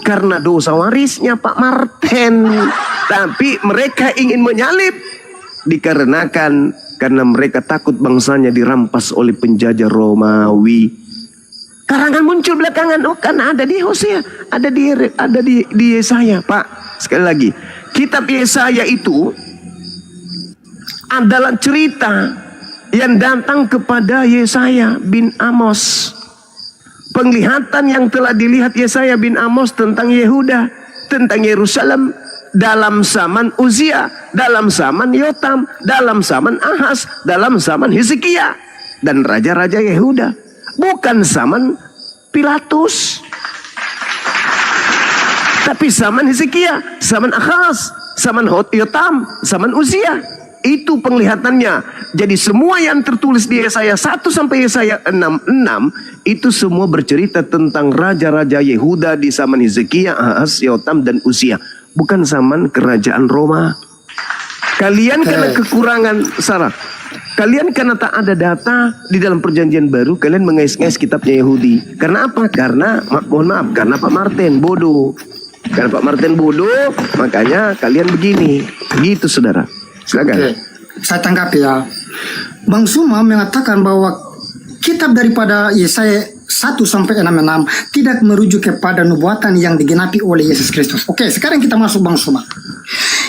karena dosa warisnya Pak Martin. Tapi mereka ingin menyalib dikarenakan karena mereka takut bangsanya dirampas oleh penjajah Romawi. Karangan muncul belakangan, oh karena ada di Hosea, ada di Yesaya, Pak. Sekali lagi, kitab Yesaya itu adalah cerita yang datang kepada Yesaya bin Amos. Penglihatan yang telah dilihat Yesaya bin Amos tentang Yehuda, tentang Yerusalem dalam zaman Uzia, dalam zaman Yotam, dalam zaman Ahaz, dalam zaman Hezekia dan raja-raja Yehuda, bukan zaman Pilatus, tapi zaman Hezekia, zaman Ahaz, zaman Yotam, zaman Uzia. Itu penglihatannya. Jadi semua yang tertulis di Yesaya 1 sampai Yesaya 6 itu semua bercerita tentang raja-raja Yehuda di zaman Hezekia, Ahaz, Yotam dan Uzia, bukan zaman kerajaan Roma. Kalian karena kekurangan Sarah, kalian karena tak ada data di dalam perjanjian baru, kalian mengais-ngais kitabnya Yahudi. Karena apa? Karena mohon maaf, karena Pak Martin bodoh. Karena Pak Martin bodoh, makanya kalian begini. Gitu saudara. Silakan. Oke, saya tanggapi ya. Bang Suma mengatakan bahwa kitab daripada Yesaya 1 sampai 66 tidak merujuk kepada nubuatan yang digenapi oleh Yesus Kristus. Oke, sekarang kita masuk Bang Suma.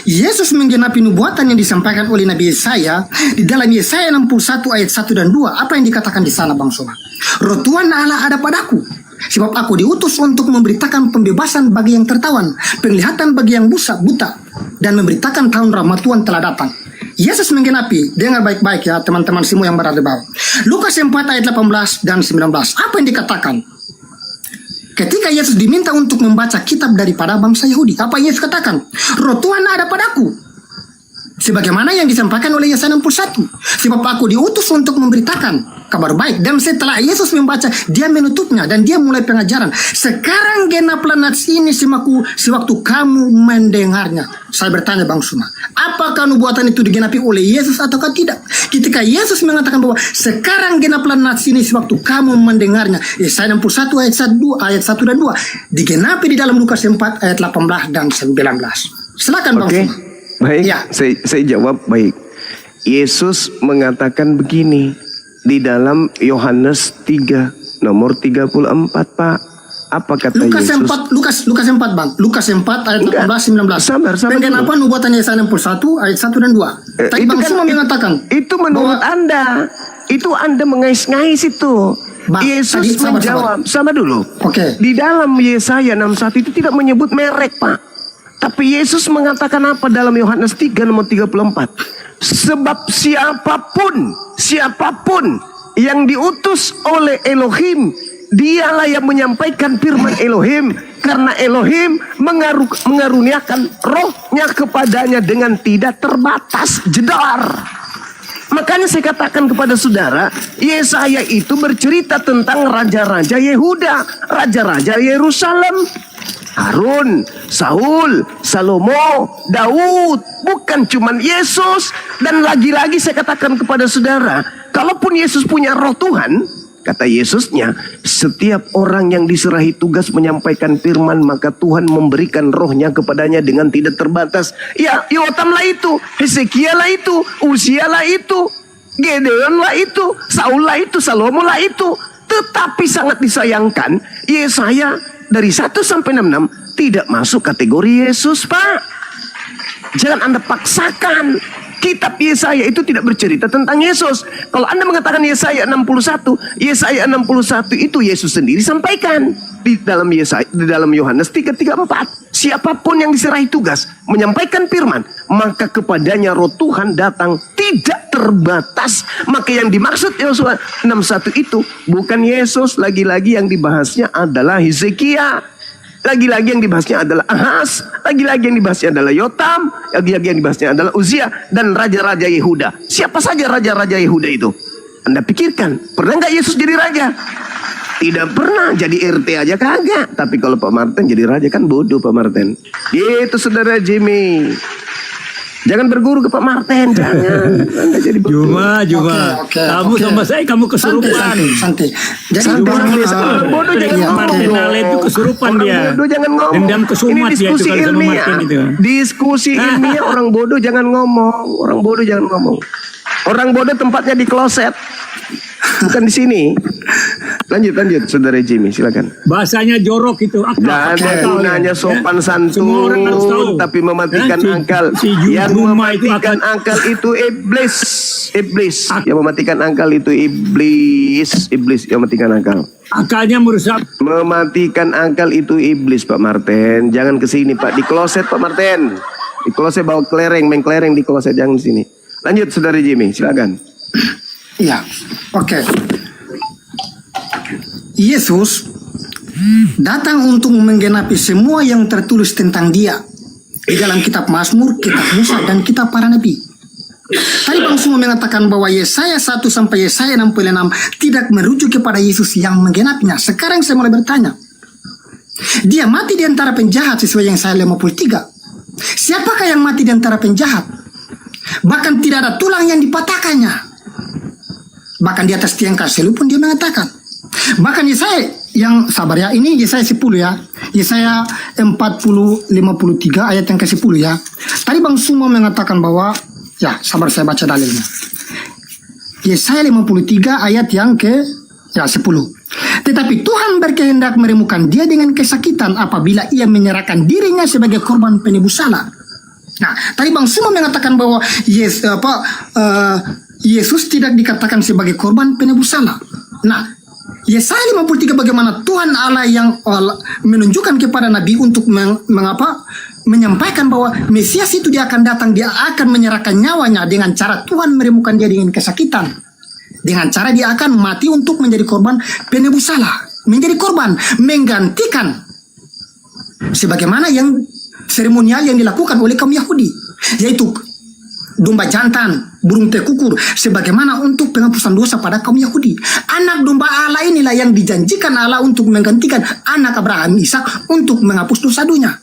Yesus menggenapi nubuatan yang disampaikan oleh Nabi Yesaya di dalam Yesaya 61 ayat 1 dan 2. Apa yang dikatakan di sana Bang Suma? Roh Tuhan Allah ada padaku, sebab aku diutus untuk memberitakan pembebasan bagi yang tertawan, penglihatan bagi yang buta, dan memberitakan tahun rahmat Tuhan telah datang. Yesus menggenapi, dengar baik-baik ya teman-teman semua yang berada di bawah. Lukas 4 ayat 18 dan 19. Apa yang dikatakan? Ketika Yesus diminta untuk membaca kitab daripada bangsa Yahudi, apa yang Yesus katakan? Roh Tuhan ada padaku, sebagaimana yang disampaikan oleh Yesaya 61. Sebab aku diutus untuk memberitakan kabar baik. Dan setelah Yesus membaca, dia menutupnya dan dia mulai pengajaran. Sekarang genaplah nats ini sewaktu kamu mendengarnya. Saya bertanya Bang Suma, apakah nubuatan itu digenapi oleh Yesus ataukah tidak? Ketika Yesus mengatakan bahwa sekarang genaplah nats ini sewaktu kamu mendengarnya, Yesaya 61 ayat 1 dan 2 digenapi di dalam Lukas 4 ayat 18 dan 19. Silakan Bang Suma. Baik, ya. Saya jawab baik. Yesus mengatakan begini di dalam Yohanes 3 nomor 34 Pak. Apa kata Lukas Yesus? 4, Lukas 4 Bang. Lukas 4 ayat 18 19. Sabar Kenapa nubuatan Yesaya 61 ayat 1 dan 2? Tapi Bang Suma mengatakan itu menurut bahwa, Anda. Itu Anda mengais-ngais itu. Bang, Yesus menjawab. Sama dulu. Oke. Di dalam Yesaya 61 itu tidak menyebut merek Pak. Tapi Yesus mengatakan apa dalam Yohanes 3 nomor 34? Sebab siapapun yang diutus oleh Elohim, dialah yang menyampaikan firman Elohim. Karena Elohim mengaruniakan rohnya kepadanya dengan tidak terbatas jedar. Makanya saya katakan kepada saudara, Yesaya itu bercerita tentang raja-raja Yehuda, raja-raja Yerusalem. Harun, Saul, Salomo, Daud, bukan cuman Yesus. Dan lagi-lagi saya katakan kepada saudara, kalaupun Yesus punya roh Tuhan, kata Yesusnya, setiap orang yang diserahi tugas menyampaikan firman, maka Tuhan memberikan rohnya kepadanya dengan tidak terbatas. Ya, Yotam lah itu, Hezekia lah itu, Uzia lah itu, Gedeon lah itu, Saul lah itu, Salomo lah itu. Tetapi sangat disayangkan, Yesaya dari 1 sampai 66 tidak masuk kategori Yesus, Pak. Jangan Anda paksakan. Kitab Yesaya itu tidak bercerita tentang Yesus. Kalau Anda mengatakan Yesaya 61 itu Yesus sendiri sampaikan di dalam Yohanes 3:34. Siapapun yang diserahi tugas menyampaikan firman, maka kepadanya roh Tuhan datang tidak terbatas. Maka yang dimaksud Yosua 61 itu bukan Yesus. Lagi-lagi yang dibahasnya adalah Hezekia. Lagi-lagi yang dibahasnya adalah Ahaz. Lagi-lagi yang dibahasnya adalah Yotam. Lagi-lagi yang dibahasnya adalah Uzia dan raja-raja Yehuda. Siapa saja raja-raja Yehuda itu? Anda pikirkan, pernah nggak Yesus jadi raja? Tidak pernah. Jadi RT aja kagak. Tapi kalau Pak Martin jadi raja kan bodoh Pak Martin. Gitu saudara Jimmy. Jangan berguru ke Pak Martin, jangan. Anda jadi berguru. Juma. Oke, Kamu oke. sama saya, kamu kesurupan. Santai. Jadi Santai, orang bodoh jangan iya, ngomong. Martin Ale itu kesurupan Orang dia. bodoh jangan ngomong. Dendam kesumat Ini dia itu diskusi kalau sama ilmiah. Martin itu. Diskusi ilmiah, orang bodoh jangan ngomong. Orang bodoh jangan ngomong. Orang bodoh tempatnya di kloset, bukan di sini. Lanjut, saudara Jimmy, silakan. Bahasanya jorok itu. Tidak ada gunanya sopan santun, Semua orang harus tahu. tapi mematikan akal. Si Yang Juma itu mematikan akal itu iblis. Yang mematikan akal itu iblis yang mematikan akal. akalnya merusak. Mematikan akal itu iblis, Pak Martin. Jangan ke sini, Pak. Di kloset, Pak Martin. Di kloset bawa kelereng, main kelereng di kloset, jangan di sini. Lanjut, saudara Jimmy, silakan. Iya, oke. Yesus datang untuk menggenapi semua yang tertulis tentang dia di dalam kitab Mazmur, kitab Musa, dan kitab para nabi. Tadi Bang Suma mengatakan bahwa Yesaya 1 sampai Yesaya 66 tidak merujuk kepada Yesus yang menggenapinya. Sekarang saya mulai bertanya, dia mati di antara penjahat sesuai yang Yesaya 53. Siapakah yang mati di antara penjahat? Bahkan tidak ada tulang yang dipatahkannya. Bahkan di atas tiang kayu pun dia mengatakan. Bahkan Yesaya yang sabar ya, ini Yesaya 10 ya. Yesaya 40:53 ayat yang ke-10 ya. Tadi Bang Sumo mengatakan bahwa ya, sabar saya baca dalilnya. Yesaya 53 ayat yang ke-10. Tetapi Tuhan berkehendak meremukan dia dengan kesakitan apabila ia menyerahkan dirinya sebagai korban penebus salah. Nah, tadi Bang Sumo mengatakan bahwa Yesus tidak dikatakan sebagai korban penebus salah. Nah, Yesaya 53 bagaimana Tuhan Allah yang menunjukkan kepada Nabi untuk menyampaikan bahwa Mesias itu dia akan datang, dia akan menyerahkan nyawanya dengan cara Tuhan meremukan dia dengan kesakitan. Dengan cara dia akan mati untuk menjadi korban penebus salah. Menjadi korban, menggantikan sebagaimana yang seremonial yang dilakukan oleh kaum Yahudi, yaitu domba jantan, burung tekukur, sebagaimana untuk penghapusan dosa pada kaum Yahudi. Anak domba Allah inilah yang dijanjikan Allah untuk menggantikan anak Abraham Ishak untuk menghapus dosa dunia.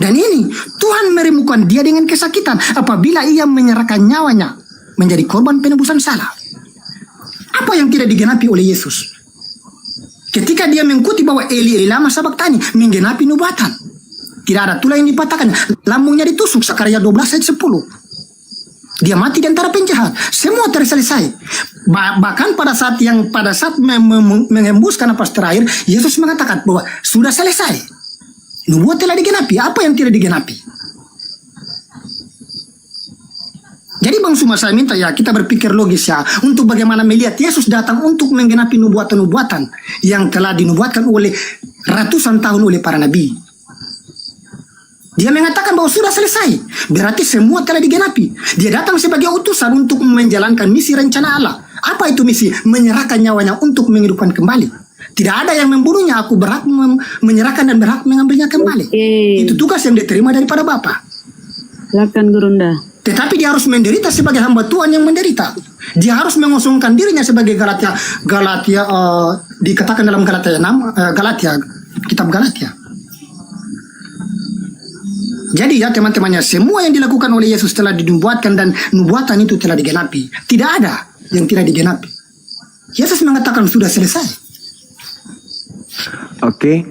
Dan ini Tuhan meremukan dia dengan kesakitan apabila ia menyerahkan nyawanya menjadi korban penebusan salah. Apa yang tidak digenapi oleh Yesus? Ketika dia mengikuti bahwa Eli lama sabaktani menggenapi nubuatan. Tidak ada tulang yang dipatahkan, lambungnya ditusuk, Sakaria 12 ayat 10. Dia mati di antara penjahat. Semua terselesai. Bahkan pada saat mengembuskan napas terakhir, Yesus mengatakan bahwa sudah selesai. Nubuat telah digenapi. Apa yang tidak digenapi? Jadi Bang Suma, saya minta ya kita berpikir logis ya untuk bagaimana melihat Yesus datang untuk menggenapi nubuatan-nubuatan yang telah dinubuatkan oleh ratusan tahun oleh para nabi. Dia mengatakan bahwa sudah selesai. Berarti semua telah digenapi. Dia datang sebagai utusan untuk menjalankan misi rencana Allah. Apa itu misi? Menyerahkan nyawanya untuk menghidupkan kembali. Tidak ada yang membunuhnya. Aku berhak menyerahkan dan berhak mengambilnya kembali. Itu tugas yang diterima daripada Bapa. Silakan Gurunda. Tetapi dia harus menderita sebagai hamba Tuhan yang menderita. Dia harus mengosongkan dirinya sebagai Galatia dikatakan dalam Galatia 6, kitab Galatia. Jadi ya teman-temannya, semua yang dilakukan oleh Yesus telah dinubuatkan dan nubuatan itu telah digenapi. Tidak ada yang tidak digenapi. Yesus mengatakan sudah selesai. Oke.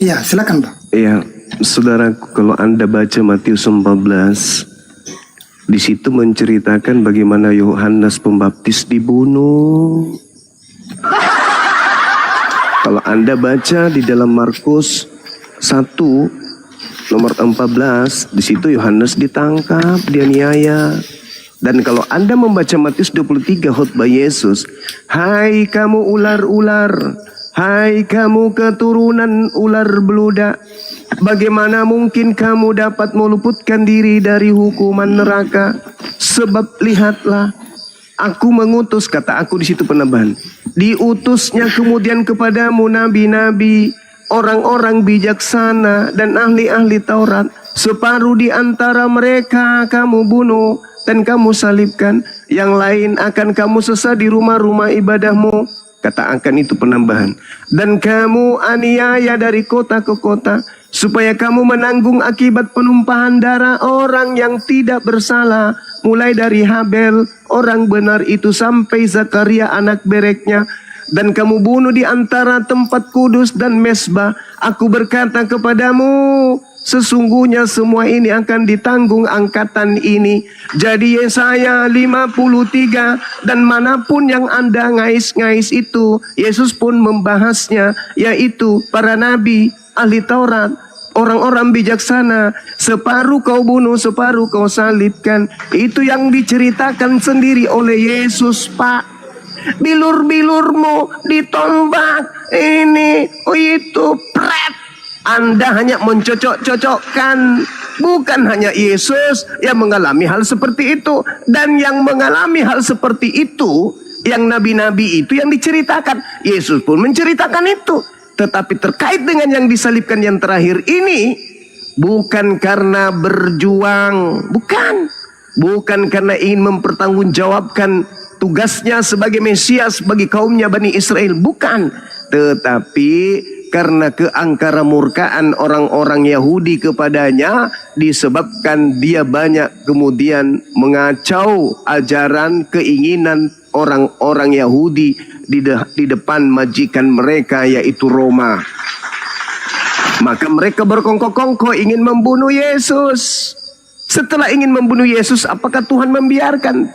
Ya, silakan Pak. Ya, saudaraku, kalau Anda baca Matius 14, di situ menceritakan bagaimana Yohanes Pembaptis dibunuh. Kalau Anda baca di dalam Markus 1 nomor 14, di situ Yohanes ditangkap, dianiaya. Dan kalau Anda membaca Matius 23 khotbah Yesus, hai kamu ular-ular, hai kamu keturunan ular beludak, bagaimana mungkin kamu dapat meluputkan diri dari hukuman neraka? Sebab lihatlah, aku mengutus, kata aku di situ penambahan, diutusnya kemudian kepadamu nabi-nabi, orang-orang bijaksana dan ahli-ahli Taurat. Separuh di antara mereka kamu bunuh dan kamu salibkan. Yang lain akan kamu sesat di rumah-rumah ibadahmu. Katakan itu penambahan. Dan kamu aniaya dari kota ke kota, supaya kamu menanggung akibat penumpahan darah orang yang tidak bersalah, mulai dari Habel orang benar itu sampai Zakaria anak Bereknya. Dan kamu bunuh di antara tempat kudus dan mesbah. Aku berkata kepadamu, sesungguhnya semua ini akan ditanggung angkatan ini. Jadi Yesaya 53, dan manapun yang Anda ngais-ngais itu, Yesus pun membahasnya, yaitu para nabi, ahli Taurat, orang-orang bijaksana. Separuh kau bunuh, separuh kau salibkan. Itu yang diceritakan sendiri oleh Yesus, Pak. Bilur-bilurmu ditombak, ini, oh itu, pret. Anda hanya mencocok-cocokkan. Bukan hanya Yesus yang mengalami hal seperti itu. Dan yang mengalami hal seperti itu, yang nabi-nabi itu yang diceritakan, Yesus pun menceritakan itu. Tetapi terkait dengan yang disalibkan yang terakhir ini, bukan karena berjuang, bukan karena ingin mempertanggungjawabkan tugasnya sebagai Mesias bagi kaumnya Bani Israel, bukan. Tetapi karena keangkara murkaan orang-orang Yahudi kepadanya, disebabkan dia banyak kemudian mengacau ajaran keinginan orang-orang Yahudi di depan majikan mereka, yaitu Roma. Maka mereka berkongkol-kongkol ingin membunuh Yesus. Setelah ingin membunuh Yesus, apakah Tuhan membiarkan?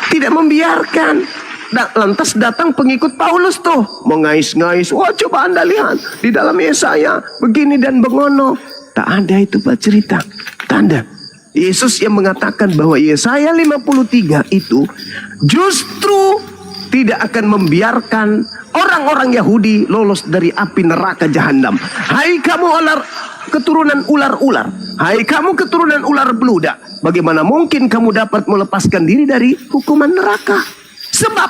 Tidak membiarkan. Lantas datang pengikut Paulus tuh, mengais-ngais. Wah, coba Anda lihat di dalam Yesaya begini dan bengono. Tak ada itu Pak cerita. Tanda Yesus yang mengatakan bahwa Yesaya 53 itu justru tidak akan membiarkan orang-orang Yahudi lolos dari api neraka jahanam. Hai kamu keturunan ular-ular, hai kamu keturunan ular beludak, bagaimana mungkin kamu dapat melepaskan diri dari hukuman neraka? Sebab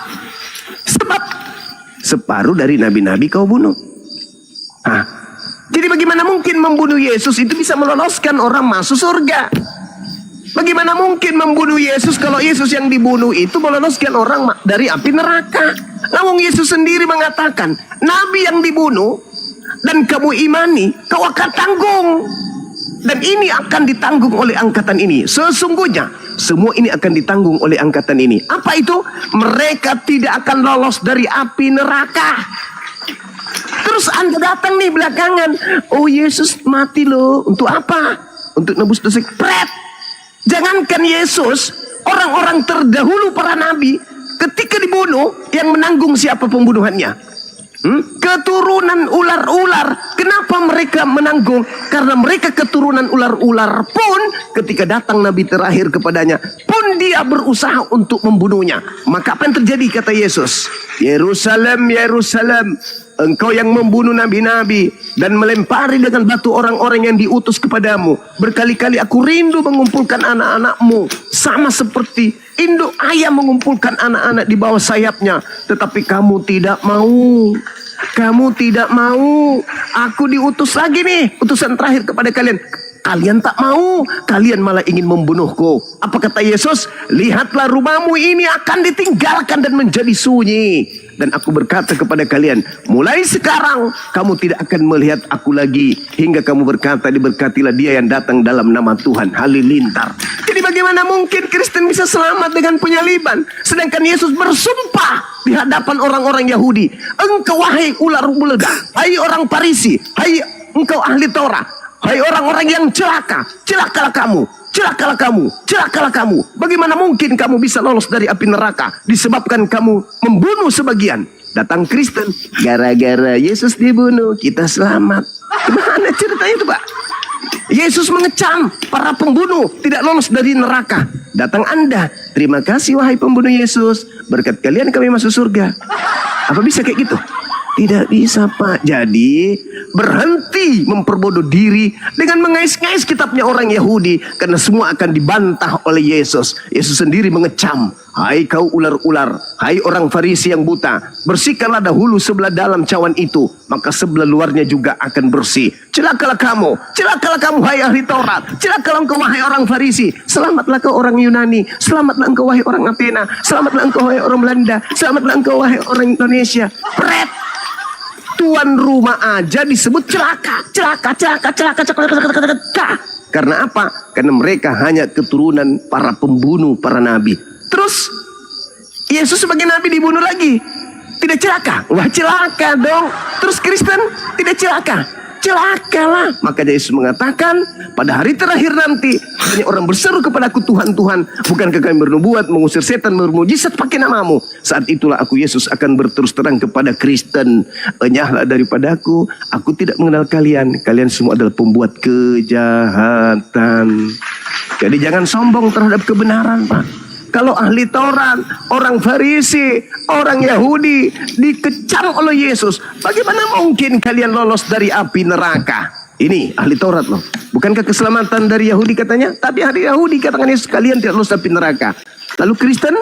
separuh dari nabi-nabi kau bunuh. Jadi bagaimana mungkin membunuh Yesus itu bisa meloloskan orang masuk surga? Bagaimana mungkin membunuh Yesus kalau Yesus yang dibunuh itu meloloskan orang dari api neraka? Namun Yesus sendiri mengatakan, nabi yang dibunuh dan kamu imani, kau akan tanggung. Dan ini akan ditanggung oleh angkatan ini. Sesungguhnya semua ini akan ditanggung oleh angkatan ini. Apa itu? Mereka tidak akan lolos dari api neraka. Terus Anda datang nih belakangan, oh Yesus mati loh. Untuk apa? Untuk nebus dosa. Pret. Jangankan Yesus, orang-orang terdahulu para nabi ketika dibunuh, yang menanggung siapa pembunuhannya? Keturunan ular-ular. Kenapa mereka menanggung? Karena mereka keturunan ular-ular pun ketika datang nabi terakhir kepadanya pun dia berusaha untuk membunuhnya. Maka apa yang terjadi kata Yesus? Yerusalem, Yerusalem, engkau yang membunuh nabi-nabi dan melempari dengan batu orang-orang yang diutus kepadamu. Berkali-kali aku rindu mengumpulkan anak-anakmu, sama seperti induk ayam mengumpulkan anak-anak di bawah sayapnya. Tetapi kamu tidak mau. Kamu tidak mau. Aku diutus lagi nih, utusan terakhir kepada kalian. Kalian tak mau, kalian malah ingin membunuhku. Apa kata Yesus? Lihatlah rumahmu ini akan ditinggalkan dan menjadi sunyi. Dan aku berkata kepada kalian, mulai sekarang kamu tidak akan melihat aku lagi, hingga kamu berkata, diberkatilah dia yang datang dalam nama Tuhan. Halilintar. Jadi bagaimana mungkin Kristen bisa selamat dengan penyaliban, sedangkan Yesus bersumpah di hadapan orang-orang Yahudi, engkau wahai ular beludak, hai orang Farisi, hai engkau ahli Taurat, hai orang-orang yang celaka, celakalah kamu, celakalah kamu, celakalah kamu. Bagaimana mungkin kamu bisa lolos dari api neraka disebabkan kamu membunuh sebagian? Datang Kristen, gara-gara Yesus dibunuh kita selamat. Gimana ceritanya itu Pak? Yesus mengecam para pembunuh tidak lolos dari neraka. Datang Anda, terima kasih wahai pembunuh Yesus, berkat kalian kami masuk surga. Apa bisa kayak gitu? Tidak bisa, Pak. Jadi berhenti memperbodoh diri dengan mengais-ngais kitabnya orang Yahudi, karena semua akan dibantah oleh Yesus. Yesus sendiri mengecam, "Hai kau ular-ular, hai orang Farisi yang buta, bersihkanlah dahulu sebelah dalam cawan itu, maka sebelah luarnya juga akan bersih. Celakalah kamu hai ahli Taurat, celakalah engkau wahai orang Farisi, selamatlah kau orang Yunani, selamatlah engkau wahai orang Athena, selamatlah engkau wahai orang Belanda, selamatlah engkau wahai orang Indonesia." Pret! Tuan rumah aja disebut celaka. Karena apa? Karena mereka hanya keturunan para pembunuh, para nabi. Terus Yesus sebagai nabi dibunuh lagi, tidak celaka? Wah, celaka dong. Terus Kristen tidak celaka? Celakalah. Makanya Yesus mengatakan, pada hari terakhir nanti banyak orang berseru kepadaku, Tuhan, Tuhan, bukankah kami bernubuat, mengusir setan, bermujizat pakai namamu? Saat itulah aku, Yesus, akan berterus terang kepada Kristen, enyahlah daripadaku, aku tidak mengenal kalian. Kalian semua adalah pembuat kejahatan. Jadi jangan sombong terhadap kebenaran, Pak. Kalau ahli Taurat, orang Farisi, orang Yahudi dikecam oleh Yesus, bagaimana mungkin kalian lolos dari api neraka? Ini ahli Taurat loh. Bukankah keselamatan dari Yahudi katanya? Tapi ahli Yahudi katakan Yesus, kalian tidak lolos dari api neraka. Lalu Kristen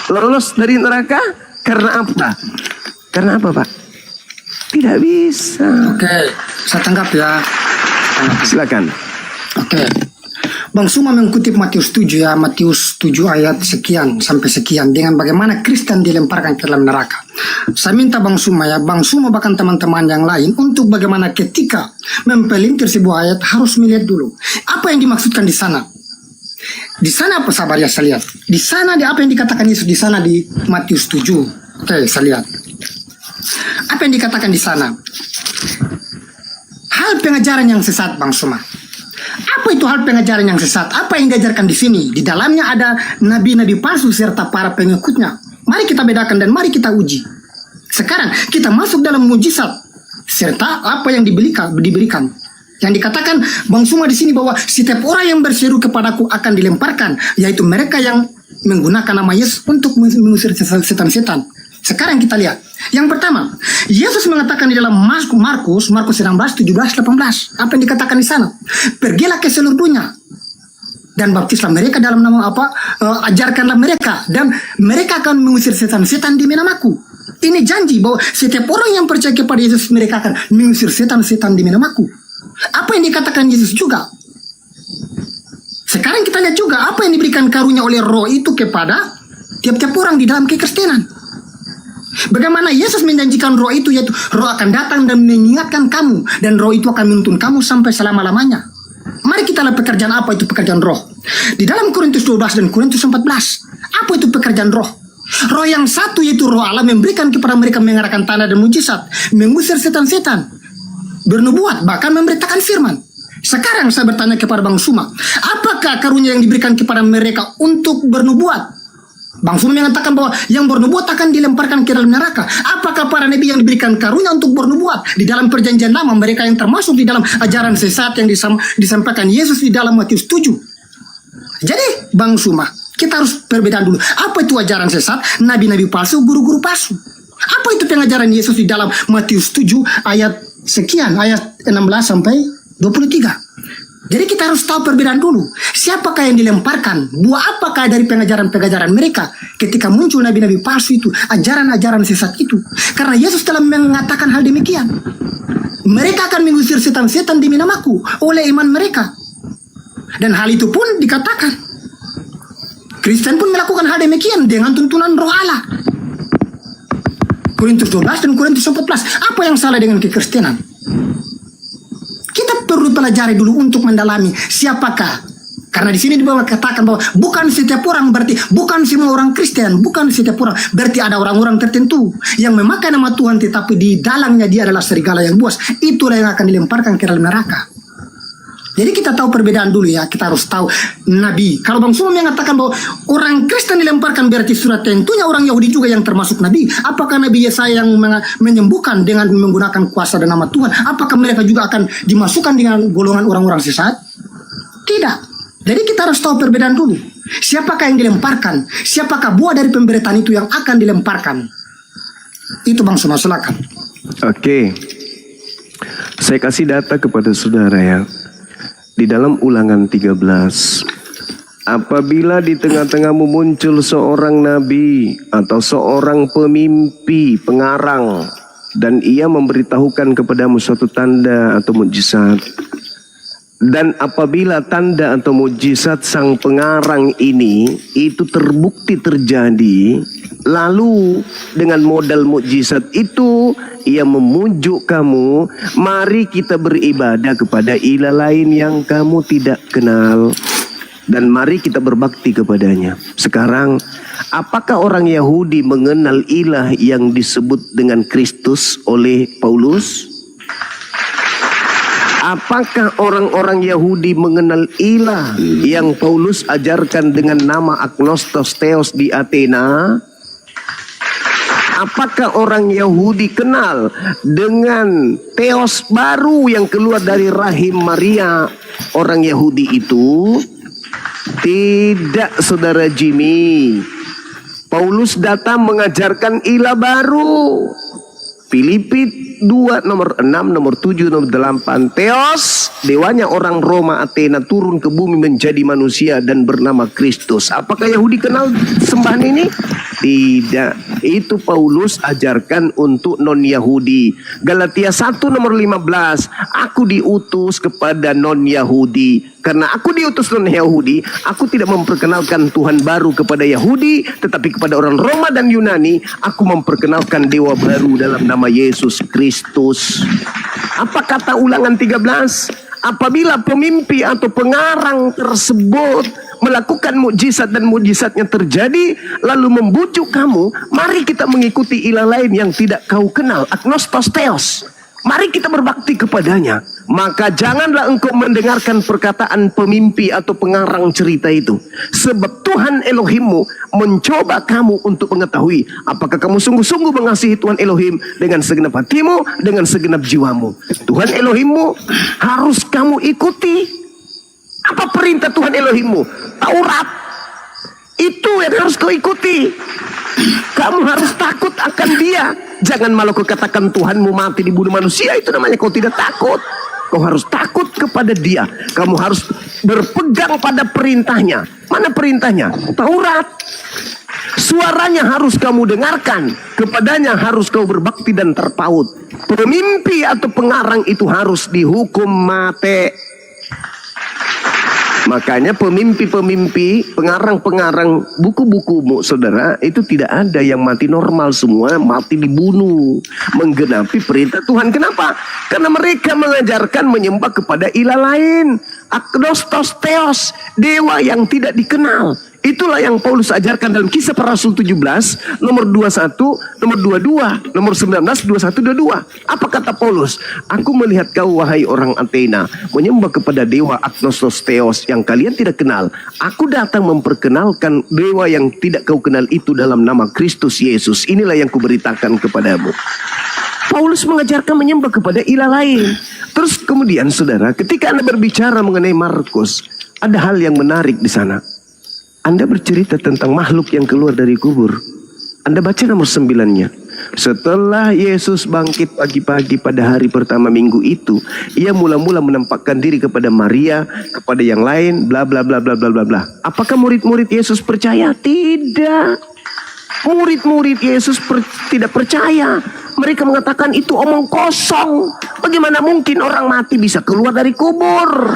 lolos dari neraka karena apa? Karena apa, Pak? Tidak bisa. Oke, saya tanggap ya. Silakan. Oke. Bang Suma mengutip Matius 7 ya, Matius 7 ayat sekian sampai sekian, dengan bagaimana Kristen dilemparkan ke dalam neraka. Saya minta Bang Suma ya, Bang Suma bahkan teman-teman yang lain, untuk bagaimana ketika mempelintir sebuah ayat harus melihat dulu apa yang dimaksudkan di sana. Di sana apa, sabar ya, saya lihat. Di sana apa yang dikatakan Yesus di sana di Matius 7. Oke, saya lihat. Apa yang dikatakan di sana? Hal pengajaran yang sesat, Bang Suma. Apa itu hal pengajaran yang sesat? Apa yang diajarkan di sini? Di dalamnya ada nabi-nabi palsu serta para pengikutnya. Mari kita bedakan dan mari kita uji. Sekarang kita masuk dalam mujizat serta apa yang diberikan. Yang dikatakan Bang Suma di sini bahwa setiap orang yang berseru kepadaku akan dilemparkan, yaitu mereka yang menggunakan nama Yesus untuk mengusir setan-setan. Sekarang kita lihat. Yang pertama, Yesus mengatakan di dalam Markus 16, 17, 18. Apa yang dikatakan di sana? Pergilah ke seluruh dunia dan baptislah mereka dalam nama apa? Ajarkanlah mereka dan mereka akan mengusir setan-setan demi namaku. Ini janji bahwa setiap orang yang percaya kepada Yesus, mereka akan mengusir setan-setan demi namaku. Apa yang dikatakan Yesus juga? Sekarang kita lihat juga apa yang diberikan karunia oleh Roh itu kepada tiap-tiap orang di dalam kekristenan. Bagaimana Yesus menjanjikan Roh itu, yaitu Roh akan datang dan mengingatkan kamu, dan Roh itu akan menuntun kamu sampai selama-lamanya. Mari kita lihat pekerjaan apa itu pekerjaan Roh. Di dalam Korintus 12 dan Korintus 14, apa itu pekerjaan Roh? Roh yang satu yaitu Roh Allah memberikan kepada mereka mengarahkan tanda dan mujizat, mengusir setan-setan, bernubuat, bahkan memberitakan firman. Sekarang saya bertanya kepada Bang Suma, apakah karunia yang diberikan kepada mereka untuk bernubuat? Bang Suma mengatakan bahwa yang bernubuat akan dilemparkan ke dalam neraka. Apakah para nabi yang diberikan karunia untuk bernubuat di dalam perjanjian lama, mereka yang termasuk di dalam ajaran sesat yang disampaikan Yesus di dalam Matius 7? Jadi Bang Suma, kita harus perbedaan dulu. Apa itu ajaran sesat, nabi-nabi palsu, guru-guru palsu? Apa itu pengajaran Yesus di dalam Matius 7 ayat sekian, ayat 16 sampai 23? Jadi kita harus tahu perbedaan dulu. Siapakah yang dilemparkan? Buah apakah dari pengajaran-pengajaran mereka ketika muncul nabi-nabi palsu itu, ajaran-ajaran sesat itu? Karena Yesus telah mengatakan hal demikian. Mereka akan mengusir setan-setan demi namaku oleh iman mereka. Dan hal itu pun dikatakan. Kristen pun melakukan hal demikian dengan tuntunan Roh Allah. Korintus 12 dan Korintus 14. Apa yang salah dengan kekristenan? Kita perlu pelajari dulu untuk mendalami siapakah. Karena di sini dibawa katakan bahwa bukan setiap orang, berarti bukan semua orang Kristen, bukan setiap orang, berarti ada orang-orang tertentu yang memakai nama Tuhan tetapi di dalamnya dia adalah serigala yang buas. Itulah yang akan dilemparkan ke dalam neraka. Jadi kita tahu perbedaan dulu ya. Kita harus tahu nabi. Kalau Bang Suma mengatakan bahwa orang Kristen dilemparkan, berarti sudah tentunya orang Yahudi juga yang termasuk nabi. Apakah Nabi Yesaya yang menyembuhkan dengan menggunakan kuasa dan nama Tuhan, apakah mereka juga akan dimasukkan dengan golongan orang-orang sesat? Tidak. Jadi kita harus tahu perbedaan dulu. Siapakah yang dilemparkan? Siapakah buah dari pemberitaan itu yang akan dilemparkan? Itu Bang Suma, silakan. Oke. Saya kasih data kepada saudara ya. Di dalam Ulangan 13, apabila di tengah-tengahmu muncul seorang nabi atau seorang pemimpi, pengarang, dan ia memberitahukan kepadamu suatu tanda atau mukjizat, dan apabila tanda atau mukjizat sang pengarang ini itu terbukti terjadi, lalu dengan modal mukjizat itu ia memujuk kamu, mari kita beribadah kepada ilah lain yang kamu tidak kenal, dan mari kita berbakti kepadanya. Sekarang, apakah orang Yahudi mengenal ilah yang disebut dengan Kristus oleh Paulus? Apakah orang-orang Yahudi mengenal ilah yang Paulus ajarkan dengan nama Agnostos Theos di Athena? Apakah orang Yahudi kenal dengan Theos baru yang keluar dari rahim Maria orang Yahudi itu? Tidak, saudara Jimmy. Paulus datang mengajarkan ilah baru. Filipi 2 nomor 6, nomor 7, nomor 8. Theos, dewanya orang Roma Athena turun ke bumi menjadi manusia dan bernama Kristus. Apakah Yahudi kenal sembahan ini? Tidak. Itu Paulus ajarkan untuk non-Yahudi. Galatia 1 nomor 15. Aku diutus kepada non-Yahudi. Karena aku diutus non-Yahudi, aku tidak memperkenalkan Tuhan baru kepada Yahudi, tetapi kepada orang Roma dan Yunani, aku memperkenalkan dewa baru dalam nama Yesus Kristus. Apa kata Ulangan 13? Apabila pemimpi atau pengarang tersebut melakukan mukjizat dan mukjizatnya terjadi, lalu membujuk kamu, mari kita mengikuti ilah lain yang tidak kau kenal, Agnostos Theos. Mari kita berbakti kepadanya. Maka janganlah engkau mendengarkan perkataan pemimpi atau pengarang cerita itu. Sebab Tuhan Elohimmu mencoba kamu untuk mengetahui apakah kamu sungguh-sungguh mengasihi Tuhan Elohim dengan segenap hatimu, dengan segenap jiwamu. Tuhan Elohimmu harus kamu ikuti. Apa perintah Tuhan Elohimmu? Taurat. Itu yang harus kau ikuti. Kamu harus takut akan dia. Jangan malah kau katakan Tuhanmu mati dibunuh manusia. Itu namanya kau tidak takut. Kau harus takut kepada dia. Kamu harus berpegang pada perintahnya. Mana perintahnya? Taurat. Suaranya harus kamu dengarkan. Kepadanya harus kau berbakti dan terpaut. Pemimpi atau pengarang itu harus dihukum mati. Makanya pemimpi-pemimpi, pengarang-pengarang buku-bukumu, saudara, itu tidak ada yang mati normal, semua mati dibunuh. Menggenapi perintah Tuhan. Kenapa? Karena mereka mengajarkan menyembah kepada ilah lain. Agnostos Theos, dewa yang tidak dikenal. Itulah yang Paulus ajarkan dalam Kisah Para Rasul 17, nomor 21, nomor 22, nomor 19, 21, 22. Apa kata Paulus? Aku melihat kau, wahai orang Athena, menyembah kepada dewa Agnostos Theos yang kalian tidak kenal. Aku datang memperkenalkan dewa yang tidak kau kenal itu dalam nama Kristus Yesus. Inilah yang kuberitakan kepadamu. Paulus mengajarkan menyembah kepada ilah lain. Terus kemudian saudara, ketika Anda berbicara mengenai Markus, ada hal yang menarik di sana. Anda bercerita tentang makhluk yang keluar dari kubur. Anda baca nomor 9-nya. Setelah Yesus bangkit pagi-pagi pada hari pertama minggu itu, ia mula-mula menampakkan diri kepada Maria, kepada yang lain, bla bla bla bla bla bla bla. Apakah murid-murid Yesus percaya? Tidak. Murid-murid Yesus tidak percaya. Mereka mengatakan itu omong kosong. Bagaimana mungkin orang mati bisa keluar dari kubur?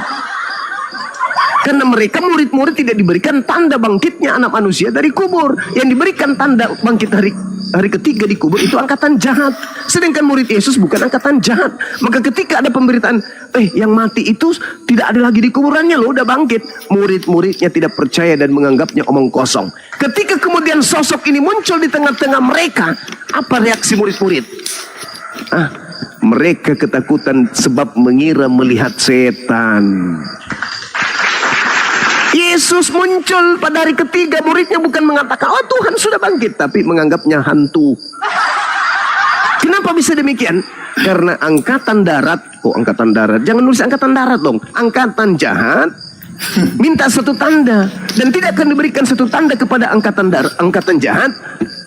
Karena mereka murid-murid tidak diberikan tanda bangkitnya anak manusia dari kubur. Yang diberikan tanda bangkit hari ketiga di kubur itu angkatan jahat. Sedangkan murid Yesus bukan angkatan jahat. Maka ketika ada pemberitaan, yang mati itu tidak ada lagi di kuburannya loh, udah bangkit. Murid-muridnya tidak percaya dan menganggapnya omong kosong. Ketika kemudian sosok ini muncul di tengah-tengah mereka, apa reaksi murid-murid? Mereka ketakutan sebab mengira melihat setan. Yesus muncul pada hari ketiga, muridnya bukan mengatakan, oh Tuhan sudah bangkit, tapi menganggapnya hantu. Kenapa bisa demikian? Karena angkatan darat, angkatan darat, jangan nulis angkatan darat dong, angkatan jahat, minta satu tanda, dan tidak akan diberikan satu tanda kepada angkatan darat, angkatan jahat,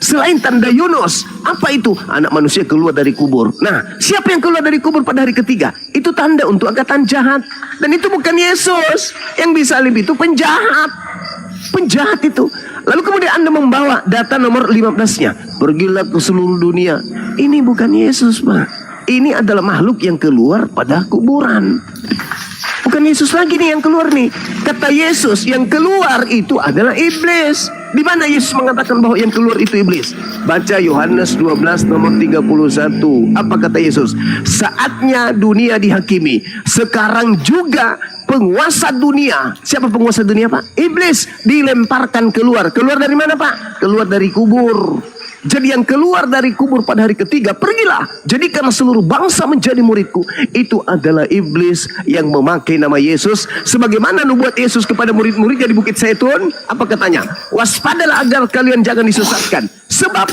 Selain tanda Yunus, apa itu? Anak manusia keluar dari kubur. Nah, siapa yang keluar dari kubur pada hari ketiga? Itu tanda untuk angkatan jahat. Dan itu bukan Yesus. Yang bisa lebih itu penjahat. Penjahat itu. Lalu kemudian Anda membawa data nomor 15-nya. Pergilah ke seluruh dunia. Ini bukan Yesus, Pak. Ini adalah makhluk yang keluar pada kuburan. Bukan Yesus lagi nih yang keluar nih. Kata Yesus, yang keluar itu adalah iblis. Di mana Yesus mengatakan bahwa yang keluar itu iblis? Baca Yohanes 12 nomor 31. Apa kata Yesus? Saatnya dunia dihakimi. Sekarang juga penguasa dunia. Siapa penguasa dunia, Pak? Iblis dilemparkan keluar. Keluar dari mana, Pak? Keluar dari kubur. Jadi yang keluar dari kubur pada hari ketiga, pergilah, jadikan seluruh bangsa menjadi muridku. Itu adalah iblis yang memakai nama Yesus. Sebagaimana nubuat Yesus kepada murid-muridnya di Bukit Zaitun. Apa katanya? Waspadalah agar kalian jangan disesatkan. Sebab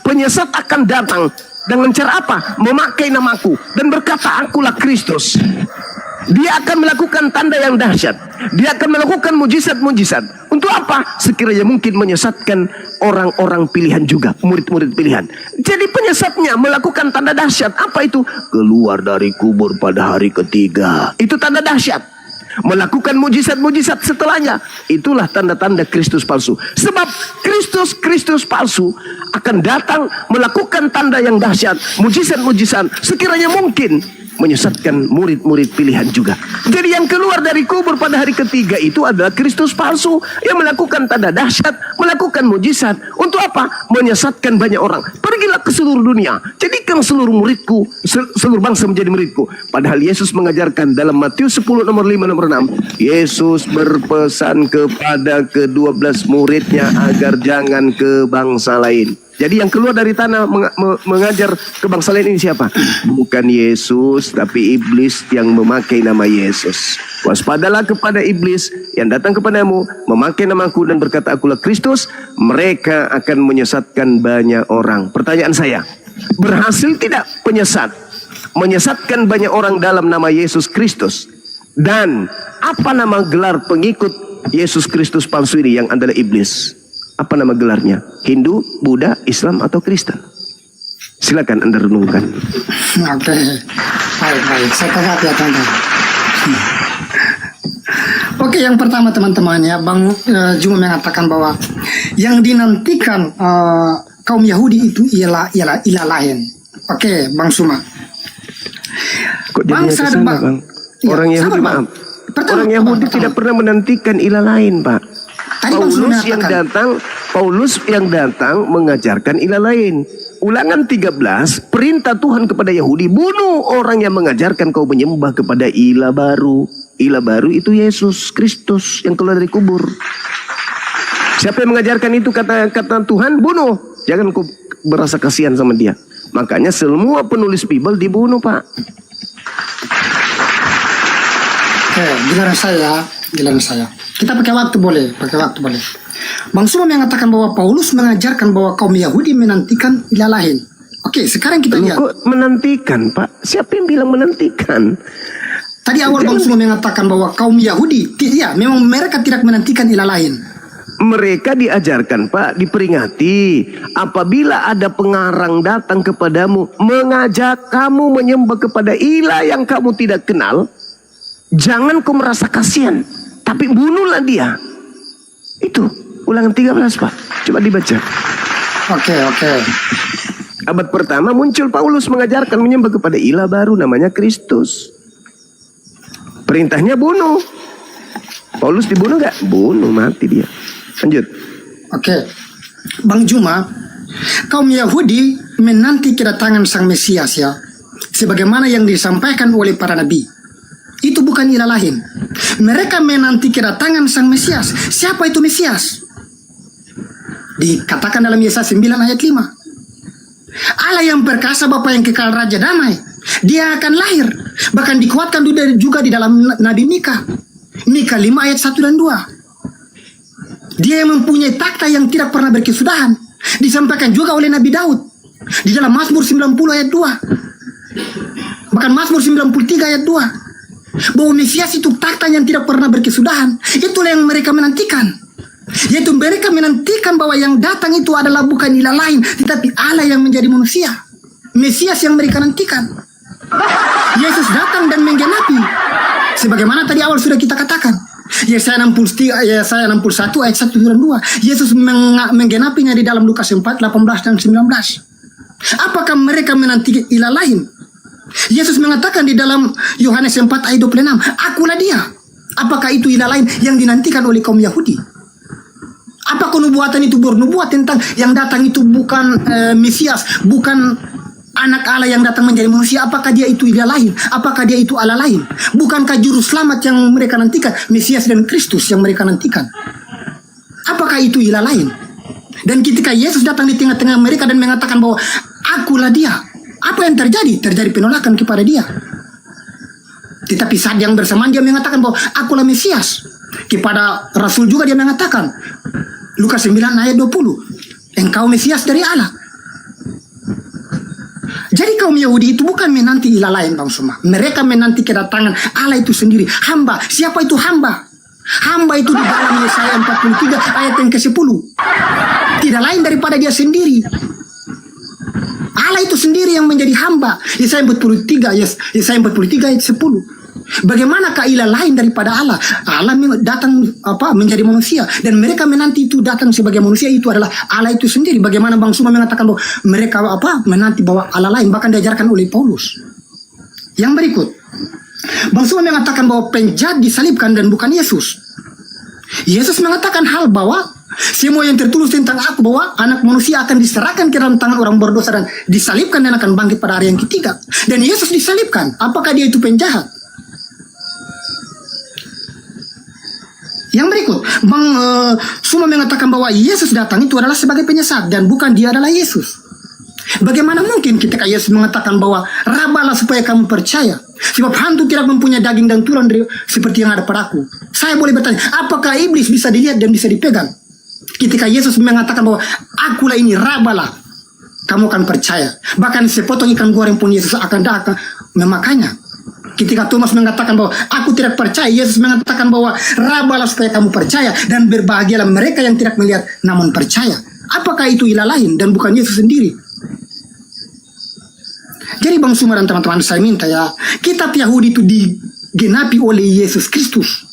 penyesat akan datang. Dengan cara apa? Memakai namaku. Dan berkata, akulah Kristus. Dia akan melakukan tanda yang dahsyat. Dia akan melakukan mujizat-mujizat. Untuk apa? Sekiranya mungkin menyesatkan orang-orang pilihan juga. Murid-murid pilihan. Jadi penyesatnya melakukan tanda dahsyat. Apa itu? Keluar dari kubur pada hari ketiga. Itu tanda dahsyat. Melakukan mujizat-mujizat setelahnya. Itulah tanda-tanda Kristus palsu. Sebab Kristus palsu akan datang melakukan tanda yang dahsyat. Mujizat-mujizat. Sekiranya mungkin menyesatkan murid-murid pilihan juga. Jadi yang keluar dari kubur pada hari ketiga itu adalah Kristus palsu yang melakukan tanda dahsyat, melakukan mujizat. Untuk apa? Menyesatkan banyak orang. Pergilah ke seluruh dunia, jadikan seluruh muridku, seluruh bangsa menjadi muridku. Padahal Yesus mengajarkan dalam Matius 10 nomor 5 nomor 6, Yesus berpesan kepada ke-12 muridnya agar jangan ke bangsa lain. Jadi yang keluar dari tanah mengajar ke bangsa lain ini siapa? Bukan Yesus, tapi iblis yang memakai nama Yesus. Waspadalah kepada iblis yang datang kepadamu, memakai namaku dan berkata akulah Kristus. Mereka akan menyesatkan banyak orang. Pertanyaan saya, berhasil tidak penyesat? Menyesatkan banyak orang dalam nama Yesus Kristus. Dan apa nama gelar pengikut Yesus Kristus palsu ini yang adalah iblis? Apa nama gelarnya? Hindu, Buddha, Islam, atau Kristen? Silakan Anda renungkan. Oke, baik. Saya tangkap ya, teman-teman. Oke, yang pertama teman-teman ya, Bang Juma mengatakan bahwa yang dinantikan kaum Yahudi itu ialah ilah lain. Oke, Bang Suma. Kok Bangsa jadinya kesana, Bang? Ya, Orang Yahudi, sabar, Bang. maaf. Orang Yahudi tidak pernah menantikan ilah lain, Pak. Tadi Bang Suma mengatakan, Paulus yang datang mengajarkan ilah lain. Ulangan 13, perintah Tuhan kepada Yahudi, bunuh orang yang mengajarkan kau menyembah kepada ilah baru. Ilah baru itu Yesus Kristus yang keluar dari kubur. Siapa yang mengajarkan itu kata Tuhan, bunuh. Jangan kau berasa kasihan sama dia. Makanya semua penulis Bible dibunuh, Pak. Oke, giliran saya. Kita pakai waktu boleh. Bang Suma mengatakan bahwa Paulus mengajarkan bahwa kaum Yahudi menantikan ilah lain. Oke, sekarang kita lihat. Kok menantikan, Pak? Siapa yang bilang menantikan? Tadi awal Bang Suma mengatakan bahwa kaum Yahudi, ya memang mereka tidak menantikan ilah lain. Mereka diajarkan, Pak, diperingati. Apabila ada pengarang datang kepadamu, mengajak kamu menyembah kepada ilah yang kamu tidak kenal, jangan kau merasa kasihan, tapi bunuhlah dia. Itu ulangan 13, Pak. Coba dibaca. Oke. Abad pertama muncul Paulus mengajarkan menyembah kepada ilah baru namanya Kristus. Perintahnya bunuh. Paulus dibunuh gak? Bunuh, mati dia. Lanjut. Oke. Bang Juma, kaum Yahudi menanti kedatangan Sang Mesias ya, sebagaimana yang disampaikan oleh para nabi. Itu bukan ilah lain. Mereka menanti kedatangan Sang Mesias. Siapa itu Mesias? Dikatakan dalam Yesaya 9 ayat 5. Allah yang perkasa, Bapa yang kekal, Raja damai. Dia akan lahir. Bahkan dikuatkan juga di dalam Nabi Mika. Mika 5 ayat 1 dan 2. Dia yang mempunyai takhta yang tidak pernah berkesudahan. Disampaikan juga oleh Nabi Daud di dalam Mazmur 90 ayat 2. Bahkan Mazmur 93 ayat 2. Bahwa Mesias itu takhta yang tidak pernah berkesudahan. Itulah yang mereka menantikan. Yaitu mereka menantikan bahwa yang datang itu adalah bukan ilah lain, tetapi Allah yang menjadi manusia. Mesias yang mereka nantikan. Yesus datang dan menggenapi. Sebagaimana tadi awal sudah kita katakan. Yesaya 61 ayat 1 dan 2. Yesus menggenapinya di dalam Lukas 4, 18 dan 19. Apakah mereka menanti ilah lain? Yesus mengatakan di dalam Yohanes 4 ayat 26, akulah dia. Apakah itu ilah lain yang dinantikan oleh kaum Yahudi? Apakah nubuatan itu bernubuat tentang yang datang itu bukan Mesias, bukan anak Allah yang datang menjadi manusia? Apakah dia itu ilah lain? Apakah dia itu Allah lain? Bukankah juru selamat yang mereka nantikan, Mesias dan Kristus yang mereka nantikan? Apakah itu ilah lain? Dan ketika Yesus datang di tengah-tengah mereka dan mengatakan bahwa akulah dia, apa yang terjadi? Terjadi penolakan kepada dia. Tetapi saat yang bersamaan dia mengatakan bahwa akulah Mesias. Kepada Rasul juga dia mengatakan, Lukas 9 ayat 20, engkau Mesias dari Allah. Jadi kaum Yahudi itu bukan menanti ilah lain, Bang Suma. Mereka menanti kedatangan Allah itu sendiri. Hamba. Siapa itu hamba? Hamba itu di dalam Yesaya 43 ayat yang ke-10. Tidak lain daripada dia sendiri. Allah itu sendiri yang menjadi hamba. Yesaya 43 ayat 10. Bagaimanakah ilah lain daripada Allah? Allah datang menjadi manusia dan mereka menanti itu datang sebagai manusia, itu adalah Allah itu sendiri. Bagaimana Bang Suma mengatakan bahwa mereka menanti bahwa Allah lain, bahkan diajarkan oleh Paulus. Yang berikut, Bang Suma mengatakan bahwa penjahat disalibkan dan bukan Yesus. Yesus mengatakan hal bahwa semua yang tertulis tentang aku, bahwa anak manusia akan diserahkan ke dalam tangan orang berdosa dan disalibkan dan akan bangkit pada hari yang ketiga. Dan Yesus disalibkan. Apakah dia itu penjahat? Yang berikut, Bang Suma mengatakan bahwa Yesus datang itu adalah sebagai penyesat dan bukan dia adalah Yesus. Bagaimana mungkin ketika Yesus mengatakan bahwa rabalah supaya kamu percaya, sebab hantu tidak mempunyai daging dan tulang seperti yang ada padaku. Saya boleh bertanya, apakah iblis bisa dilihat dan bisa dipegang? Ketika Yesus mengatakan bahwa akulah ini, rabalah, kamu akan percaya. Bahkan sepotong ikan goreng pun Yesus akan memakannya. Ketika Thomas mengatakan bahwa aku tidak percaya, Yesus mengatakan bahwa rabalah supaya kamu percaya, dan berbahagialah mereka yang tidak melihat namun percaya. Apakah itu ilah lain dan bukan Yesus sendiri? Jadi Bang Suma dan teman-teman, saya minta ya, kitab Yahudi itu digenapi oleh Yesus Kristus.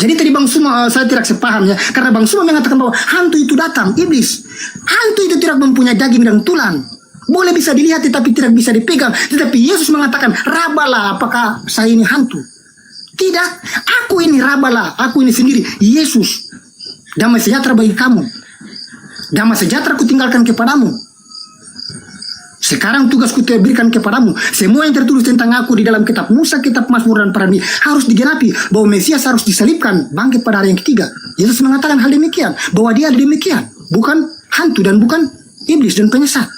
Jadi tadi Bang Suma saya tidak sepaham ya, karena Bang Suma mengatakan bahwa hantu itu datang, iblis. Hantu itu tidak mempunyai daging dan tulang. Boleh bisa dilihat tetapi tidak bisa dipegang. Tetapi Yesus mengatakan, rabalah, apakah saya ini hantu? Tidak, aku ini rabalah, aku ini sendiri, Yesus. Damai sejahtera bagi kamu. Damai sejahtera ku tinggalkan kepadamu. Sekarang tugasku berikan kepadamu. Semua yang tertulis tentang aku di dalam kitab Musa, kitab Mazmur dan para nabi harus digenapi. Bahwa Mesias harus disalibkan, bangkit pada hari yang ketiga. Yesus mengatakan hal demikian. Bahwa dia ada demikian. Bukan hantu dan bukan iblis dan penyesat.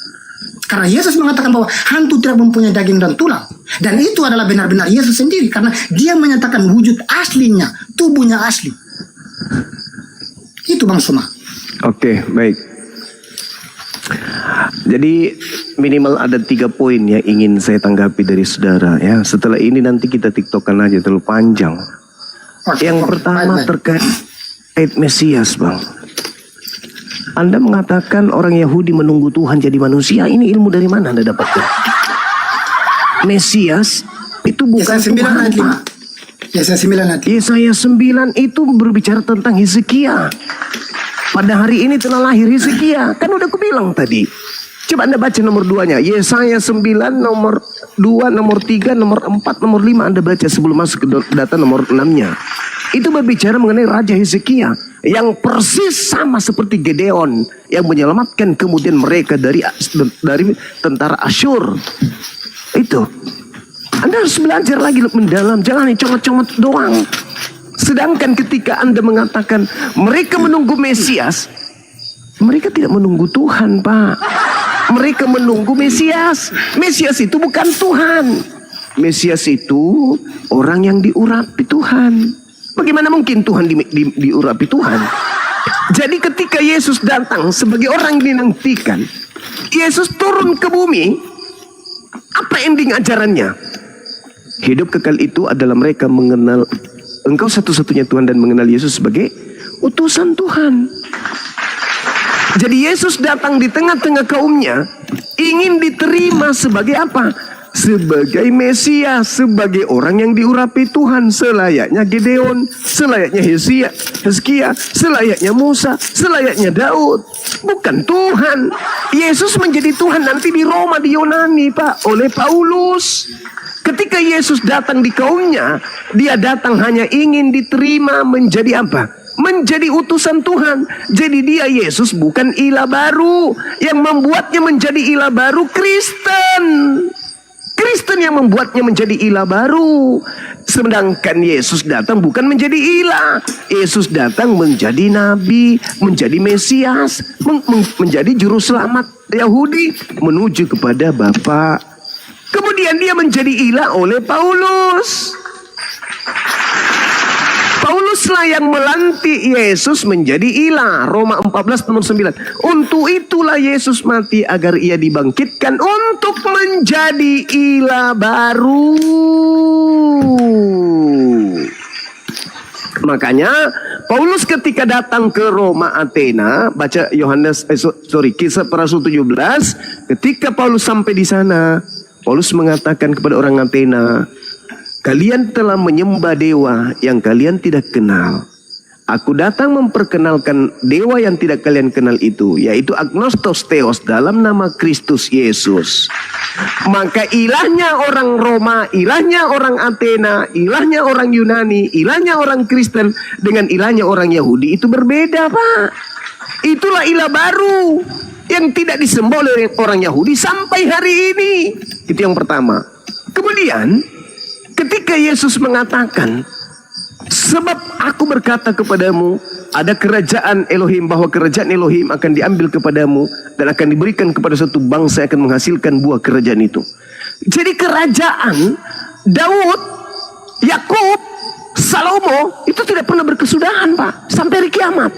Karena Yesus mengatakan bahwa hantu tidak mempunyai daging dan tulang. Dan itu adalah benar-benar Yesus sendiri. Karena dia menyatakan wujud aslinya, tubuhnya asli. Itu Bang Suma. Oke, baik. Jadi minimal ada 3 poin yang ingin saya tanggapi dari saudara ya. Setelah ini nanti kita tiktokan aja, terlalu panjang. Yang pertama terkait Mesias, Bang. Anda mengatakan orang Yahudi menunggu Tuhan jadi manusia. Ini ilmu dari mana Anda dapatkan? Mesias itu bukan Tuhan. Yesaya 9 itu berbicara tentang Hizkia. Pada hari ini telah lahir Hizkia. Kan udah aku bilang tadi. Coba Anda baca nomor 2-nya. Yesaya 9 nomor 2, nomor 3, nomor 4, nomor 5. Anda baca sebelum masuk ke data nomor 6-nya. Itu berbicara mengenai Raja Hizkia yang persis sama seperti Gedeon yang menyelamatkan kemudian mereka dari tentara Asyur. Itu Anda harus belajar lagi mendalam, jangan comot-comot doang. Sedangkan ketika Anda mengatakan mereka menunggu Mesias, mereka tidak menunggu Tuhan, Pak. Mereka menunggu Mesias. Mesias itu bukan Tuhan. Mesias itu orang yang diurapi Tuhan. Bagaimana mungkin Tuhan diurapi Tuhan? Jadi ketika Yesus datang sebagai orang yang dinantikan, Yesus turun ke bumi. Apa ending ajarannya? Hidup kekal itu adalah mereka mengenal engkau satu-satunya Tuhan dan mengenal Yesus sebagai utusan Tuhan. Jadi Yesus datang di tengah-tengah kaumnya, ingin diterima sebagai apa? Sebagai Mesias, sebagai orang yang diurapi Tuhan, selayaknya Gideon, selayaknya Hizkia, selayaknya Musa, selayaknya Daud. Bukan Tuhan. Yesus menjadi Tuhan nanti di Roma, di Yunani, Pak, oleh Paulus. Ketika Yesus datang di kaumnya, dia datang hanya ingin diterima menjadi apa? Menjadi utusan Tuhan. Jadi dia, Yesus, bukan ilah baru. Yang membuatnya menjadi ilah baru Kristen. Kristen yang membuatnya menjadi ilah baru. Sedangkan Yesus datang bukan menjadi ilah. Yesus datang menjadi nabi, menjadi Mesias, menjadi juru selamat Yahudi menuju kepada Bapa. Kemudian dia menjadi ilah oleh Paulus. Pauluslah yang melantik Yesus menjadi ilah. Roma 14 nomor 9. Untuk itulah Yesus mati agar ia dibangkitkan untuk menjadi ilah baru. Makanya Paulus ketika datang ke Roma Athena, baca Kisah para Rasul 17, ketika Paulus sampai di sana, Paulus mengatakan kepada orang Athena, kalian telah menyembah dewa yang kalian tidak kenal. Aku datang memperkenalkan dewa yang tidak kalian kenal itu, yaitu Agnostos Theos dalam nama Kristus Yesus. Maka ilahnya orang Roma, ilahnya orang Athena, ilahnya orang Yunani, ilahnya orang Kristen dengan ilahnya orang Yahudi itu berbeda, Pak. Itulah ilah baru yang tidak disembah oleh orang Yahudi sampai hari ini. Itu yang pertama. Kemudian ketika Yesus mengatakan, sebab aku berkata kepadamu, ada kerajaan Elohim, bahwa kerajaan Elohim akan diambil kepadamu dan akan diberikan kepada suatu bangsa yang akan menghasilkan buah kerajaan itu. Jadi kerajaan Daud, Yakub, Salomo itu tidak pernah berkesudahan, Pak, sampai hari kiamat.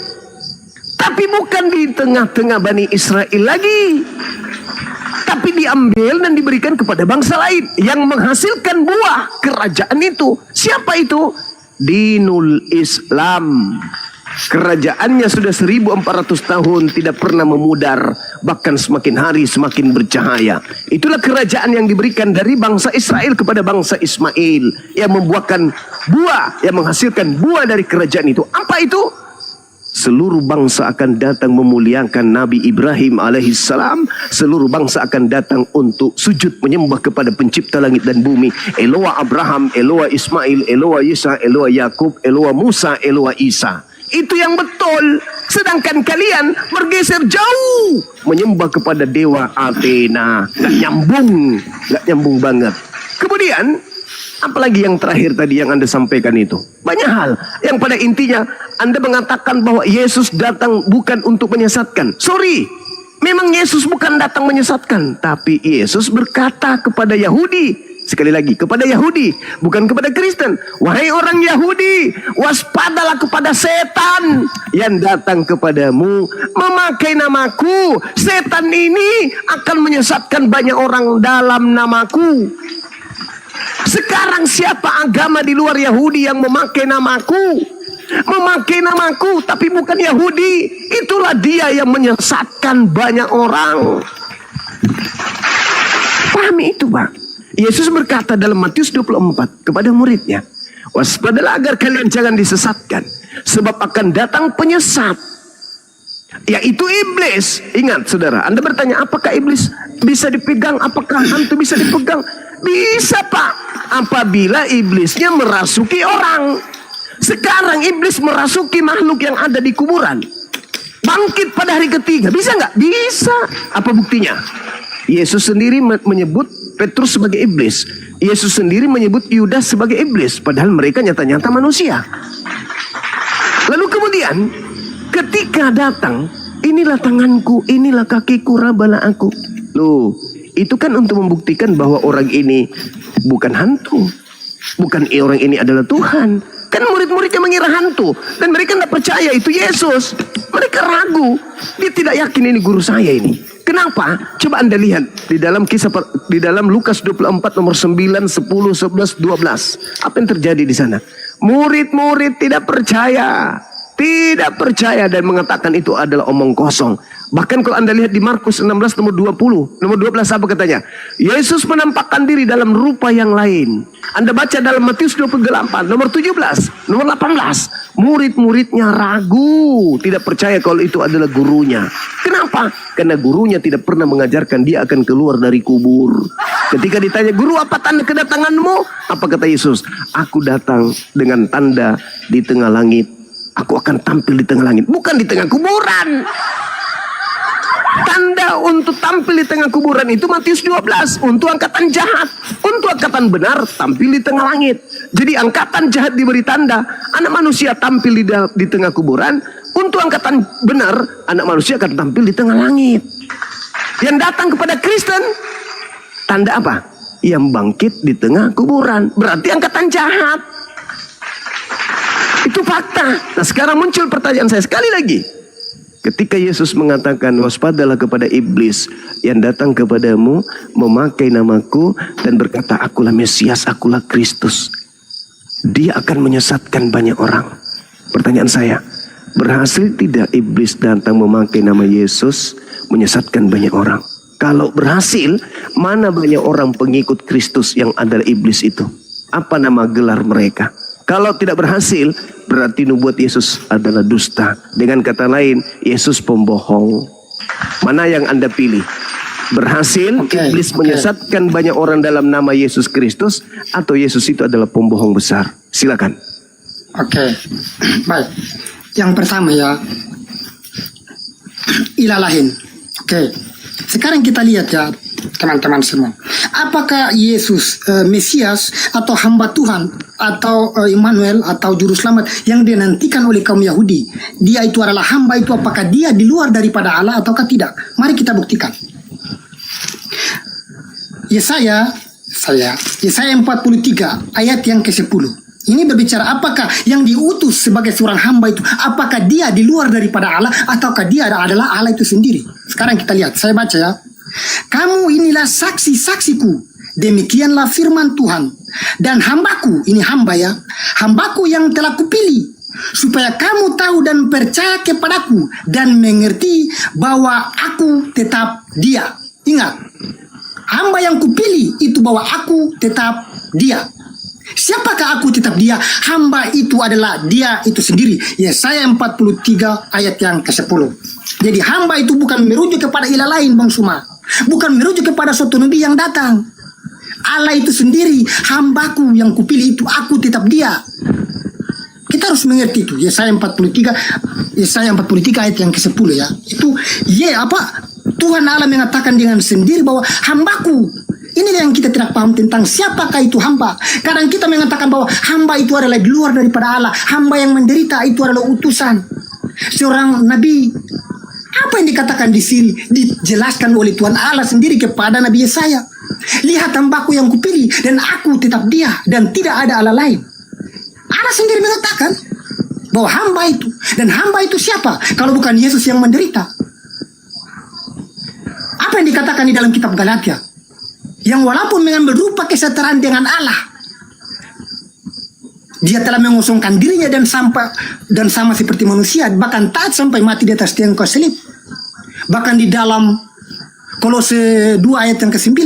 Tapi bukan di tengah-tengah Bani Israel lagi, tapi diambil dan diberikan kepada bangsa lain yang menghasilkan buah kerajaan itu. Siapa itu? Dinul Islam. Kerajaannya sudah 1400 tahun, tidak pernah memudar, bahkan semakin hari semakin bercahaya. Itulah kerajaan yang diberikan dari bangsa Israel kepada bangsa Ismail, yang membuahkan buah, yang menghasilkan buah dari kerajaan itu. Apa itu? Seluruh bangsa akan datang memuliakan Nabi Ibrahim alaihissalam. Seluruh bangsa akan datang untuk sujud menyembah kepada pencipta langit dan bumi. Eloa Abraham, Eloa Ismail, Eloa Isa, Eloa Yakub, Eloa Musa, Eloa Isa. Itu yang betul. Sedangkan kalian bergeser jauh menyembah kepada dewa Athena. Gak nyambung banget. Kemudian apalagi yang terakhir tadi yang Anda sampaikan itu? Banyak hal yang pada intinya Anda mengatakan bahwa Yesus datang bukan untuk menyesatkan. Sorry, memang Yesus bukan datang menyesatkan. Tapi Yesus berkata kepada Yahudi, sekali lagi kepada Yahudi, bukan kepada Kristen. Wahai orang Yahudi, waspadalah kepada setan yang datang kepadamu memakai namaku. Setan ini akan menyesatkan banyak orang dalam namaku. Sekarang siapa agama di luar Yahudi yang memakai namaku? Memakai namaku tapi bukan Yahudi. Itulah dia yang menyesatkan banyak orang. Pahami itu, Pak. Yesus berkata dalam Matius 24 kepada muridnya, waspadalah agar kalian jangan disesatkan, sebab akan datang penyesat, yaitu iblis. Ingat saudara, Anda bertanya apakah iblis bisa dipegang? Apakah hantu bisa dipegang? Bisa, Pak, apabila iblisnya merasuki orang. Sekarang iblis merasuki makhluk yang ada di kuburan, bangkit pada hari ketiga. Bisa nggak? Bisa. Apa buktinya? Yesus sendiri menyebut Petrus sebagai iblis. Yesus sendiri menyebut Yudas sebagai iblis, padahal mereka nyata-nyata manusia. Lalu kemudian ketika datang, inilah tanganku, inilah kakiku, rabalah aku. Loh, itu kan untuk membuktikan bahwa orang ini bukan hantu, bukan orang ini adalah Tuhan. Kan murid-muridnya mengira hantu dan mereka tidak percaya itu Yesus. Mereka ragu, dia tidak yakin ini guru saya ini. Kenapa? Coba Anda lihat di dalam Lukas 24 nomor 9, 10, 11, 12. Apa yang terjadi di sana? Murid-murid tidak percaya. Tidak percaya dan mengatakan itu adalah omong kosong. Bahkan kalau Anda lihat di Markus 16 nomor 20, nomor 12 apa katanya? Yesus menampakkan diri dalam rupa yang lain. Anda baca dalam Matius 28 nomor 17, nomor 18. Murid-muridnya ragu, tidak percaya kalau itu adalah gurunya. Kenapa? Karena gurunya tidak pernah mengajarkan dia akan keluar dari kubur. Ketika ditanya, "Guru, apa tanda kedatanganmu?" Apa kata Yesus? "Aku datang dengan tanda di tengah langit. Aku akan tampil di tengah langit, bukan di tengah kuburan." Tanda untuk tampil di tengah kuburan itu Matius 12. Untuk angkatan jahat, untuk angkatan benar tampil di tengah langit. Jadi angkatan jahat diberi tanda, anak manusia tampil di tengah kuburan. Untuk angkatan benar, anak manusia akan tampil di tengah langit. Yang datang kepada Kristen, tanda apa? Yang bangkit di tengah kuburan. Berarti angkatan jahat. Itu fakta. Nah, sekarang muncul pertanyaan saya sekali lagi. Ketika Yesus mengatakan, "Waspadalah kepada iblis yang datang kepadamu memakai namaku dan berkata, akulah Mesias, akulah Kristus." Dia akan menyesatkan banyak orang. Pertanyaan saya, berhasil tidak iblis datang memakai nama Yesus menyesatkan banyak orang? Kalau berhasil, mana banyak orang pengikut Kristus yang adalah iblis itu? Apa nama gelar mereka? Kalau tidak berhasil, berarti nubuat Yesus adalah dusta. Dengan kata lain, Yesus pembohong. Mana yang Anda pilih? Berhasil, iblis menyesatkan banyak orang dalam nama Yesus Kristus, atau Yesus itu adalah pembohong besar? Silakan. Oke, baik. Yang pertama ya, ilah lain. Oke, sekarang kita lihat ya, teman-teman semua. Apakah Yesus Mesias atau hamba Tuhan atau Immanuel atau juru selamat yang dinantikan oleh kaum Yahudi? Dia itu adalah hamba itu, apakah dia di luar daripada Allah ataukah tidak? Mari kita buktikan. Yesaya 43 ayat yang ke-10. Ini berbicara apakah yang diutus sebagai seorang hamba itu, apakah dia di luar daripada Allah ataukah dia adalah Allah itu sendiri. Sekarang kita lihat, saya baca ya. "Kamu inilah saksi-saksiku, demikianlah firman Tuhan. Dan hambaku," ini hamba ya, "hambaku yang telah kupilih, supaya kamu tahu dan percaya kepadaku dan mengerti bahwa aku tetap dia." Ingat, hamba yang kupilih itu bahwa aku tetap dia. Siapakah aku tetap dia? Hamba itu adalah dia itu sendiri. Yesaya 43 ayat yang ke-10. Jadi hamba itu bukan merujuk kepada ilah lain, Bang Suma. Bukan merujuk kepada suatu nabi yang datang. Allah itu sendiri, hambaku yang kupilih itu, aku tetap dia. Kita harus mengerti itu. Yesaya 43 ayat yang ke-10 ya. Itu Tuhan Allah mengatakan dengan sendiri bahwa hambaku. Ini yang kita tidak paham tentang siapakah itu hamba. Kadang kita mengatakan bahwa hamba itu adalah di luar daripada Allah. Hamba yang menderita itu adalah utusan seorang nabi. Apa yang dikatakan di sini dijelaskan oleh Tuhan Allah sendiri kepada Nabi Yesaya. "Lihat hambaku yang kupilih dan aku tetap dia dan tidak ada Allah lain." Allah sendiri mengatakan bahwa hamba itu, dan hamba itu siapa kalau bukan Yesus yang menderita? Apa yang dikatakan di dalam kitab Galatia? Yang walaupun mengambil rupa kesetaraan dengan Allah, dia telah mengosongkan dirinya dan sama seperti manusia, bahkan taat sampai mati di atas tiang kayu salib. Bahkan di dalam Kolose 2 ayat yang ke-9,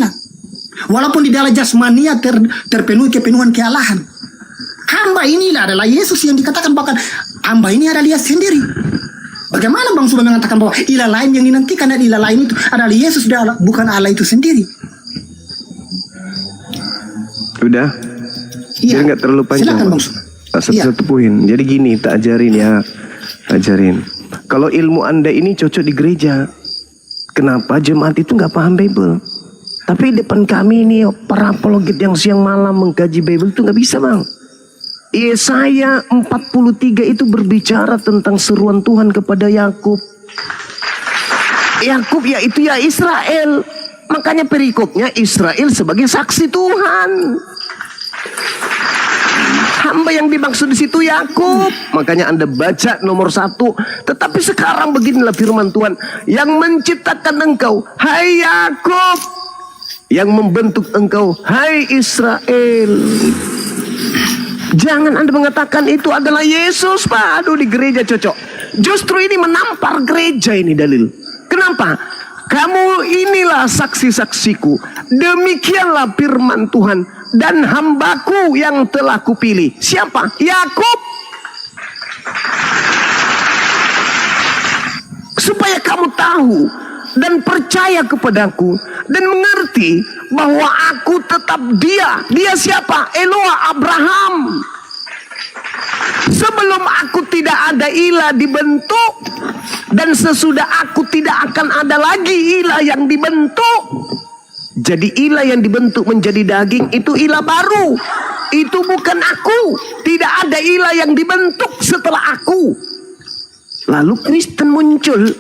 walaupun di dalam jasmania terpenuhi kepenuhan kealahan, hamba inilah adalah Yesus yang dikatakan bahkan hamba ini adalah dia sendiri. Bagaimana Bang Suma mengatakan bahwa ilah lain yang dinantikan dan ilah lain itu adalah Yesus, bukan Allah itu sendiri? Udah? Iya. Jadi nggak terlalu panjang. Silakan Bang Suma. Satu-satu poin. Jadi gini, tak ajarin ya. Ajarin. Kalau ilmu Anda ini cocok di gereja, kenapa jemaat itu nggak paham Bible? Tapi depan kami ini para apologet yang siang malam mengkaji Bible itu nggak bisa, Bang. Yesaya 43 itu berbicara tentang seruan Tuhan kepada Yakub. Yakub yaitu ya Israel. Makanya perikopnya Israel sebagai saksi Tuhan. Hamba yang dimaksud di situ Yakub. Makanya Anda baca nomor 1. Tetapi sekarang beginilah firman Tuhan yang menciptakan engkau, hai Yakub, yang membentuk engkau, hai Israel. Jangan Anda mengatakan itu adalah Yesus, Pak. Aduh, di gereja cocok. Justru ini menampar gereja ini dalil. Kenapa? Kamu inilah saksi-saksiku. Demikianlah firman Tuhan. Dan hambaku yang telah kupilih. Siapa? Yakub. Supaya kamu tahu dan percaya kepadaku dan mengerti bahwa aku tetap dia. Dia siapa? Eloah Abraham. Sebelum aku tidak ada ilah dibentuk, dan sesudah aku tidak akan ada lagi ilah yang dibentuk. Jadi ilah yang dibentuk menjadi daging itu ilah baru. Itu bukan aku. Tidak ada ilah yang dibentuk setelah aku. Lalu Kristen muncul,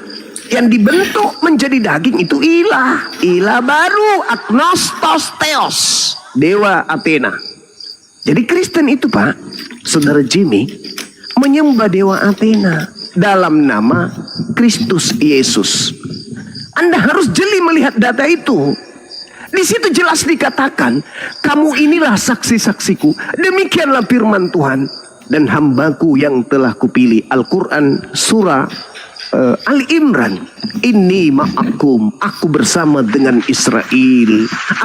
yang dibentuk menjadi daging itu ilah. Ilah baru, agnostos theos, dewa Athena. Jadi Kristen itu, Pak, Saudara Jimmy, menyembah dewa Athena dalam nama Kristus Yesus. Anda harus jeli melihat data itu. Di situ jelas dikatakan, kamu inilah saksi-saksiku. Demikianlah firman Tuhan. Dan hambaku yang telah kupilih. Al-Quran surah Al-Imran. Ini ma'akum. Aku bersama dengan Israel.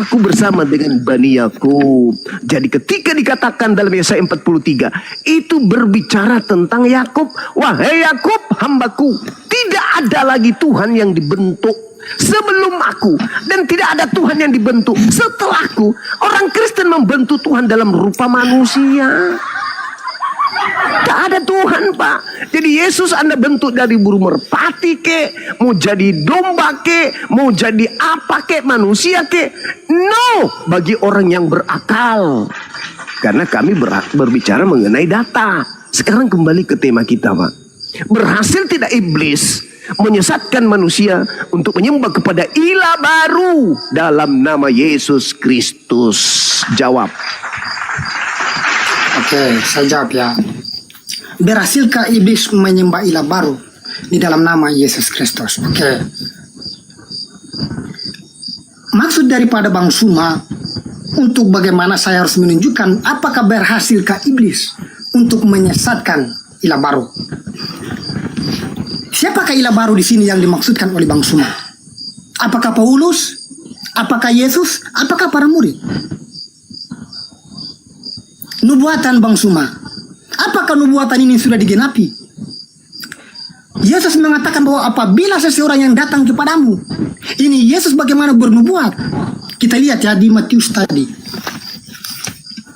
Aku bersama dengan Bani Yakub. Jadi ketika dikatakan dalam Yesaya 43. Itu berbicara tentang Yakub. Wahai Yakub, hambaku. Tidak ada lagi Tuhan yang dibentuk sebelum aku. Dan tidak ada Tuhan yang dibentuk setelahku. Orang Kristen membentuk Tuhan dalam rupa manusia. Tak ada Tuhan, Pak. Jadi Yesus Anda bentuk dari burung merpati kek, mau jadi domba kek, mau jadi apa kek, manusia kek. No, bagi orang yang berakal. Karena kami berbicara mengenai data. Sekarang kembali ke tema kita, Pak. Berhasil tidak iblis menyesatkan manusia untuk menyembah kepada ilah baru dalam nama Yesus Kristus? Jawab. Oke, saya jawab ya. Berhasilkah iblis menyembah ilah baru di dalam nama Yesus Kristus? Oke. Maksud daripada Bang Suma untuk bagaimana saya harus menunjukkan apakah berhasilkah iblis untuk menyesatkan ilah baru. Siapakah ilah baru di sini yang dimaksudkan oleh Bang Suma? Apakah Paulus? Apakah Yesus? Apakah para murid? Nubuatan Bang Suma. Apakah nubuatan ini sudah digenapi? Yesus mengatakan bahwa apabila seseorang yang datang kepadamu. Ini Yesus bagaimana bernubuat. Kita lihat ya di Matius tadi.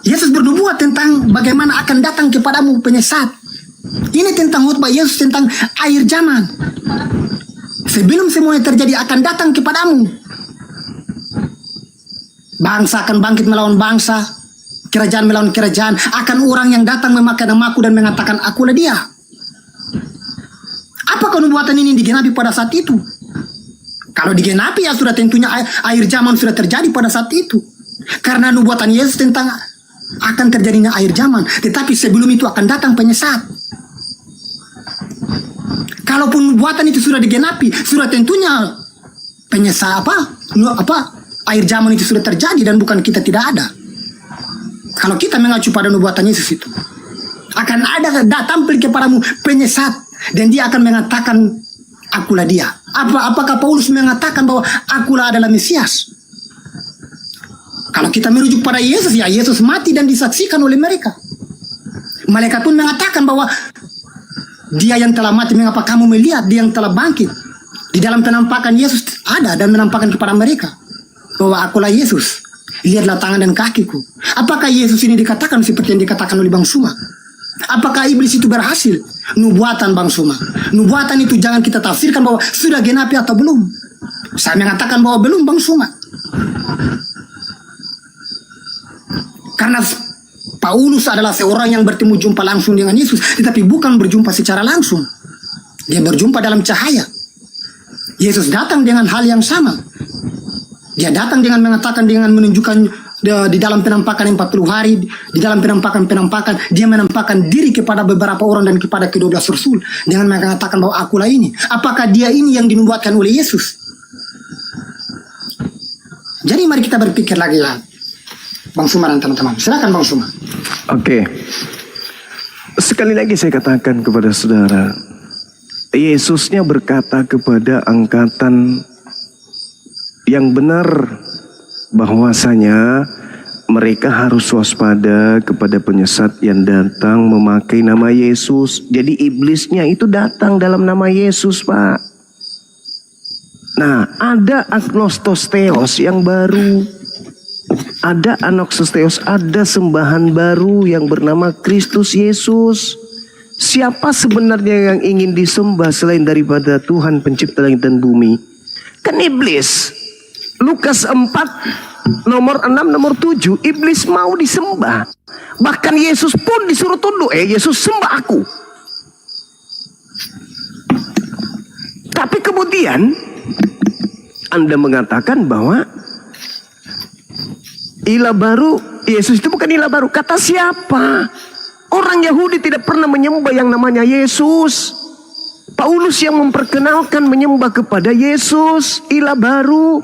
Yesus bernubuat tentang bagaimana akan datang kepadamu penyesat. Ini tentang khotbah Yesus tentang akhir zaman. Sebelum semuanya terjadi akan datang kepadamu. Bangsa akan bangkit melawan bangsa. Kerajaan melawan kerajaan. Akan orang yang datang memakai namaku dan mengatakan akulah dia. Apakah nubuatan ini digenapi pada saat itu? Kalau digenapi ya sudah tentunya akhir zaman sudah terjadi pada saat itu. Karena nubuatan Yesus tentang akan terjadinya akhir zaman. Tetapi sebelum itu akan datang penyesat. Kalaupun nubuatan itu sudah digenapi, sudah tentunya penyesat akhir zaman itu sudah terjadi dan bukan kita tidak ada. Kalau kita mengacu pada nubuatan Yesus itu, akan ada tampil kepadamu penyesat dan dia akan mengatakan akulah dia. Apakah Paulus mengatakan bahwa akulah adalah Mesias? Kalau kita merujuk pada Yesus, ya Yesus mati dan disaksikan oleh mereka. Malaikat pun mengatakan bahwa dia yang telah mati, mengapa kamu melihat dia yang telah bangkit? Di dalam penampakan Yesus ada dan menampakkan kepada mereka bahwa akulah Yesus. Lihatlah tangan dan kakiku. Apakah Yesus ini dikatakan seperti yang dikatakan oleh Bang Suma? Apakah iblis itu berhasil? Nubuatan Bang Suma. Nubuatan itu jangan kita tafsirkan bahwa sudah genapi atau belum. Saya mengatakan bahwa belum Bang Suma. Karena Paulus adalah seorang yang bertemu jumpa langsung dengan Yesus. Tetapi bukan berjumpa secara langsung. Dia berjumpa dalam cahaya. Yesus datang dengan hal yang sama. Dia datang dengan mengatakan, dengan menunjukkan di dalam penampakan 40 hari, di dalam penampakan dia menampakkan diri kepada beberapa orang dan kepada ke-12 rasul dengan mengatakan bahwa akulah ini. Apakah dia ini yang dinubuatkan oleh Yesus? Jadi mari kita berpikir lagi lah. Bang Suma dan teman-teman. Silakan Bang Suma. Oke. Sekali lagi saya katakan kepada saudara, Yesusnya berkata kepada angkatan yang benar bahwasanya mereka harus waspada kepada penyesat yang datang memakai nama Yesus. Jadi iblisnya itu datang dalam nama Yesus, Pak. Nah, ada agnostosteos yang baru. Ada agnostosteos, ada sembahan baru yang bernama Kristus Yesus. Siapa sebenarnya yang ingin disembah selain daripada Tuhan pencipta langit dan bumi? Kan iblis. Lukas 4 nomor 6 nomor 7, iblis mau disembah. Bahkan Yesus pun disuruh tunduk. Yesus sembah aku. Tapi kemudian Anda mengatakan bahwa ilah baru, Yesus itu bukan ilah baru. Kata siapa? Orang Yahudi tidak pernah menyembah yang namanya Yesus. Paulus yang memperkenalkan menyembah kepada Yesus, ilah baru.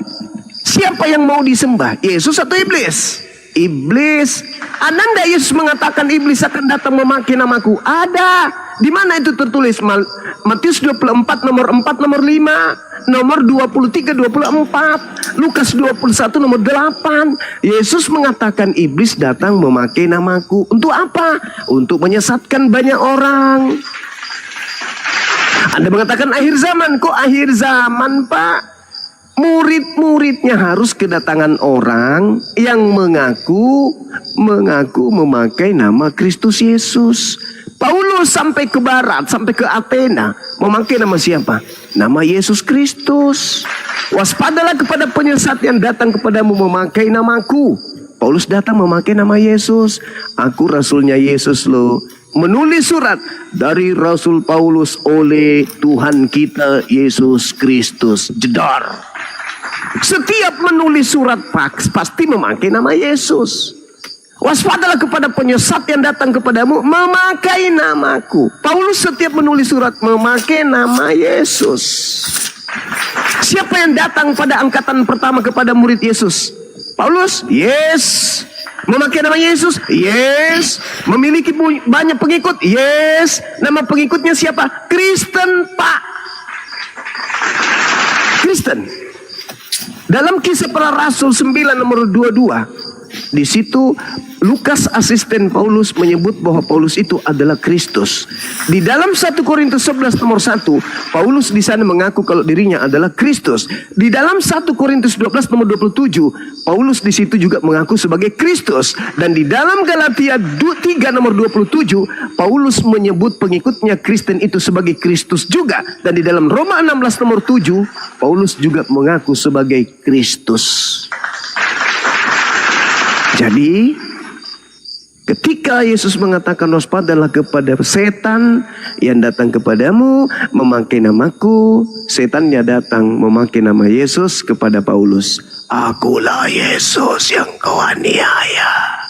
Siapa yang mau disembah? Yesus atau iblis? Iblis. Ada enggak Yesus mengatakan iblis akan datang memakai namaku? Ada. Di mana itu tertulis? Matius 24 nomor 4 nomor 5, nomor 23 24, Lukas 21 nomor 8. Yesus mengatakan iblis datang memakai namaku. Untuk apa? Untuk menyesatkan banyak orang. Anda mengatakan akhir zaman. Kok akhir zaman, Pak? Murid-muridnya harus kedatangan orang yang mengaku memakai nama Kristus Yesus. Paulus sampai ke barat, sampai ke Athena, memakai nama siapa? Nama Yesus Kristus. Waspadalah kepada penyesat yang datang kepadamu memakai namaku. Paulus datang memakai nama Yesus. Aku rasulnya Yesus loh. Menulis surat dari Rasul Paulus oleh Tuhan kita Yesus Kristus. Jedar. Setiap menulis surat pasti memakai nama Yesus. Waspadalah kepada penyesat yang datang kepadamu memakai namaku. Paulus setiap menulis surat memakai nama Yesus. Siapa yang datang pada angkatan pertama kepada murid Yesus? Paulus? Yes. Memakai nama Yesus? Yes. Memiliki banyak pengikut? Yes. Nama pengikutnya siapa? Kristen, Pak. Kristen. Dalam Kisah Para Rasul 9 nomor 22, di situ Lukas asisten Paulus menyebut bahwa Paulus itu adalah Kristus. Di dalam 1 Korintus 11 nomor 1, Paulus di sana mengaku kalau dirinya adalah Kristus. Di dalam 1 Korintus 12 nomor 27, Paulus di situ juga mengaku sebagai Kristus. Dan di dalam Galatia 3 nomor 27, Paulus menyebut pengikutnya Kristen itu sebagai Kristus juga. Dan di dalam Roma 16 nomor 7, Paulus juga mengaku sebagai Kristus. Jadi ketika Yesus mengatakan waspadalah kepada setan yang datang kepadamu memakai namaku, setannya datang memakai nama Yesus kepada Paulus. Akulah Yesus yang kau aniaya.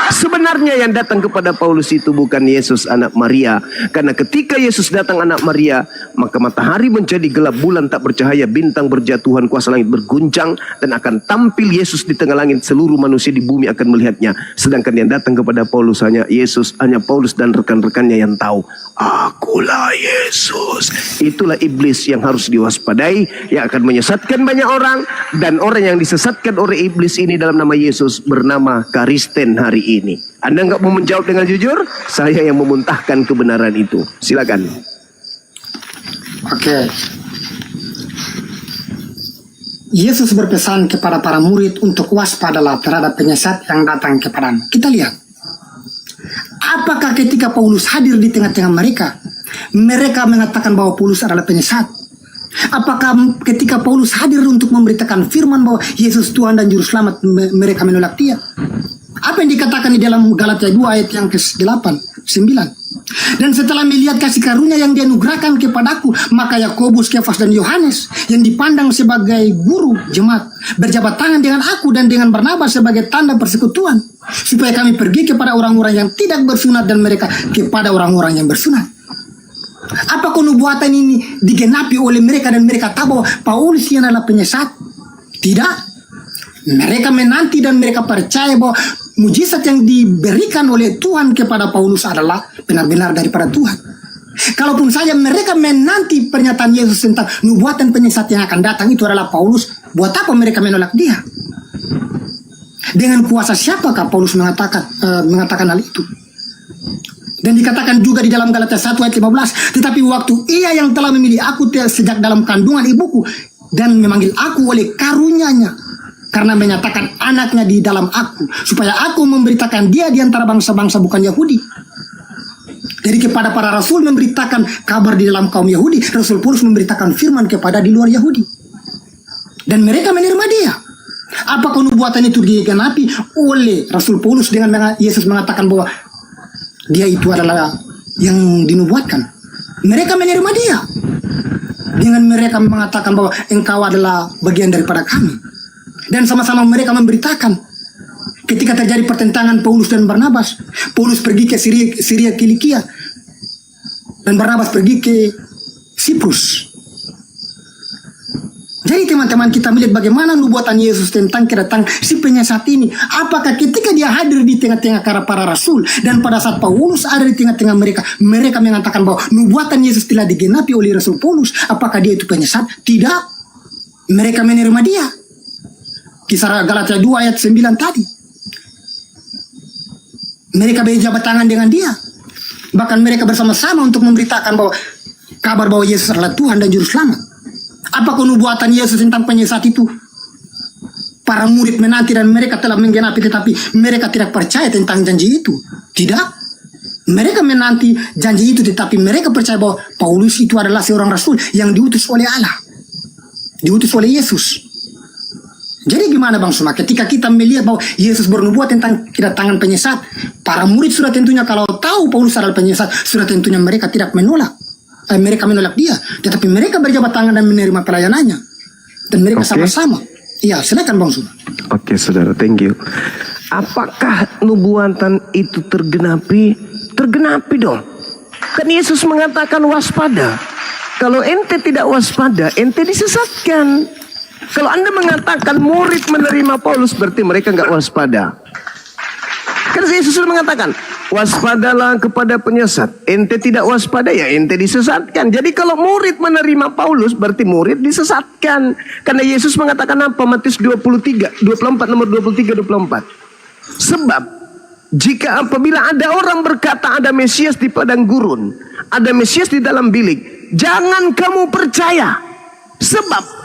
Sebenarnya yang datang kepada Paulus itu bukan Yesus anak Maria. Karena ketika Yesus datang anak Maria, maka matahari menjadi gelap, bulan tak bercahaya, bintang berjatuhan, kuasa langit berguncang, dan akan tampil Yesus di tengah langit. Seluruh manusia di bumi akan melihatnya. Sedangkan yang datang kepada Paulus hanya Yesus, hanya Paulus dan rekan-rekannya yang tahu. Akulah Yesus. Itulah iblis yang harus diwaspadai, yang akan menyesatkan banyak orang. Dan orang yang disesatkan oleh iblis ini dalam nama Yesus bernama Kristen hari ini. Anda nggak mau menjawab dengan jujur? Saya yang memuntahkan kebenaran itu. Silakan. Oke. Yesus berpesan kepada para murid untuk waspadalah terhadap penyesat yang datang kepadamu. Kita lihat. Apakah ketika Paulus hadir di tengah-tengah mereka, mereka mengatakan bahwa Paulus adalah penyesat? Apakah ketika Paulus hadir untuk memberitakan firman bahwa Yesus Tuhan dan Juru Selamat, mereka menolak dia? Apa yang dikatakan di dalam Galatia 2 ayat yang ke-8, 9. Dan setelah melihat kasih karunia yang dianugerahkan kepadaku, maka Yakobus, Kefas dan Yohanes yang dipandang sebagai guru jemaat berjabat tangan dengan aku dan dengan Barnabas sebagai tanda persekutuan, supaya kami pergi kepada orang-orang yang tidak bersunat dan mereka kepada orang-orang yang bersunat. Apakah nubuatan ini digenapi oleh mereka dan mereka tahu bahwa Paulus yang adalah penyesat? Tidak. Mereka menanti dan mereka percaya bahwa mujizat yang diberikan oleh Tuhan kepada Paulus adalah benar-benar daripada Tuhan. Kalaupun saja mereka menanti pernyataan Yesus tentang nubuatan penyesat yang akan datang itu adalah Paulus, buat apa mereka menolak dia? Dengan kuasa siapakah Paulus mengatakan hal itu? Dan dikatakan juga di dalam Galatia 1 ayat 15, tetapi waktu ia yang telah memilih aku sejak dalam kandungan ibuku dan memanggil aku oleh karunia-Nya, karena menyatakan anaknya di dalam aku, supaya aku memberitakan dia di antara bangsa-bangsa bukan Yahudi. Jadi kepada para rasul memberitakan kabar di dalam kaum Yahudi, Rasul Paulus memberitakan firman kepada di luar Yahudi. Dan mereka menerima dia. Apakah nubuatan itu digenapi oleh Rasul Paulus dengan Yesus mengatakan bahwa dia itu adalah yang dinubuatkan? Mereka menerima dia. Dengan mereka mengatakan bahwa engkau adalah bagian daripada kami. Dan sama-sama mereka memberitakan. Ketika terjadi pertentangan Paulus dan Barnabas, Paulus pergi ke Syria Kilikia dan Barnabas pergi ke Siprus. Jadi teman-teman, kita melihat bagaimana nubuatan Yesus tentang kedatangan si penyesat ini. Apakah ketika dia hadir di tengah-tengah para rasul dan pada saat Paulus ada di tengah-tengah mereka, mereka mengatakan bahwa nubuatan Yesus telah digenapi oleh Rasul Paulus, apakah dia itu penyesat? Tidak. Mereka menerima dia. Kisah Galatia 2 ayat 9 tadi. Mereka berjabat tangan dengan dia. Bahkan mereka bersama-sama untuk memberitakan bahwa kabar bahwa Yesus adalah Tuhan dan Juru Selamat. Apakah nubuatan Yesus tentang penyesat itu? Para murid menanti dan mereka telah menggenapi, tetapi mereka tidak percaya tentang janji itu. Tidak. Mereka menanti janji itu, tetapi mereka percaya bahwa Paulus itu adalah seorang rasul yang diutus oleh Allah. Diutus oleh Yesus. Jadi gimana Bang Suma, ketika kita melihat bahwa Yesus bernubuat tentang kedatangan penyesat, para murid sudah tentunya kalau tahu Paulus adalah penyesat, sudah tentunya mereka tidak menolak. Mereka menolak dia, tetapi mereka berjabat tangan dan menerima pelayanannya. Dan mereka sama-sama. Iya, silakan Bang Suma. Oke, saudara, thank you. Apakah nubuatan itu tergenapi? Tergenapi dong. Kan Yesus mengatakan waspada. Kalau ente tidak waspada, ente disesatkan. Kalau Anda mengatakan murid menerima Paulus, berarti mereka nggak waspada. Karena Yesus sudah mengatakan, waspadalah kepada penyesat. Ente tidak waspada, ya ente disesatkan. Jadi kalau murid menerima Paulus, berarti murid disesatkan. Karena Yesus mengatakan apa? Matius 24, nomor 23-24. Sebab, jika apabila ada orang berkata ada Mesias di padang gurun, ada Mesias di dalam bilik, jangan kamu percaya. Sebab,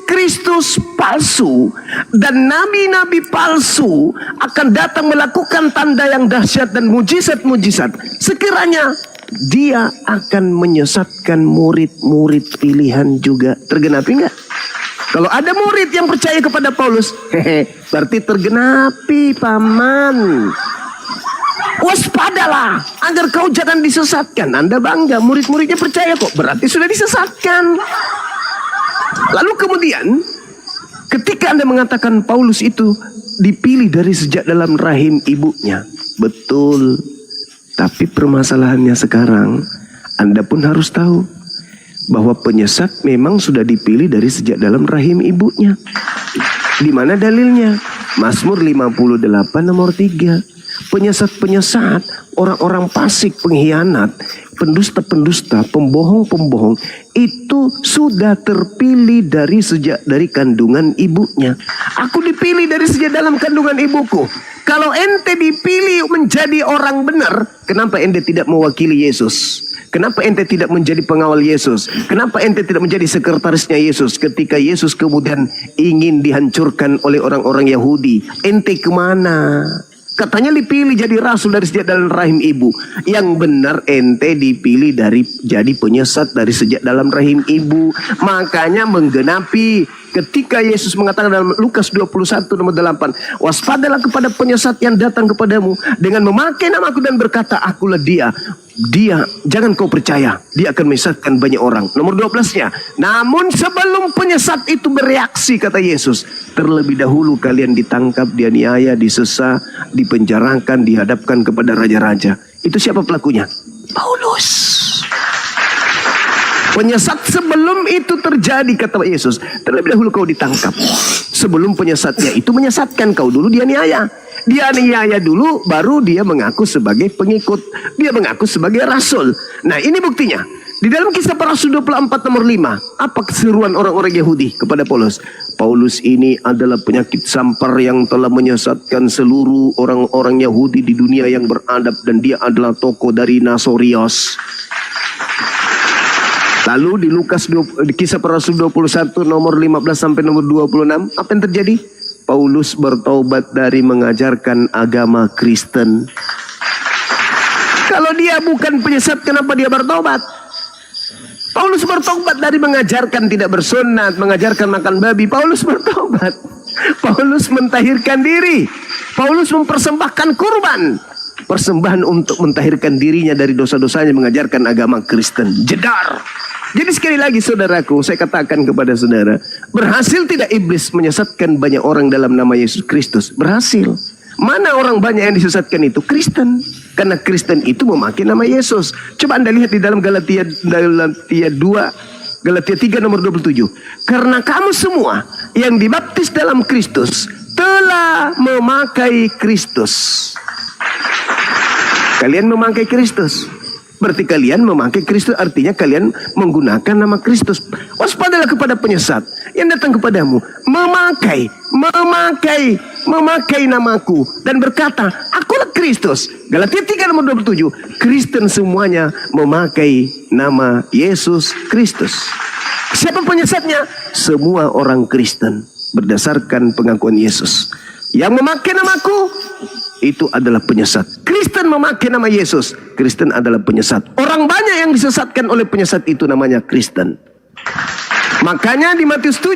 Kristus palsu dan nabi-nabi palsu akan datang melakukan tanda yang dahsyat dan mujizat-mujizat. Sekiranya dia akan menyesatkan murid-murid pilihan juga. Tergenapi enggak? Kalau ada murid yang percaya kepada Paulus, berarti tergenapi, paman. Waspadalah agar kau jangan disesatkan. Anda bangga, murid-muridnya percaya kok, berarti sudah disesatkan. Lalu kemudian ketika Anda mengatakan Paulus itu dipilih dari sejak dalam rahim ibunya, betul. Tapi permasalahannya sekarang Anda pun harus tahu bahwa penyesat memang sudah dipilih dari sejak dalam rahim ibunya. Di mana dalilnya? Mazmur 58 nomor 3. Penyesat-penyesat, orang-orang fasik, pengkhianat, pendusta-pendusta, pembohong-pembohong itu sudah terpilih dari kandungan ibunya. Aku dipilih dari sejak dalam kandungan ibuku. Kalau ente dipilih menjadi orang benar, kenapa ente tidak mewakili Yesus? Kenapa ente tidak menjadi pengawal Yesus? Kenapa ente tidak menjadi sekretarisnya Yesus ketika Yesus kemudian ingin dihancurkan oleh orang-orang Yahudi? Ente kemana? Katanya dipilih jadi rasul dari sejak dalam rahim ibu. Yang benar ente dipilih dari jadi penyesat dari sejak dalam rahim ibu. Makanya menggenapi ketika Yesus mengatakan dalam Lukas 21 nomor 8, waspadalah kepada penyesat yang datang kepadamu dengan memakai namaku dan berkata, akulah dia. Dia, jangan kau percaya, dia akan menyesatkan banyak orang. Nomor 12-nya, namun sebelum penyesat itu bereaksi, kata Yesus, terlebih dahulu kalian ditangkap, dianiaya, disesa, dipenjarakan, dihadapkan kepada raja-raja. Itu siapa pelakunya? Paulus. Penyesat sebelum itu terjadi, kata Yesus, terlebih dahulu kau ditangkap. Sebelum penyesatnya itu menyesatkan kau dulu, dia niaya. Dia niaya dulu, baru dia mengaku sebagai pengikut. Dia mengaku sebagai rasul. Nah, ini buktinya. Di dalam Kisah Para Rasul 24 nomor 5, apa keseruan orang-orang Yahudi kepada Paulus? Paulus ini adalah penyakit sampar yang telah menyesatkan seluruh orang-orang Yahudi di dunia yang beradab, dan dia adalah tokoh dari Nasorios. Lalu di di Kisah Para Rasul 21 nomor 15 sampai nomor 26, apa yang terjadi? Paulus bertaubat dari mengajarkan agama Kristen. Kalau dia bukan penyesat, kenapa dia bertobat? Paulus bertobat dari mengajarkan tidak bersunat, mengajarkan makan babi. Paulus bertobat. Paulus mentahirkan diri. Paulus mempersembahkan kurban. Persembahan untuk mentahirkan dirinya dari dosa-dosanya, mengajarkan agama Kristen. Jedar. Jadi sekali lagi saudaraku, saya katakan kepada saudara, berhasil tidak iblis menyesatkan banyak orang dalam nama Yesus Kristus? Berhasil. Mana orang banyak yang disesatkan itu? Kristen. Karena Kristen itu memakai nama Yesus. Coba Anda lihat di dalam Galatia 3 nomor 27. Karena kamu semua yang dibaptis dalam Kristus telah memakai Kristus. Kalian memakai Kristus. Berarti kalian memakai Kristus, artinya kalian menggunakan nama Kristus. Waspadalah kepada penyesat yang datang kepadamu, memakai namaku dan berkata, akulah Kristus. Galatia 3 nomor 27. Kristen semuanya memakai nama Yesus Kristus. Siapa penyesatnya? Semua orang Kristen berdasarkan pengakuan Yesus. Yang memakai namaku itu adalah penyesat. Kristen memakai nama Yesus, Kristen adalah penyesat. Orang banyak yang disesatkan oleh penyesat itu namanya Kristen. Makanya di Matius 7,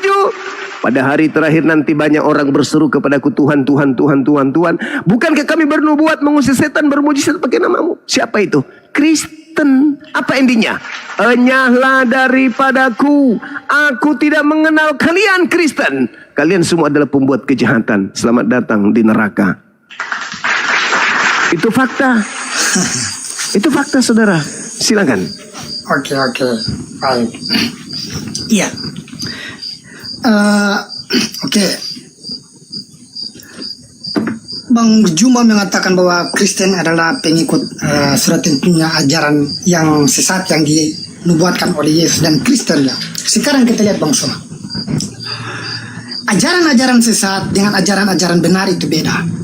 pada hari terakhir nanti banyak orang berseru kepadaku, Tuhan, Tuhan, Tuhan, Tuhan, Tuhan. Bukankah kami bernubuat, mengusir setan, bermujizat pakai namamu? Siapa itu? Kristen. Apa endingnya? Enyahlah daripadaku, aku tidak mengenal kalian Kristen. Kalian semua adalah pembuat kejahatan. Selamat datang di neraka. Itu fakta. Itu fakta, saudara. Silakan. Oke, baik. Iya. Oke. Bang Juma mengatakan bahwa Kristen adalah pengikut surat tentunya ajaran yang sesat yang dinubuatkan oleh Yesus dan Kristen ya. Sekarang kita lihat Bang Juma. Ajaran-ajaran sesat dengan ajaran-ajaran benar itu beda.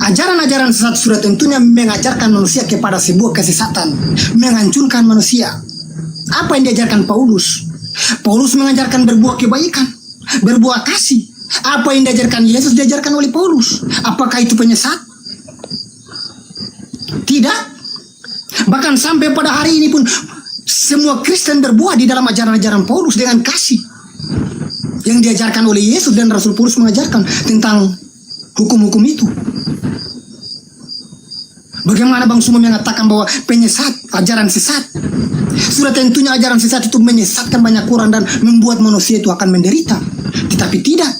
Ajaran-ajaran sesat sudah tentunya mengajarkan manusia kepada sebuah kesesatan, menghancurkan manusia. Apa yang diajarkan Paulus? Paulus mengajarkan berbuat kebaikan, berbuat kasih. Apa yang diajarkan Yesus diajarkan oleh Paulus. Apakah itu penyesat? Tidak. Bahkan sampai pada hari ini pun semua Kristen berbuat di dalam ajaran-ajaran Paulus dengan kasih yang diajarkan oleh Yesus, dan Rasul Paulus mengajarkan tentang hukum-hukum itu. Bagaimana Bang Suma mengatakan bahwa penyesat, ajaran sesat? Sudah tentunya ajaran sesat itu menyesatkan banyak orang dan membuat manusia itu akan menderita. Tetapi tidak.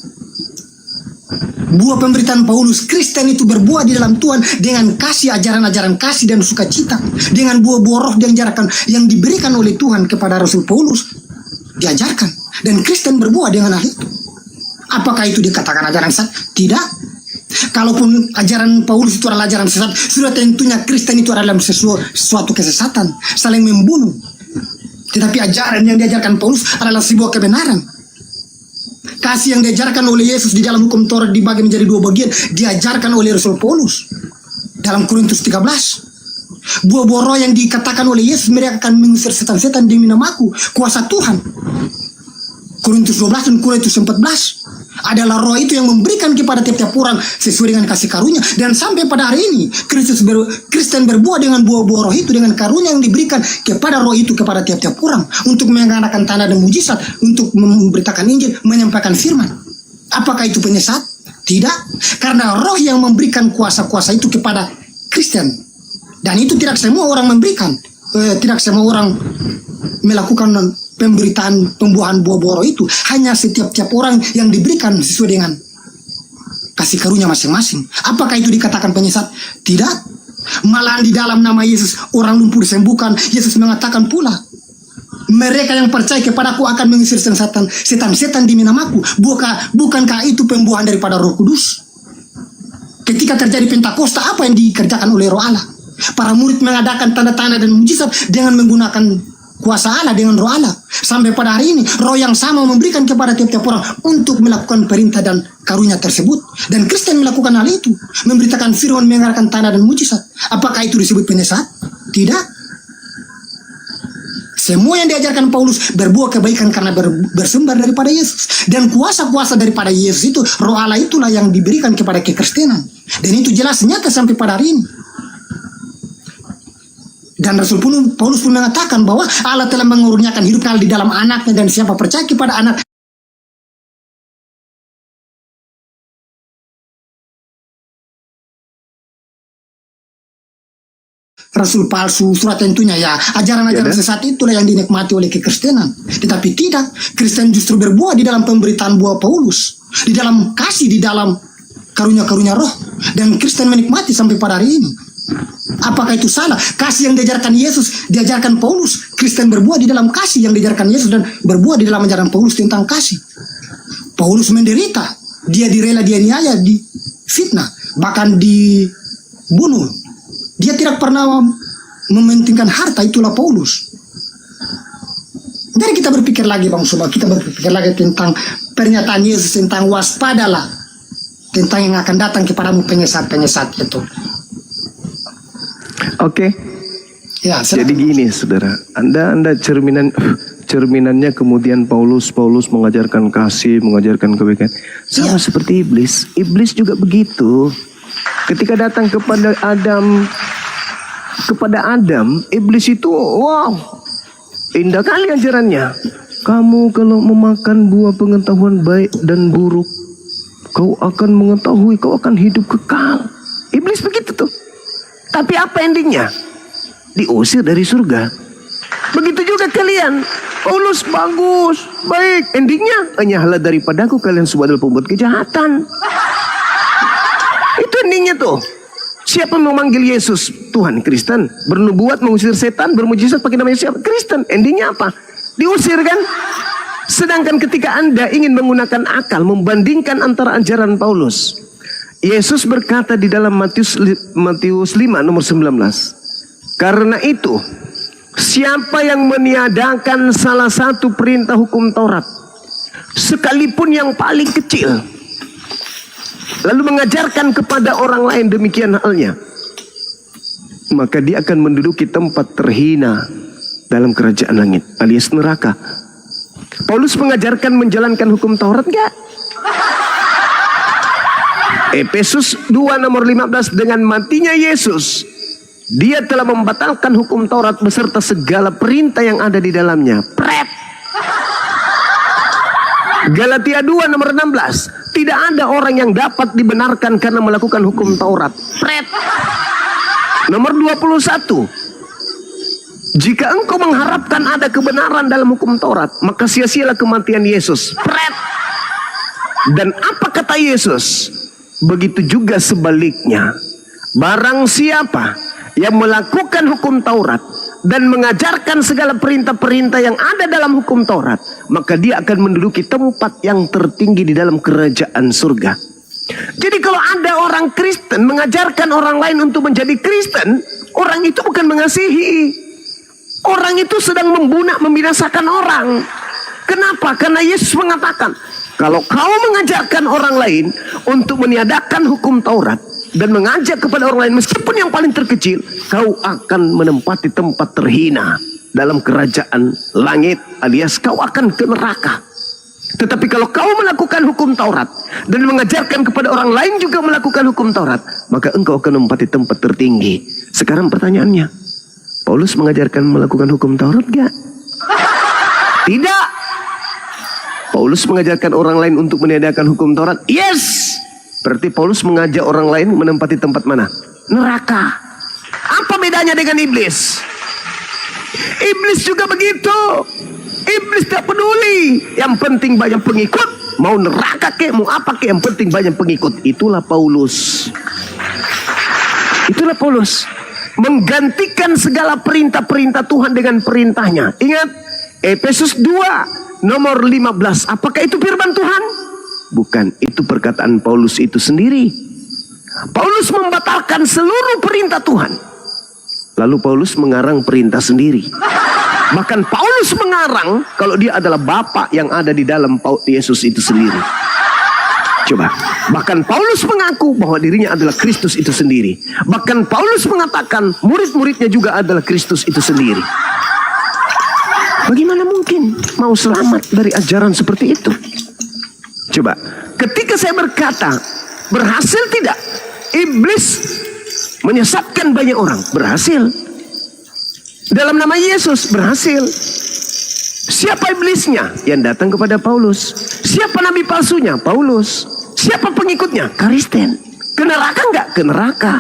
Buah pemberitaan Paulus, Kristen itu berbuah di dalam Tuhan dengan kasih, ajaran-ajaran kasih dan sukacita. Dengan buah-buah roh yang diberikan oleh Tuhan kepada Rasul Paulus diajarkan. Dan Kristen berbuah dengan hal itu. Apakah itu dikatakan ajaran sesat? Tidak. Kalaupun ajaran Paulus itu adalah ajaran sesat, sudah tentunya Kristen itu adalah suatu kesesatan, saling membunuh. Tetapi ajaran yang diajarkan Paulus adalah sebuah kebenaran. Kasih yang diajarkan oleh Yesus di dalam hukum Taurat dibagi menjadi dua bagian, diajarkan oleh Rasul Paulus dalam Korintus 13. Buah-buah roh yang dikatakan oleh Yesus, mereka akan mengusir setan-setan demi namaku, kuasa Tuhan. Korintus 12 dan Korintus 14 adalah roh itu yang memberikan kepada tiap-tiap orang sesuai dengan kasih karunia. Dan sampai pada hari ini Kristen berbuah dengan buah-buah roh itu, dengan karunia yang diberikan kepada roh itu kepada tiap-tiap orang untuk mengadakan tanda dan mujizat, untuk memberitakan Injil, menyampaikan firman. Apakah itu penyesat? Tidak, karena roh yang memberikan kuasa-kuasa itu kepada Kristen. Dan itu tidak semua orang memberikan, tidak semua orang melakukan pemberitaan pembuahan buah-buah roh itu. Hanya setiap orang yang diberikan sesuai dengan kasih karunia masing-masing. Apakah itu dikatakan penyesat? Tidak. Malahan di dalam nama Yesus orang lumpuh disembuhkan. Yesus mengatakan pula mereka yang percaya kepadaku akan mengusir setan demi namaku. Bukankah itu pembuahan daripada Roh Kudus? Ketika terjadi Pentakosta, apa yang dikerjakan oleh Roh Allah? Para murid mengadakan tanda-tanda dan mujizat dengan menggunakan kuasa Allah, dengan Roh Allah. Sampai pada hari ini, Roh yang sama memberikan kepada tiap-tiap orang untuk melakukan perintah dan karunia tersebut. Dan Kristen melakukan hal itu, memberitakan firman, mengadakan tanda dan mujizat. Apakah itu disebut penyesat? Tidak. Semua yang diajarkan Paulus berbuat kebaikan karena bersumber daripada Yesus. Dan kuasa-kuasa daripada Yesus itu, Roh Allah itulah yang diberikan kepada kekristenan. Dan itu jelas nyata sampai pada hari ini. Dan Rasul Paulus pun mengatakan bahwa Allah telah mengurniakan hidup kekal di dalam anaknya, dan siapa percaya kepada anak rasul palsu, surat tentunya ya, ajaran-ajaran sesat itulah yang dinikmati oleh kekristenan. Tetapi tidak, Kristen justru berbuah di dalam pemberitaan buah Paulus, di dalam kasih, di dalam karunia-karunia Roh, dan Kristen menikmati sampai pada hari ini. Apakah itu salah? Kasih yang diajarkan Yesus, diajarkan Paulus, Kristen berbuah di dalam kasih yang diajarkan Yesus dan berbuah di dalam ajaran Paulus tentang kasih. Paulus menderita, dia direla, dia niaya, di fitnah, bahkan dibunuh. Dia tidak pernah mementingkan harta, itulah Paulus. Dari kita berpikir lagi Bang Sobat, kita berpikir lagi tentang pernyataan Yesus tentang waspadalah, tentang yang akan datang kepadamu penyesat-penyesat itu. Oke. Ya, Jadi gini saudara, Anda cerminannya kemudian Paulus mengajarkan kasih, mengajarkan kebaikan. Sama seperti iblis. Iblis juga begitu. Ketika datang kepada Adam, iblis itu wow, indah kali ajarannya. Kamu kalau memakan buah pengetahuan baik dan buruk, kau akan mengetahui, kau akan hidup kekal. Iblis begitu tuh. Tapi apa endingnya? Diusir dari surga. Begitu juga kalian. Paulus bagus, baik. Endingnya, hanyalah daripadaku kalian semua adalah pembuat kejahatan. Itu endingnya tuh. Siapa yang memanggil Yesus Tuhan? Kristen. Bernubuat, mengusir setan, bermujizat pakai namanya siapa? Kristen. Endingnya apa? Diusir kan? Sedangkan ketika Anda ingin menggunakan akal, membandingkan antara ajaran Paulus, Yesus berkata di dalam Matius 5 nomor 19. Karena itu, siapa yang meniadakan salah satu perintah hukum Taurat, sekalipun yang paling kecil, lalu mengajarkan kepada orang lain demikian halnya, maka dia akan menduduki tempat terhina dalam kerajaan langit, alias neraka. Paulus mengajarkan menjalankan hukum Taurat enggak? Efesus 2 nomor 15, dengan matinya Yesus, dia telah membatalkan hukum Taurat beserta segala perintah yang ada di dalamnya. Pret. Galatia 2 nomor 16, tidak ada orang yang dapat dibenarkan karena melakukan hukum Taurat. Pret. Nomor 21, jika engkau mengharapkan ada kebenaran dalam hukum Taurat, maka sia-sialah kematian Yesus. Pret. Dan apa kata Yesus? Begitu juga sebaliknya, barang siapa yang melakukan hukum Taurat dan mengajarkan segala perintah-perintah yang ada dalam hukum Taurat, maka dia akan menduduki tempat yang tertinggi di dalam kerajaan surga. Jadi kalau ada orang Kristen mengajarkan orang lain untuk menjadi Kristen, orang itu bukan mengasihi. Orang itu sedang membinasakan orang. Kenapa? Karena Yesus mengatakan, kalau kau mengajarkan orang lain untuk meniadakan hukum Taurat dan mengajak kepada orang lain meskipun yang paling terkecil, kau akan menempati tempat terhina dalam kerajaan langit, alias kau akan ke neraka. Tetapi kalau kau melakukan hukum Taurat dan mengajarkan kepada orang lain juga melakukan hukum Taurat, maka engkau akan menempati tempat tertinggi. Sekarang pertanyaannya, Paulus mengajarkan melakukan hukum Taurat gak? Tidak. Paulus mengajarkan orang lain untuk meniadakan hukum Taurat. Yes. Berarti Paulus mengajak orang lain menempati tempat mana? Neraka. Apa bedanya dengan iblis? Iblis juga begitu. Iblis tak peduli. Yang penting banyak pengikut. Mau neraka kek, mau apa kek, yang penting banyak pengikut. Itulah Paulus. Itulah Paulus. Menggantikan segala perintah-perintah Tuhan dengan perintahnya. Ingat, Efesus 2 nomor 15. Apakah itu firman Tuhan? Bukan, itu perkataan Paulus itu sendiri. Paulus membatalkan seluruh perintah Tuhan. Lalu Paulus mengarang perintah sendiri. Bahkan Paulus mengarang kalau dia adalah Bapa yang ada di dalam Yesus itu sendiri. Coba. Bahkan Paulus mengaku bahwa dirinya adalah Kristus itu sendiri. Bahkan Paulus mengatakan murid-muridnya juga adalah Kristus itu sendiri. Bagaimana mungkin mau selamat dari ajaran seperti itu? Coba. Ketika saya berkata, berhasil tidak? Iblis menyesatkan banyak orang. Berhasil. Dalam nama Yesus berhasil. Siapa iblisnya? Yang datang kepada Paulus. Siapa nabi palsunya? Paulus. Siapa pengikutnya? Kristen. Ke neraka enggak? Ke neraka.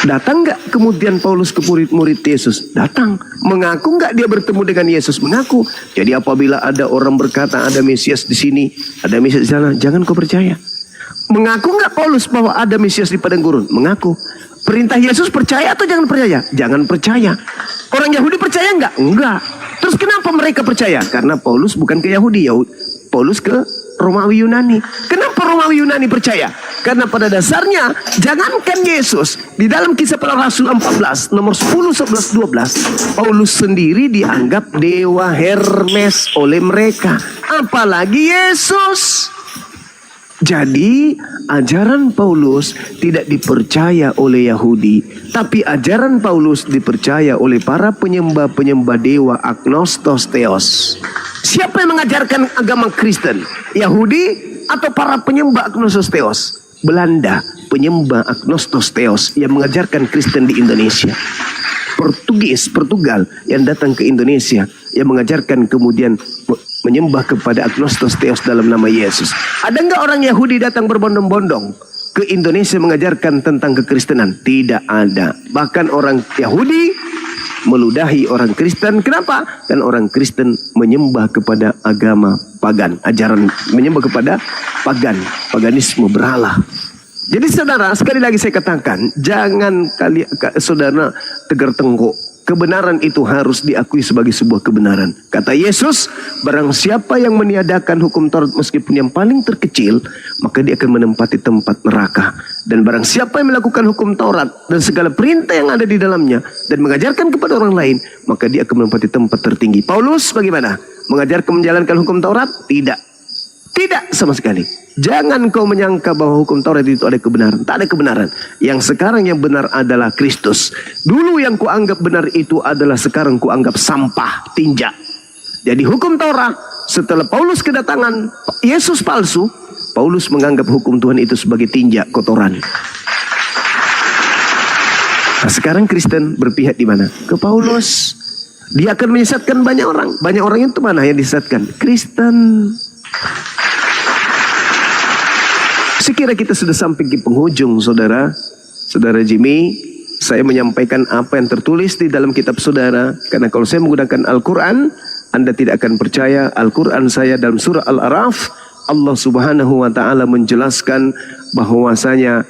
Datang enggak kemudian Paulus ke murid-murid Yesus? Datang. Mengaku enggak dia bertemu dengan Yesus? Mengaku. Jadi apabila ada orang berkata ada Mesias di sini, ada Mesias di sana, jangan kau percaya. Mengaku enggak Paulus bahwa ada Mesias di padang gurun? Mengaku. Perintah Yesus percaya atau jangan percaya? Jangan percaya. Orang Yahudi percaya enggak? Enggak. Terus kenapa mereka percaya? Karena Paulus bukan ke Yahudi. Paulus ke Romawi Yunani. Kenapa Romawi Yunani percaya? Karena pada dasarnya jangankan Yesus, di dalam Kisah Para Rasul 14 nomor 10, 11, 12, Paulus sendiri dianggap dewa Hermes oleh mereka, apalagi Yesus. Jadi ajaran Paulus tidak dipercaya oleh Yahudi, tapi ajaran Paulus dipercaya oleh para penyembah-penyembah dewa agnostos theos. Siapa yang mengajarkan agama Kristen? Yahudi atau para penyembah agnostos theos? Belanda, penyembah agnostos theos yang mengajarkan Kristen di Indonesia. Portugal yang datang ke Indonesia yang mengajarkan kemudian menyembah kepada agnostos theos dalam nama Yesus. Ada enggak orang Yahudi datang berbondong-bondong ke Indonesia mengajarkan tentang kekristenan? Tidak ada. Bahkan orang Yahudi meludahi orang Kristen. Kenapa? Karena orang Kristen menyembah kepada agama pagan, ajaran menyembah kepada paganisme berhala. Jadi saudara, sekali lagi saya katakan, jangan saudara tegar tengkuk. Kebenaran itu harus diakui sebagai sebuah kebenaran. Kata Yesus, barang siapa yang meniadakan hukum Taurat meskipun yang paling terkecil, maka dia akan menempati tempat neraka. Dan barang siapa yang melakukan hukum Taurat dan segala perintah yang ada di dalamnya dan mengajarkan kepada orang lain, maka dia akan menempati tempat tertinggi. Paulus bagaimana? Mengajarkan menjalankan hukum Taurat? Tidak. Tidak sama sekali. Jangan kau menyangka bahwa hukum Taurat itu ada kebenaran. Tak ada kebenaran. Yang sekarang yang benar adalah Kristus. Dulu yang kuanggap benar itu adalah sekarang kuanggap sampah, tinja. Jadi hukum Taurat, setelah Paulus kedatangan Yesus palsu, Paulus menganggap hukum Tuhan itu sebagai tinja, kotoran. Nah, sekarang Kristen berpihak di mana? Ke Paulus. Dia akan menyesatkan banyak orang. Banyak orang itu mana yang disesatkan? Kristen. Sekira kita sudah sampai di penghujung, saudara Jimmy. Saya menyampaikan apa yang tertulis di dalam kitab saudara. Karena kalau saya menggunakan Al-Quran, Anda tidak akan percaya. Al-Quran saya dalam surah Al-Araf, Allah subhanahu wa ta'ala menjelaskan bahwasanya,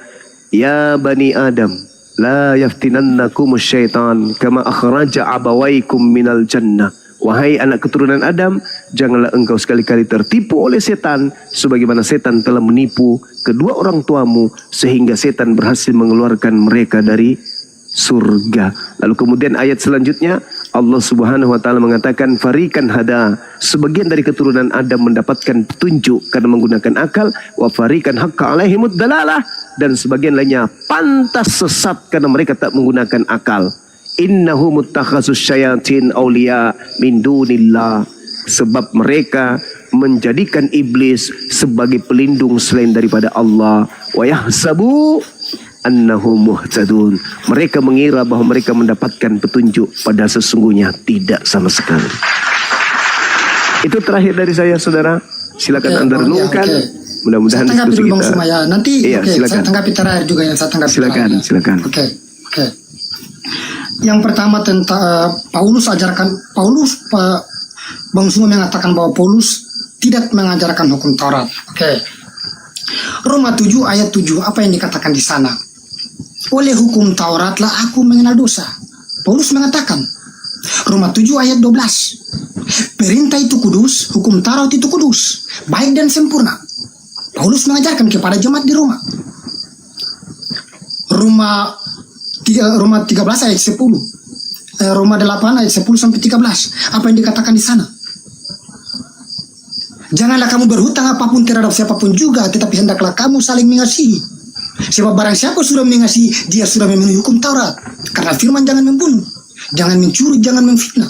Ya Bani Adam, La yaftinannakumus syaitan, Kama akhraja abawaikum minal jannah. Wahai anak keturunan Adam, janganlah engkau sekali-kali tertipu oleh setan, sebagaimana setan telah menipu kedua orang tuamu, sehingga setan berhasil mengeluarkan mereka dari surga. Lalu kemudian ayat selanjutnya, Allah subhanahu wa ta'ala mengatakan, Farikan hada, sebagian dari keturunan Adam mendapatkan petunjuk karena menggunakan akal, wa farikan haqqa alaihimud dalalah, dan sebagian lainnya pantas sesat karena mereka tak menggunakan akal. Innahu muttakhasus syayatin awliya min dunillah, sebab mereka menjadikan iblis sebagai pelindung selain daripada Allah. Wa yahsabu annahum muhtadun, mereka mengira bahwa mereka mendapatkan petunjuk, padahal sesungguhnya tidak sama sekali. Itu terakhir dari saya, saudara. Silakan Anda renungkan. Mudah-mudahan saya tanggapi diskusi dulu Bang kita. Sumaya. Nanti Silakan. saya tanggapi terakhir juga yang saya tanggapi. Silakan. Oke. Yang pertama tentang Paulus Bang Sumaya mengatakan bahwa Paulus tidak mengajarkan hukum Taurat. Oke. Roma 7 ayat 7, apa yang dikatakan di sana? Oleh hukum Tauratlah aku mengenal dosa. Paulus mengatakan, Roma 7 ayat 12. Perintah itu kudus, hukum Taurat itu kudus, baik dan sempurna. Paulus mengajarkan kepada jemaat di Roma. Roma 13 ayat 10. Roma 8 ayat 10 sampai 13. Apa yang dikatakan di sana? Janganlah kamu berhutang apapun terhadap siapapun juga, tetapi hendaklah kamu saling mengasihi. Sebab barang siapa sudah mengasihi, dia sudah memenuhi hukum Taurat. Karena firman jangan membunuh, jangan mencuri, jangan memfitnah.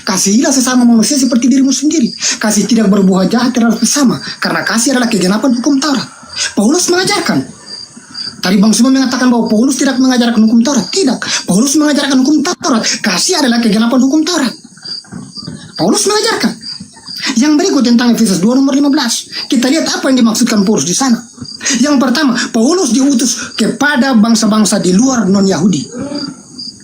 Kasihilah sesama manusia seperti dirimu sendiri. Kasih tidak berbuat jahat terhadap sesama, karena kasih adalah kegenapan hukum Taurat. Paulus mengajarkan. Tadi Bang Suma mengatakan bahwa Paulus tidak mengajarkan hukum Taurat. Tidak, Paulus mengajarkan hukum Taurat. Kasih adalah kegenapan hukum Taurat. Paulus mengajarkan. Yang berikut tentang Efesus 2 nomor 15. Kita lihat apa yang dimaksudkan Paulus di sana. Yang pertama, Paulus diutus kepada bangsa-bangsa di luar non-Yahudi.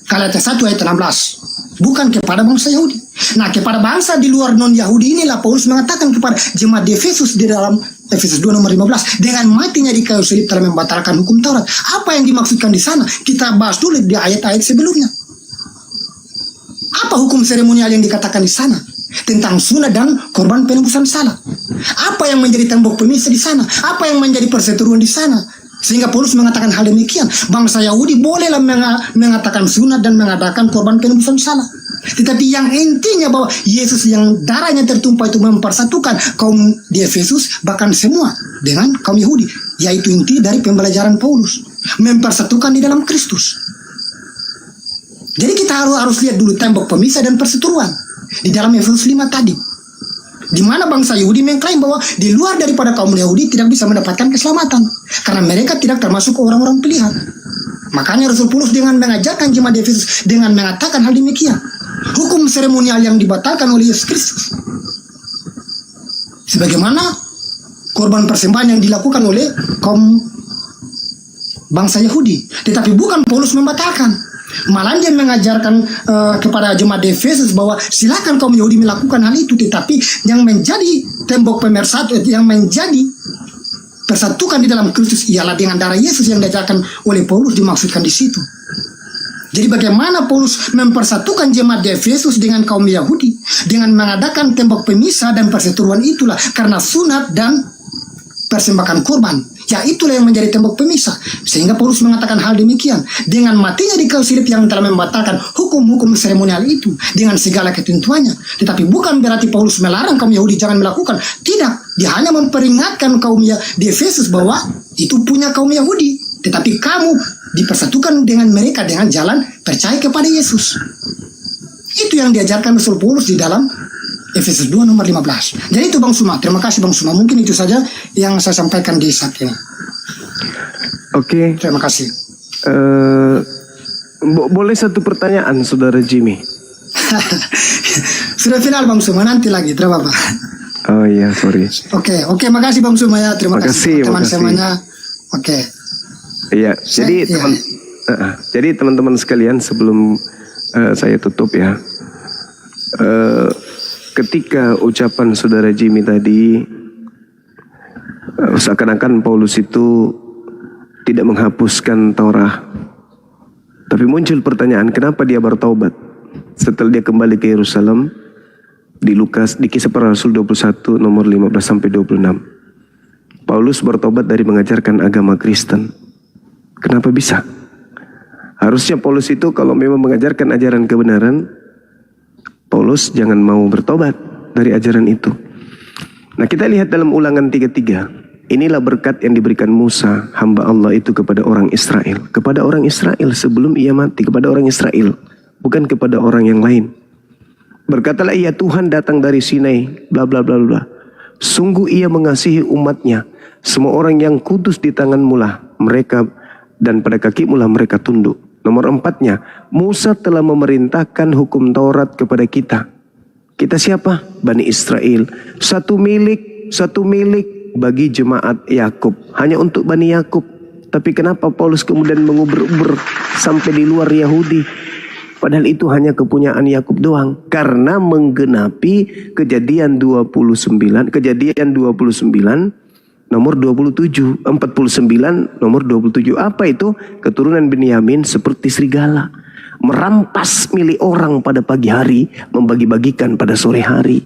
Galatia 1 ayat 16. Bukan kepada bangsa Yahudi. Nah, kepada bangsa di luar non-Yahudi inilah Paulus mengatakan kepada jemaat di Efesus di dalam Efesus 2 nomor 15. Dengan matinya di kayu salib telah membatalkan hukum Taurat. Apa yang dimaksudkan di sana? Kita bahas dulu di ayat-ayat sebelumnya. Apa hukum seremonial yang dikatakan di sana? Tentang sunat dan korban penebusan salah. Apa yang menjadi tembok pemisah di sana? Apa yang menjadi perseteruan di sana? Sehingga Paulus mengatakan hal demikian. Bangsa Yahudi bolehlah mengatakan sunat dan mengadakan korban penebusan salah. Tetapi yang intinya bahwa Yesus yang darahnya tertumpah itu mempersatukan kaum di Efesus bahkan semua dengan kaum Yahudi. Yaitu inti dari pembelajaran Paulus. Mempersatukan di dalam Kristus. Jadi kita harus lihat dulu tembok pemisah dan perseteruan. Di dalam Efesus 5 tadi. Di mana bangsa Yahudi mengklaim bahwa di luar daripada kaum Yahudi tidak bisa mendapatkan keselamatan. Karena mereka tidak termasuk orang-orang pilihan. Makanya Rasul Paulus dengan mengajarkan jemaat di Efesus dengan mengatakan hal demikian. Hukum seremonial yang dibatalkan oleh Yesus Kristus. Sebagaimana korban persembahan yang dilakukan oleh kaum bangsa Yahudi. Tetapi bukan Paulus membatalkan. Malah dia mengajarkan kepada jemaat di Efesus bahwa silakan kaum Yahudi melakukan hal itu, tetapi yang menjadi tembok pemersatu, yang menjadi persatukan di dalam Kristus ialah dengan darah Yesus yang diajarkan oleh Paulus dimaksudkan di situ. Jadi bagaimana Paulus mempersatukan jemaat di Efesus dengan kaum Yahudi dengan mengadakan tembok pemisah dan perseteruan itulah karena sunat dan persembahan korban. Ya itulah yang menjadi tembok pemisah. Sehingga Paulus mengatakan hal demikian. Dengan matinya di kayu salib yang telah membatalkan hukum-hukum seremonial itu dengan segala ketentuannya. Tetapi bukan berarti Paulus melarang kaum Yahudi jangan melakukan. Tidak. Dia hanya memperingatkan kaum di Efesus bahwa itu punya kaum Yahudi. Tetapi kamu dipersatukan dengan mereka dengan jalan percaya kepada Yesus. Itu yang diajarkan Rasul Paulus di dalam Efesus 2 nomor 15. Jadi itu Bang Suma. Terima kasih Bang Suma. Mungkin itu saja yang saya sampaikan di saat ini. Oke. Terima kasih. Boleh satu pertanyaan, Saudara Jimmy? Sudah final Bang Suma. Nanti lagi. Terima kasih. Oh iya, sorry. Oke. Makasih Bang Suma ya. Terima kasih teman makasih. semuanya. Oke. Iya. Jadi teman-teman sekalian sebelum saya tutup ya. Ketika ucapan Saudara Jimmy tadi seakan-akan Paulus itu tidak menghapuskan Taurat, tapi muncul pertanyaan kenapa dia bertaubat setelah dia kembali ke Yerusalem. Di Lukas, di Kisah Para Rasul 21 nomor 15 sampai 26, Paulus bertobat dari mengajarkan agama Kristen. Kenapa bisa? Harusnya Paulus itu kalau memang mengajarkan ajaran kebenaran, Paulus jangan mau bertobat dari ajaran itu. Nah kita lihat dalam Ulangan 33. Inilah berkat yang diberikan Musa, hamba Allah itu kepada orang Israel. Kepada orang Israel sebelum ia mati. Kepada orang Israel. Bukan kepada orang yang lain. Berkatalah ia, Tuhan datang dari Sinai. Bla bla bla bla. Sungguh ia mengasihi umatnya. Semua orang yang kudus di tanganmu lah mereka, dan pada kakimu lah mereka tunduk. Nomor 4-nya, Musa telah memerintahkan hukum Taurat kepada kita. Kita siapa? Bani Israel. Satu milik bagi jemaat Yakub. Hanya untuk Bani Yakub. Tapi kenapa Paulus kemudian menguber-uber sampai di luar Yahudi? Padahal itu hanya kepunyaan Yakub doang. Karena menggenapi Kejadian 29 nomor 27, 49 nomor 27. Apa itu? Keturunan Benyamin seperti serigala. merampas milik orang pada pagi hari, membagi-bagikan pada sore hari.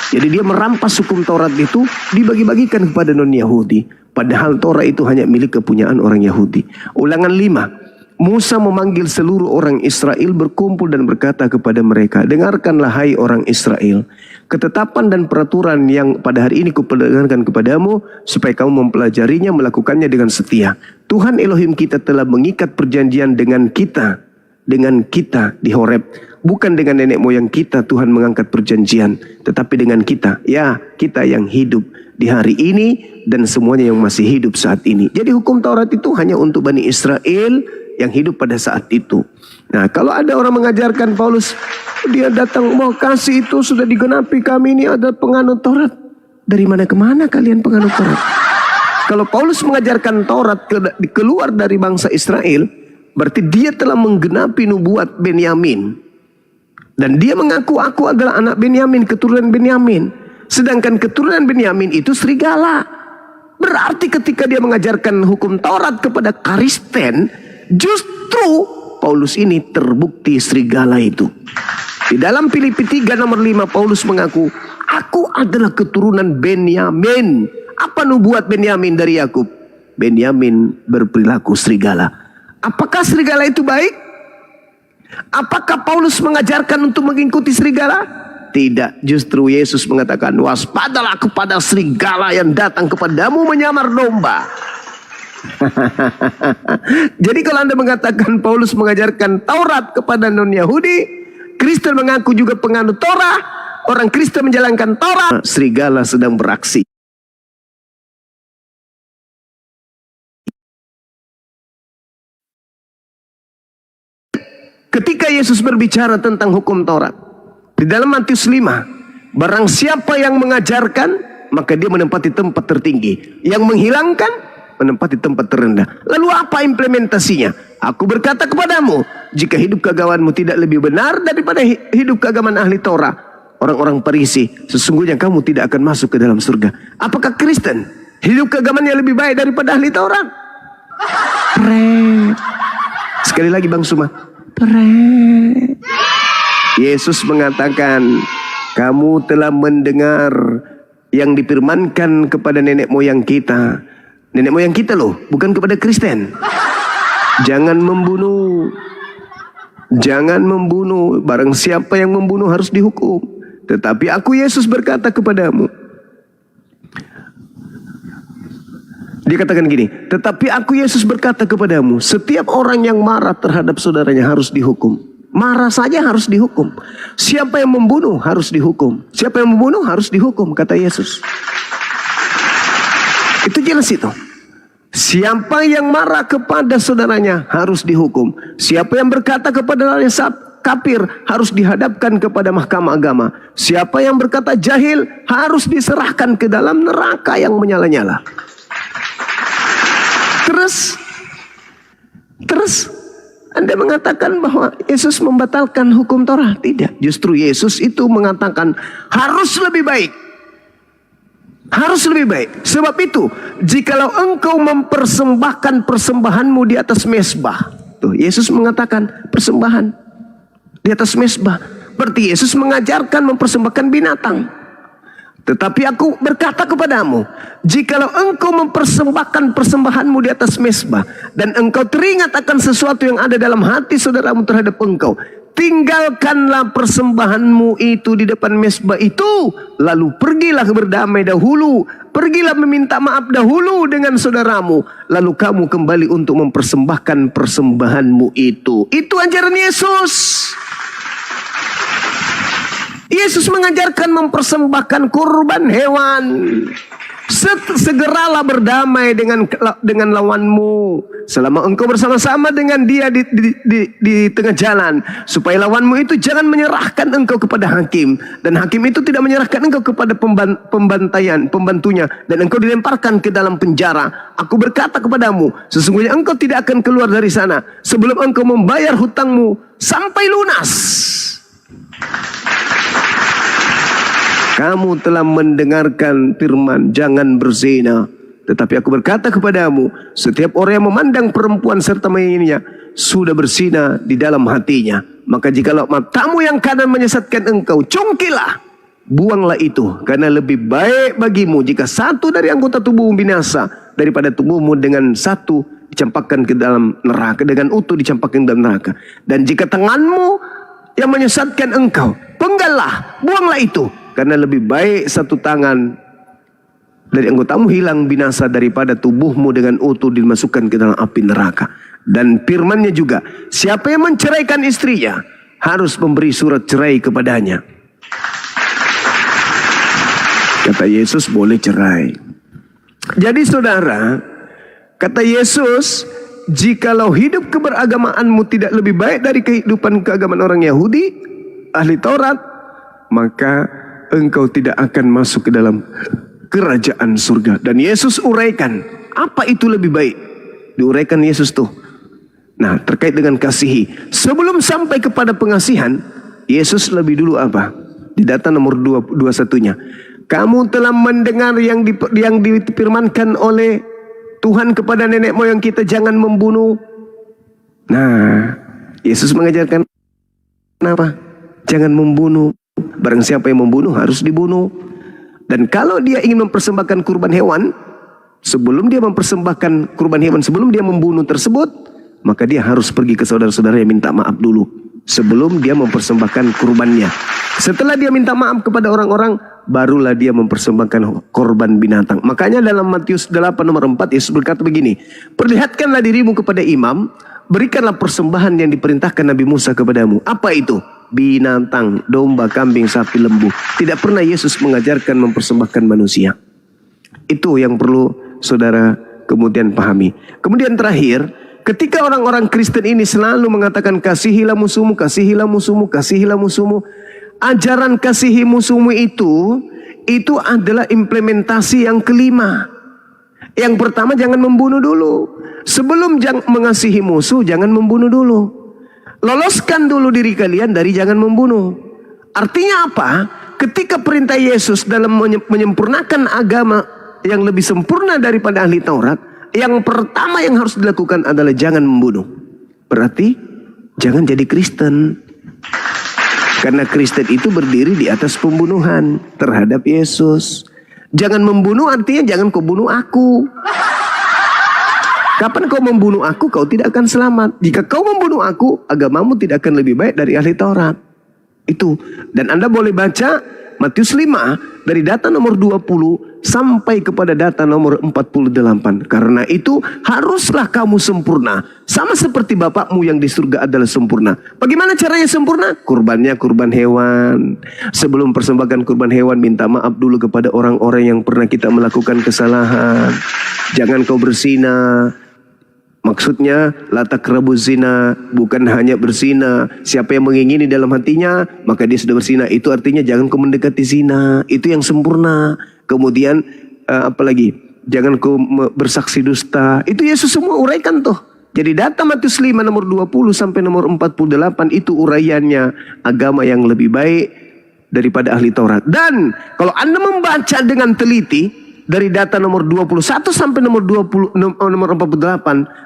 Jadi dia merampas hukum Taurat itu, dibagi-bagikan kepada non-Yahudi. Padahal Taurat itu hanya milik kepunyaan orang Yahudi. Ulangan 5. Musa memanggil seluruh orang Israel berkumpul dan berkata kepada mereka, dengarkanlah hai orang Israel, ketetapan dan peraturan yang pada hari ini kuperdengarkan kepadamu, supaya kamu mempelajarinya, melakukannya dengan setia. Tuhan Elohim kita telah mengikat perjanjian dengan kita di Horeb. Bukan dengan nenek moyang kita Tuhan mengangkat perjanjian, tetapi dengan kita, ya kita yang hidup di hari ini dan semuanya yang masih hidup saat ini. Jadi hukum Taurat itu hanya untuk Bani Israel yang hidup pada saat itu. Nah, kalau ada orang mengajarkan Paulus, dia datang mau kasih itu sudah digenapi, kami ini ada penganut Taurat. Dari mana ke mana kalian penganut Taurat? Kalau Paulus mengajarkan Taurat keluar dari bangsa Israel, berarti dia telah menggenapi nubuat Benyamin. Dan dia mengaku aku adalah anak Benyamin, keturunan Benyamin. Sedangkan keturunan Benyamin itu serigala. Berarti ketika dia mengajarkan hukum Taurat kepada Kristen, justru Paulus ini terbukti serigala itu. Di dalam Filipi 3 nomor 5 Paulus mengaku, aku adalah keturunan Benyamin. Apa nubuat Benyamin dari Yakub? Benyamin berperilaku serigala. Apakah serigala itu baik? Apakah Paulus mengajarkan untuk mengikuti serigala? Tidak, justru Yesus mengatakan, waspadalah kepada serigala yang datang kepadamu menyamar domba. Jadi kalau Anda mengatakan Paulus mengajarkan Taurat kepada non-Yahudi, Kristen mengaku juga penganut Torah, orang Kristen menjalankan Taurat, serigala sedang beraksi. Ketika Yesus berbicara tentang hukum Taurat, di dalam Matius 5, barang siapa yang mengajarkan, maka dia menempati tempat tertinggi. Yang menghilangkan, menempati tempat terendah. Lalu apa implementasinya? Aku berkata kepadamu, jika hidup keagamanmu tidak lebih benar daripada hidup keagamaan ahli Torah, orang-orang Farisi, sesungguhnya kamu tidak akan masuk ke dalam surga. Apakah Kristen hidup keagamannya lebih baik daripada ahli Taurat? Sekali lagi Bang Suma. Yesus mengatakan, kamu telah mendengar yang difirmankan kepada nenek moyang kita. Nenek moyang kita loh, bukan kepada Kristen. Jangan membunuh. Jangan membunuh. Barang siapa yang membunuh harus dihukum. Tetapi aku Yesus berkata kepadamu. Dia katakan gini, tetapi aku Yesus berkata kepadamu, setiap orang yang marah terhadap saudaranya harus dihukum. Marah saja harus dihukum. Siapa yang membunuh harus dihukum. Siapa yang membunuh harus dihukum, kata Yesus. Itu jelas itu. Siapa yang marah kepada saudaranya harus dihukum. Siapa yang berkata kepada saudaranya kafir harus dihadapkan kepada mahkamah agama. Siapa yang berkata jahil harus diserahkan ke dalam neraka yang menyala-nyala. Terus Anda mengatakan bahwa Yesus membatalkan hukum Torah? Tidak. Justru Yesus itu mengatakan harus lebih baik. Harus lebih baik. Sebab itu, jikalau engkau mempersembahkan persembahanmu di atas mezbah. Tuh, Yesus mengatakan persembahan di atas mezbah. Berarti Yesus mengajarkan mempersembahkan binatang. Tetapi aku berkata kepadamu, jikalau engkau mempersembahkan persembahanmu di atas mezbah, dan engkau teringat akan sesuatu yang ada dalam hati saudaramu terhadap engkau, tinggalkanlah persembahanmu itu di depan mezbah itu, lalu pergilah berdamai dahulu, pergilah meminta maaf dahulu dengan saudaramu, lalu kamu kembali untuk mempersembahkan persembahanmu itu. Itu ajaran Yesus. Yesus mengajarkan mempersembahkan kurban hewan. Segeralah berdamai dengan lawanmu selama engkau bersama-sama dengan dia di tengah jalan, supaya lawanmu itu jangan menyerahkan engkau kepada hakim, dan hakim itu tidak menyerahkan engkau kepada pembantunya, dan engkau dilemparkan ke dalam penjara. Aku berkata kepadamu, sesungguhnya engkau tidak akan keluar dari sana sebelum engkau membayar hutangmu sampai lunas. Kamu telah mendengarkan firman, jangan berzina. Tetapi aku berkata kepadamu, setiap orang yang memandang perempuan serta menginginnya sudah berzina di dalam hatinya. Maka jikalau matamu yang kanan menyesatkan engkau, congkilah, buanglah itu. Karena lebih baik bagimu jika satu dari anggota tubuhmu binasa daripada tubuhmu dengan satu dicampakkan ke dalam neraka, dengan utuh dicampakkan ke dalam neraka. Dan jika tanganmu yang menyesatkan engkau, penggallah, buanglah itu. Karena lebih baik satu tangan dari anggotamu hilang binasa daripada tubuhmu dengan utuh dimasukkan ke dalam api neraka. Dan firman-Nya juga, siapa yang menceraikan istrinya harus memberi surat cerai kepadanya. Kata Yesus boleh cerai. Jadi saudara, kata Yesus, jikalau hidup keberagamaanmu tidak lebih baik dari kehidupan keagamaan orang Yahudi, ahli Taurat, maka engkau tidak akan masuk ke dalam kerajaan surga. Dan Yesus uraikan, apa itu lebih baik? Diuraikan Yesus tuh. Nah, terkait dengan kasihi. Sebelum sampai kepada pengasihan, Yesus lebih dulu apa? Di data nomor 21-nya. Kamu telah mendengar yang difirmankan oleh Tuhan kepada nenek moyang kita, jangan membunuh. Nah, Yesus mengajarkan apa? Jangan membunuh. Barang siapa yang membunuh harus dibunuh. Dan kalau dia ingin mempersembahkan kurban hewan, sebelum dia mempersembahkan kurban hewan, sebelum dia membunuh tersebut, maka dia harus pergi ke saudara-saudara yang minta maaf dulu. Sebelum dia mempersembahkan kurbannya. Setelah dia minta maaf kepada orang-orang, barulah dia mempersembahkan korban binatang. Makanya dalam Matius 8 nomor 4, Yesus berkata begini, perlihatkanlah dirimu kepada imam, berikanlah persembahan yang diperintahkan Nabi Musa kepadamu. Apa itu? Binatang, domba, kambing, sapi, lembu. Tidak pernah Yesus mengajarkan mempersembahkan manusia. Itu yang perlu saudara kemudian pahami. Kemudian terakhir, ketika orang-orang Kristen ini selalu mengatakan kasihilah musuhmu, kasihilah musuhmu, kasihilah musuhmu. Ajaran kasihi musuhmu itu adalah implementasi yang kelima. Yang pertama, jangan membunuh dulu. Sebelum mengasihi musuh, jangan membunuh dulu. Loloskan dulu diri kalian dari jangan membunuh. Artinya apa? Ketika perintah Yesus dalam menyempurnakan agama yang lebih sempurna daripada ahli Taurat, yang pertama yang harus dilakukan adalah jangan membunuh. Berarti jangan jadi Kristen. Karena Kristen itu berdiri di atas pembunuhan terhadap Yesus. Jangan membunuh artinya jangan kau bunuh aku. Kapan kau membunuh aku, kau tidak akan selamat. Jika kau membunuh aku, agamamu tidak akan lebih baik dari ahli Taurat. Itu. Dan Anda boleh baca Matius 5 dari data nomor 20 sampai kepada data nomor 48. Karena itu haruslah kamu sempurna. Sama seperti Bapakmu yang di surga adalah sempurna. Bagaimana caranya sempurna? Kurbannya kurban hewan. Sebelum persembahkan kurban hewan, minta maaf dulu kepada orang-orang yang pernah kita melakukan kesalahan. Jangan kau berzina. Maksudnya la taqrabu zina, bukan hanya berzina. Siapa yang mengingini dalam hatinya, maka dia sudah berzina. Itu artinya jangan kau mendekati zina. Itu yang sempurna. Kemudian apalagi? Jangan kau bersaksi dusta. Itu Yesus semua uraikan tuh. Jadi data Matius 5 nomor 20 sampai nomor 48 itu uraiannya agama yang lebih baik daripada ahli Taurat. Dan kalau Anda membaca dengan teliti dari data nomor 21 sampai nomor 48,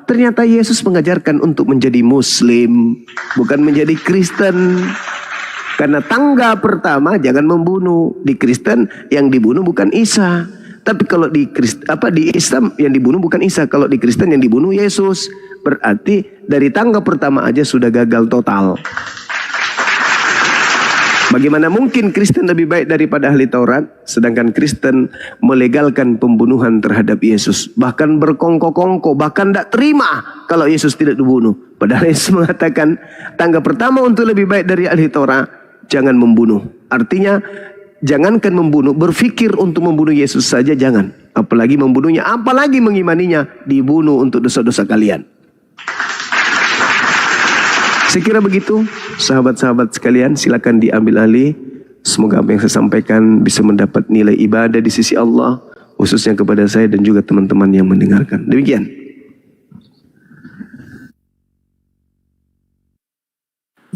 ternyata Yesus mengajarkan untuk menjadi Muslim, bukan menjadi Kristen. Karena tangga pertama jangan membunuh. Di Kristen yang dibunuh bukan Isa. Tapi kalau di Islam yang dibunuh bukan Isa. Kalau di Kristen yang dibunuh Yesus. Berarti dari tangga pertama aja sudah gagal total. Bagaimana mungkin Kristen lebih baik daripada ahli Taurat, sedangkan Kristen melegalkan pembunuhan terhadap Yesus. Bahkan berkongko-kongko, bahkan tidak terima kalau Yesus tidak dibunuh. Padahal Yesus mengatakan tangga pertama untuk lebih baik dari ahli Taurat, jangan membunuh. Artinya jangankan membunuh, berpikir untuk membunuh Yesus saja jangan. Apalagi membunuhnya, apalagi mengimaninya, dibunuh untuk dosa-dosa kalian. Saya kira begitu, sahabat-sahabat sekalian, silakan diambil alih. Semoga apa yang saya sampaikan bisa mendapat nilai ibadah di sisi Allah, khususnya kepada saya dan juga teman-teman yang mendengarkan. Demikian.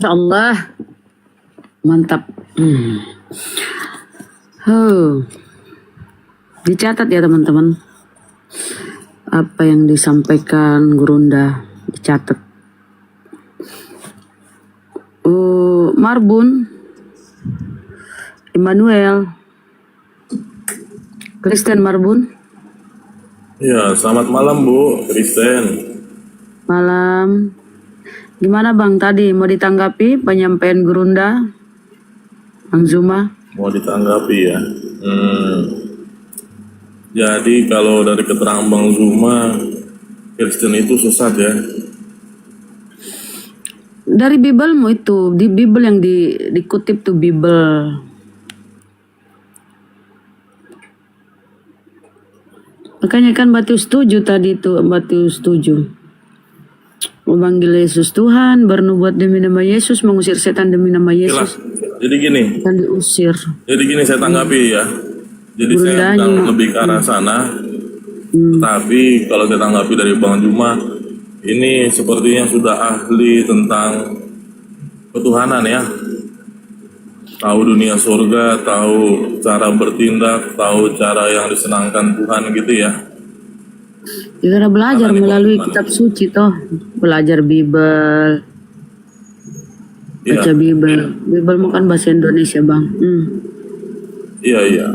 Insya Allah mantap. Dicatat ya teman-teman. Apa yang disampaikan Gurunda dicatat. Marbun, Immanuel, Kristen Marbun, Ya, selamat malam Bu Kristen. malam. Gimana Bang tadi mau ditanggapi penyampaian Gurunda, Bang Zuma? Mau ditanggapi ya. Jadi kalau dari keterangan Bang Zuma, Kristen itu sesat ya. Dari Bibelmu itu, di Bibel yang dikutip tuh Bibel. Makanya kan Batu setuju tadi itu, Batu setuju. Memanggil Yesus Tuhan, bernubuat demi nama Yesus, mengusir setan demi nama Oke lah. Yesus, Jadi gini, kan diusir. saya tanggapi ya. Jadi saya Gurundanya. bukan lebih ke arah sana. Tapi kalau saya tanggapi dari Bang Zuma, ini sepertinya sudah ahli tentang ketuhanan ya. Tahu dunia surga, tahu cara bertindak, tahu cara yang disenangkan Tuhan gitu ya. Ya karena belajar Karena ini melalui bagaimana? kitab suci toh, belajar Bibel, Iya, baca Bibel. Bibel mau kan bahasa Indonesia Bang. iya.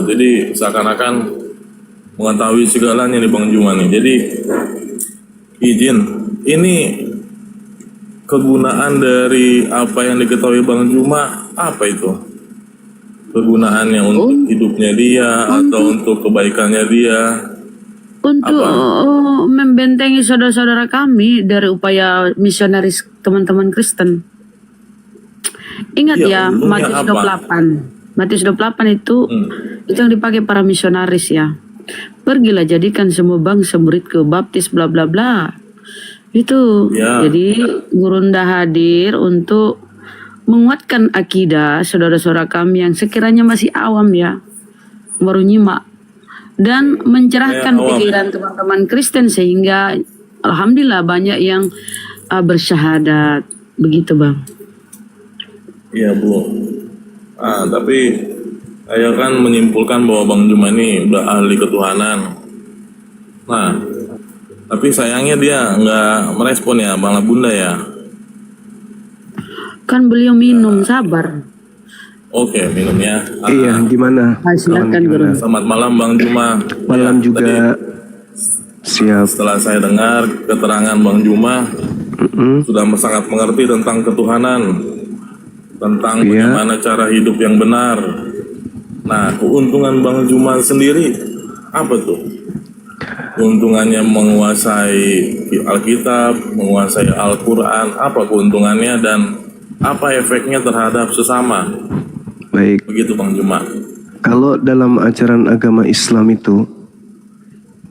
Jadi seakan-akan mengetahui segalanya nih Bang Zuma nih. Jadi izin, ini kegunaan dari apa yang diketahui Bang Zuma apa itu? Kegunaannya untuk hidupnya dia atau untuk kebaikannya dia? Untuk membentengi saudara-saudara kami dari upaya misionaris teman-teman Kristen. Ingat Iya, ya, untungnya Matius apa? 28. Matius 28 itu yang dipakai para misionaris ya. Pergilah jadikan semua bangsa muridku, baptis bla bla bla. Itu. Ya. Jadi Gurunda hadir untuk menguatkan akidah saudara-saudara kami yang sekiranya masih awam ya, baru nyimak, dan mencerahkan Ya, awam. pikiran teman-teman Kristen sehingga alhamdulillah banyak yang bersyahadat. Begitu Bang. Iya Bu. Tapi saya kan menyimpulkan bahwa Bang Zuma ini udah ahli ketuhanan. Nah, tapi sayangnya dia nggak merespon ya Bang Labunda ya. Kan beliau minum, sabar. Oke, minum ya. Iya, gimana? Silakan Kawan, Guru. gimana? Selamat malam Bang Zuma. Malam Ya, juga. tadi Siap. setelah saya dengar keterangan Bang Zuma, sudah sangat mengerti tentang ketuhanan, tentang Iya. bagaimana cara hidup yang benar. Nah, keuntungan Bang Zuma sendiri apa tuh? Keuntungannya menguasai Alkitab, menguasai Al-Quran, apa keuntungannya dan apa efeknya terhadap sesama? Baik. Begitu Bang Zuma. Kalau dalam ajaran agama Islam itu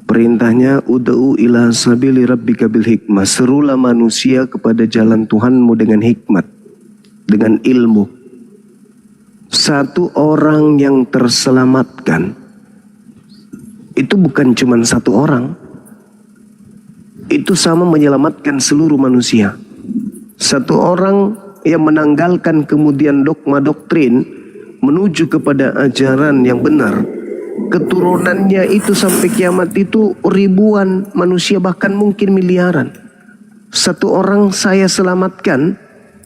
perintahnya ud'u ila sabili rabbika bil hikmah, serulah manusia kepada jalan Tuhanmu dengan hikmat, dengan ilmu. Satu orang yang terselamatkan itu bukan cuma satu orang, itu sama menyelamatkan seluruh manusia. Satu orang yang menanggalkan kemudian dogma doktrin menuju kepada ajaran yang benar, keturunannya itu sampai kiamat itu ribuan manusia, bahkan mungkin miliaran. Satu orang saya selamatkan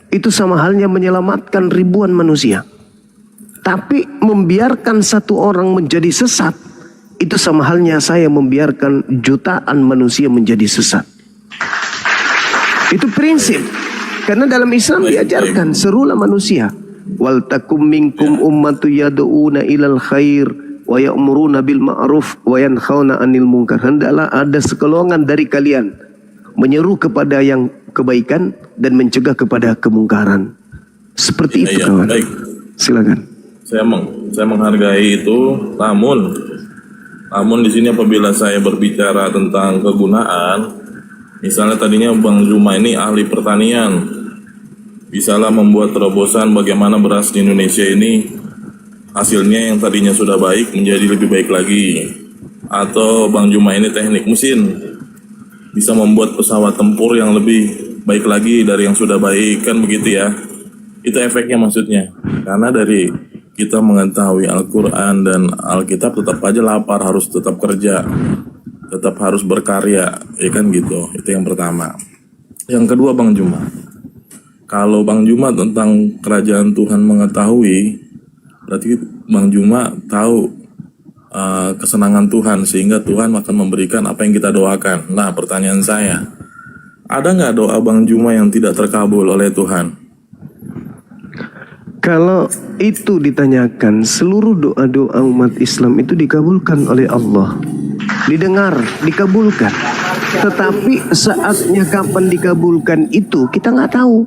itu sama halnya menyelamatkan ribuan manusia. Tapi membiarkan satu orang menjadi sesat itu sama halnya saya membiarkan jutaan manusia menjadi sesat. Itu prinsip. Karena dalam Islam diajarkan serulah manusia. Wal takum minkum ummatu yad'una ilal khair wa ya'muruna bil ma'ruf wa yanhauna 'anil munkar. Hendaklah ada sekelongan dari kalian menyeru kepada yang kebaikan dan mencegah kepada kemungkaran. Seperti itu Iya, kawan. baik. Silakan. Saya menghargai itu, namun di sini apabila saya berbicara tentang kegunaan, misalnya tadinya Bang Zuma ini ahli pertanian, bisalah membuat terobosan bagaimana beras di Indonesia ini hasilnya yang tadinya sudah baik menjadi lebih baik lagi. Atau Bang Zuma ini teknik mesin, bisa membuat pesawat tempur yang lebih baik lagi dari yang sudah baik, kan begitu ya. Itu efeknya maksudnya. Karena dari kita mengetahui Al-Quran dan Alkitab tetap aja lapar, harus tetap kerja. tetap harus berkarya, ya kan gitu. Itu yang pertama. Yang kedua Bang Juma, kalau Bang Juma tentang kerajaan Tuhan mengetahui, berarti Bang Juma tahu kesenangan Tuhan, sehingga Tuhan akan memberikan apa yang kita doakan. Nah, pertanyaan saya, ada nggak doa Bang Juma yang tidak terkabul oleh Tuhan? Kalau itu ditanyakan, seluruh doa-doa umat Islam itu dikabulkan oleh Allah. Didengar, dikabulkan. Tetapi saatnya kapan dikabulkan itu kita nggak tahu.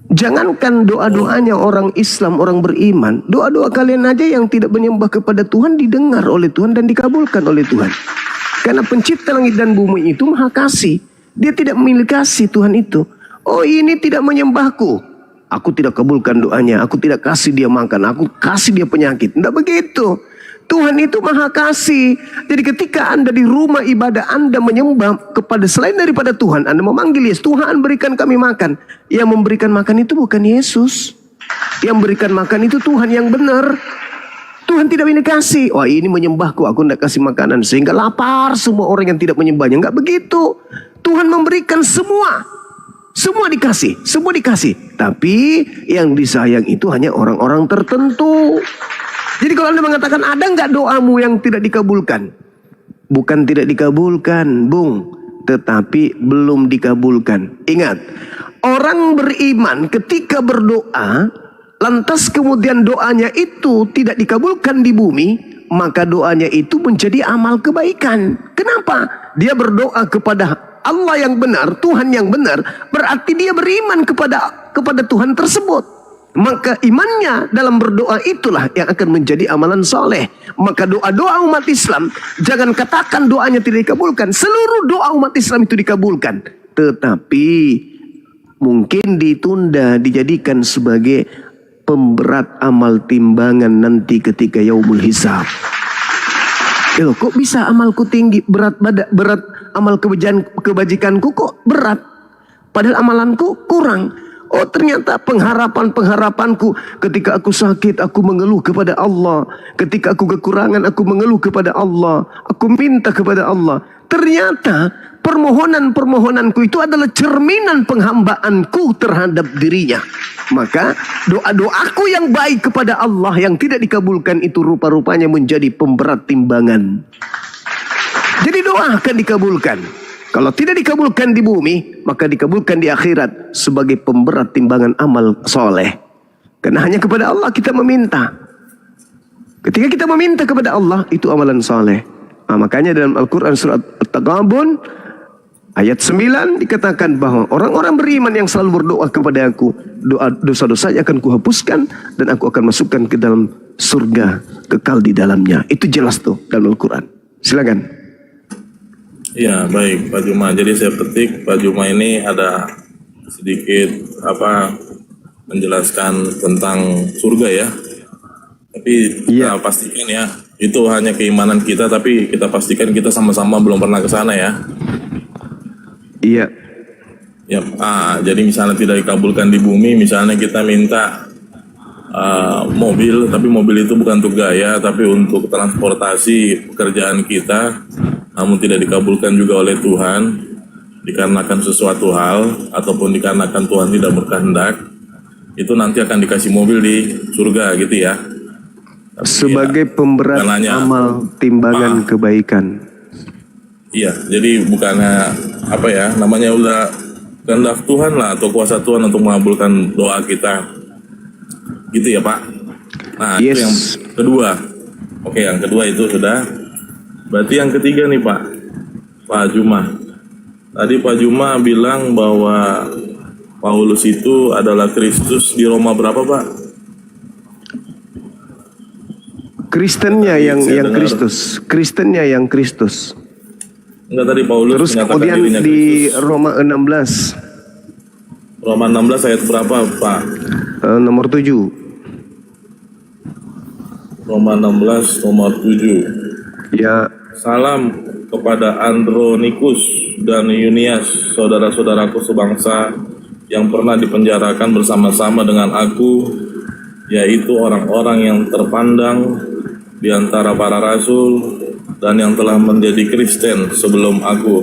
Jangankan doa-doanya orang Islam, orang beriman, doa-doa kalian aja yang tidak menyembah kepada Tuhan didengar oleh Tuhan dan dikabulkan oleh Tuhan. Karena pencipta langit dan bumi itu maha kasih. Dia tidak memiliki kasih Tuhan itu. Oh, ini tidak menyembahku, aku tidak kabulkan doanya, aku tidak kasih dia makan, aku kasih dia penyakit. Tidak begitu. Tuhan itu maha kasih. Jadi ketika Anda di rumah ibadah Anda menyembah kepada selain daripada Tuhan, Anda memanggil Yesus, Tuhan berikan kami makan. Yang memberikan makan itu bukan Yesus. Yang berikan makan itu Tuhan yang benar. Tuhan tidak ini kasih. Wah, ini menyembahku, aku tidak kasih makanan sehingga lapar semua orang yang tidak menyembahnya. Enggak begitu. Tuhan memberikan semua. Semua dikasih, semua dikasih. Tapi yang disayang itu hanya orang-orang tertentu. Jadi kalau Anda mengatakan ada nggak doamu yang tidak dikabulkan? Bukan tidak dikabulkan, Bung. Tetapi belum dikabulkan. Ingat, orang beriman ketika berdoa, lantas kemudian doanya itu tidak dikabulkan di bumi, maka doanya itu menjadi amal kebaikan. Kenapa? Dia berdoa kepada Allah yang benar, Tuhan yang benar, berarti dia beriman kepada Tuhan tersebut. Maka imannya dalam berdoa itulah yang akan menjadi amalan soleh. Maka doa-doa umat Islam, jangan katakan doanya tidak dikabulkan. Seluruh doa umat Islam itu dikabulkan. Tetapi mungkin ditunda, dijadikan sebagai pemberat amal timbangan nanti ketika yaumul hisab. Kok bisa amalku tinggi, berat amal kebajikanku kok berat, padahal amalanku kurang. Oh, ternyata pengharapanku ketika aku sakit aku mengeluh kepada Allah, ketika aku kekurangan aku mengeluh kepada Allah, aku minta kepada Allah. Ternyata permohonanku itu adalah cerminan penghambaanku terhadap dirinya. Maka doa-doaku yang baik kepada Allah yang tidak dikabulkan itu rupa-rupanya menjadi pemberat timbangan. Jadi doa akan dikabulkan. Kalau tidak dikabulkan di bumi, maka dikabulkan di akhirat sebagai pemberat timbangan amal soleh. Karena hanya kepada Allah kita meminta. Ketika kita meminta kepada Allah, itu amalan soleh. Nah, makanya dalam Al-Quran surat At-Taghabun ayat 9 dikatakan bahwa orang-orang beriman yang selalu berdoa kepada aku, dosa-dosanya akan kuhapuskan dan aku akan masukkan ke dalam surga, kekal di dalamnya. Itu jelas tuh dalam Al-Quran. Silakan. Ya, baik Pak Juma. Jadi saya petik Pak Juma ini ada sedikit menjelaskan tentang surga ya. Tapi kita pastikan ya, itu hanya keimanan kita, tapi kita pastikan kita sama-sama belum pernah ke sana ya. Iya. Ya, jadi misalnya tidak dikabulkan di bumi, misalnya kita minta mobil, tapi mobil itu bukan untuk gaya, tapi untuk transportasi pekerjaan kita, namun tidak dikabulkan juga oleh Tuhan, dikarenakan sesuatu hal, ataupun dikarenakan Tuhan tidak berkehendak, itu nanti akan dikasih mobil di surga gitu ya. Tapi sebagai pemberat amal timbangan kebaikan. Iya, jadi bukannya namanya udah kehendak Tuhan lah, atau kuasa Tuhan untuk mengabulkan doa kita. Gitu ya Pak. Nah, yes. Itu yang kedua. Oke, yang kedua itu sudah. Berarti yang ketiga nih Pak Juma. Tadi Pak Juma bilang bahwa Paulus itu adalah Kristus di Roma berapa Pak? Kristennya yang Kristus. Kristennya yang Kristus. Enggak, tadi Paulus terus kemudian di Kristus. Roma 16. Roma 16 ayat berapa Pak? Nomor 7. Roma 16 nomor 7. Ya. Salam kepada Andronikus dan Yunias, saudara-saudaraku sebangsa yang pernah dipenjarakan bersama-sama dengan aku, yaitu orang-orang yang terpandang di antara para rasul dan yang telah menjadi Kristen sebelum aku.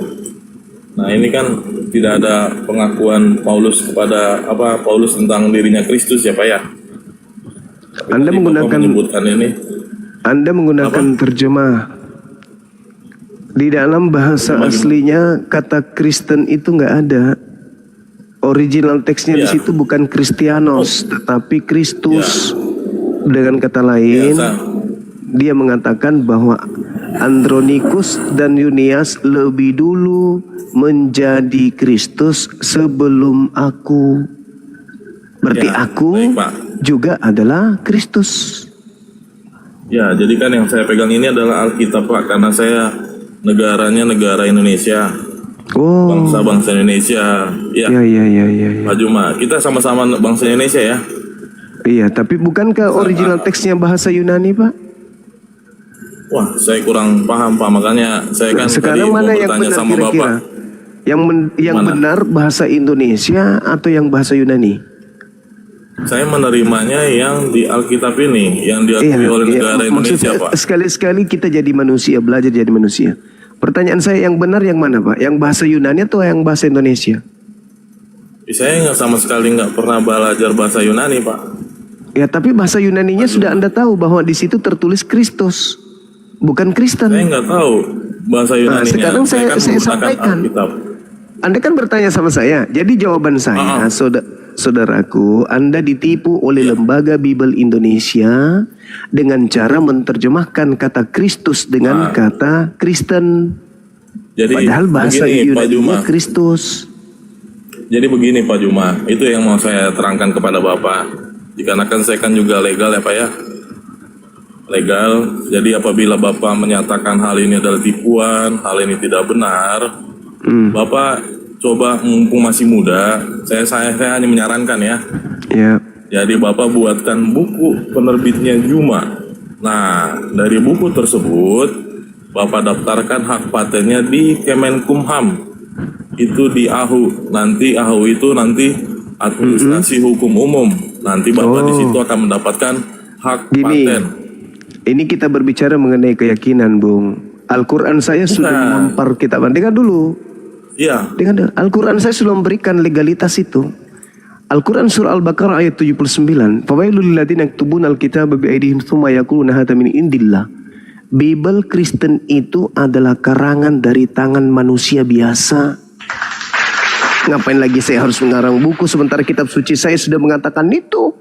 Nah, ini kan tidak ada pengakuan Paulus kepada Paulus tentang dirinya Kristus ya Pak ya. Tapi Anda tadi Bapak menggunakan menyebutkan ini. Anda menggunakan terjemah. Di dalam bahasa Terjemah aslinya kata Kristen itu nggak ada. Original teksnya di Iya. situ bukan Kristianos, tetapi Kristus. Dengan kata lain, Biasa. dia mengatakan bahwa Andronikus dan Yunias lebih dulu menjadi Kristus sebelum aku. Berarti Ya, aku baik, Pak. juga adalah Kristus. Ya, jadi kan yang saya pegang ini adalah Alkitab Pak, karena saya negaranya negara Indonesia, Oh, bangsa-bangsa Indonesia. Ya, ya. Pak Juma, kita sama-sama bangsa Indonesia ya. Iya, tapi bukankah original teksnya bahasa Yunani, Pak? Wah, saya kurang paham Pak, makanya saya kan Sekarang tadi mau mana yang bertanya benar sama kira-kira? Bapak. Yang Mana? benar bahasa Indonesia atau yang bahasa Yunani? Saya menerimanya yang di Alkitab ini, yang diakui oleh negara Indonesia maksudnya Pak. sekali-sekali kita jadi manusia, belajar jadi manusia. Pertanyaan saya, yang benar yang mana, Pak? Yang bahasa Yunani atau yang bahasa Indonesia? Saya sama sekali nggak pernah belajar bahasa Yunani Pak. Ya, tapi bahasa Yunaninya sudah Anda tahu bahwa di situ tertulis Kristus, bukan Kristen. Saya nggak tahu bahasa Yunaninya. sekarang saya kan saya menggunakan sampaikan. Alkitab. Anda kan bertanya sama saya. Jadi jawaban saya, saudaraku, Anda ditipu oleh Lembaga Bible Indonesia dengan cara menerjemahkan kata Kristus dengan kata Kristen. Jadi Padahal bahasa begini Pak Juma. Yunani Kristus. Jadi begini Pak Juma, itu yang mau saya terangkan kepada Bapak. Dikarenakan saya kan juga legal ya Pak ya. Legal, jadi apabila Bapak menyatakan hal ini adalah tipuan, hal ini tidak benar, Bapak coba mumpung masih muda, saya hanya menyarankan ya. Ya. Jadi Bapak buatkan buku penerbitnya Juma. Nah, dari buku tersebut Bapak daftarkan hak patennya di Kemenkumham. Itu di AHU. Nanti AHU itu nanti administrasi hukum umum. Nanti Bapak di situ akan mendapatkan hak Gini. paten. Ini kita berbicara mengenai keyakinan, Bung. Al-Quran saya sudah Bukan. menampar kitab. Dengar dulu. Iya. Dengar, Al-Quran saya sudah memberikan legalitas itu. Al-Quran surah Al-Baqarah ayat 79. Fawailul lilladzina yaktubuna al-kitaba biaydihim tsumma yaquluna hadza min indillah. Bible Kristen itu adalah karangan dari tangan manusia biasa. Ngapain lagi saya harus mengarang buku sementara kitab suci saya sudah mengatakan itu?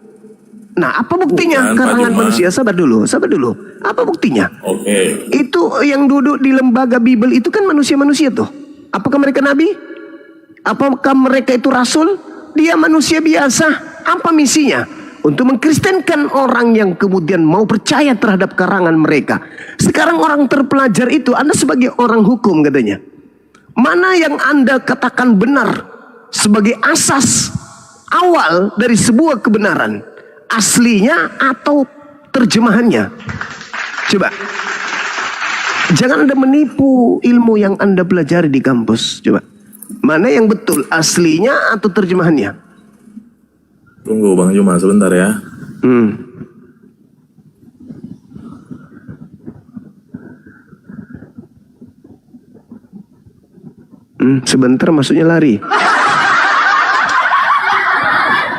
Nah, apa buktinya? Bukan, Pak Karangan Juma. manusia. Sabar dulu. Apa buktinya? Oke. Itu yang duduk di lembaga Bible itu kan manusia-manusia tuh. Apakah mereka nabi? Apakah mereka itu rasul? Dia manusia biasa. Apa misinya? Untuk mengkristenkan orang yang kemudian mau percaya terhadap karangan mereka. Sekarang orang terpelajar itu, Anda sebagai orang hukum katanya, mana yang Anda katakan benar sebagai asas awal dari sebuah kebenaran? Aslinya atau terjemahannya? Coba. Jangan Anda menipu ilmu yang Anda pelajari di kampus. Coba. Mana yang betul? Aslinya atau terjemahannya? Tunggu Bang Juma sebentar ya. Sebentar maksudnya lari.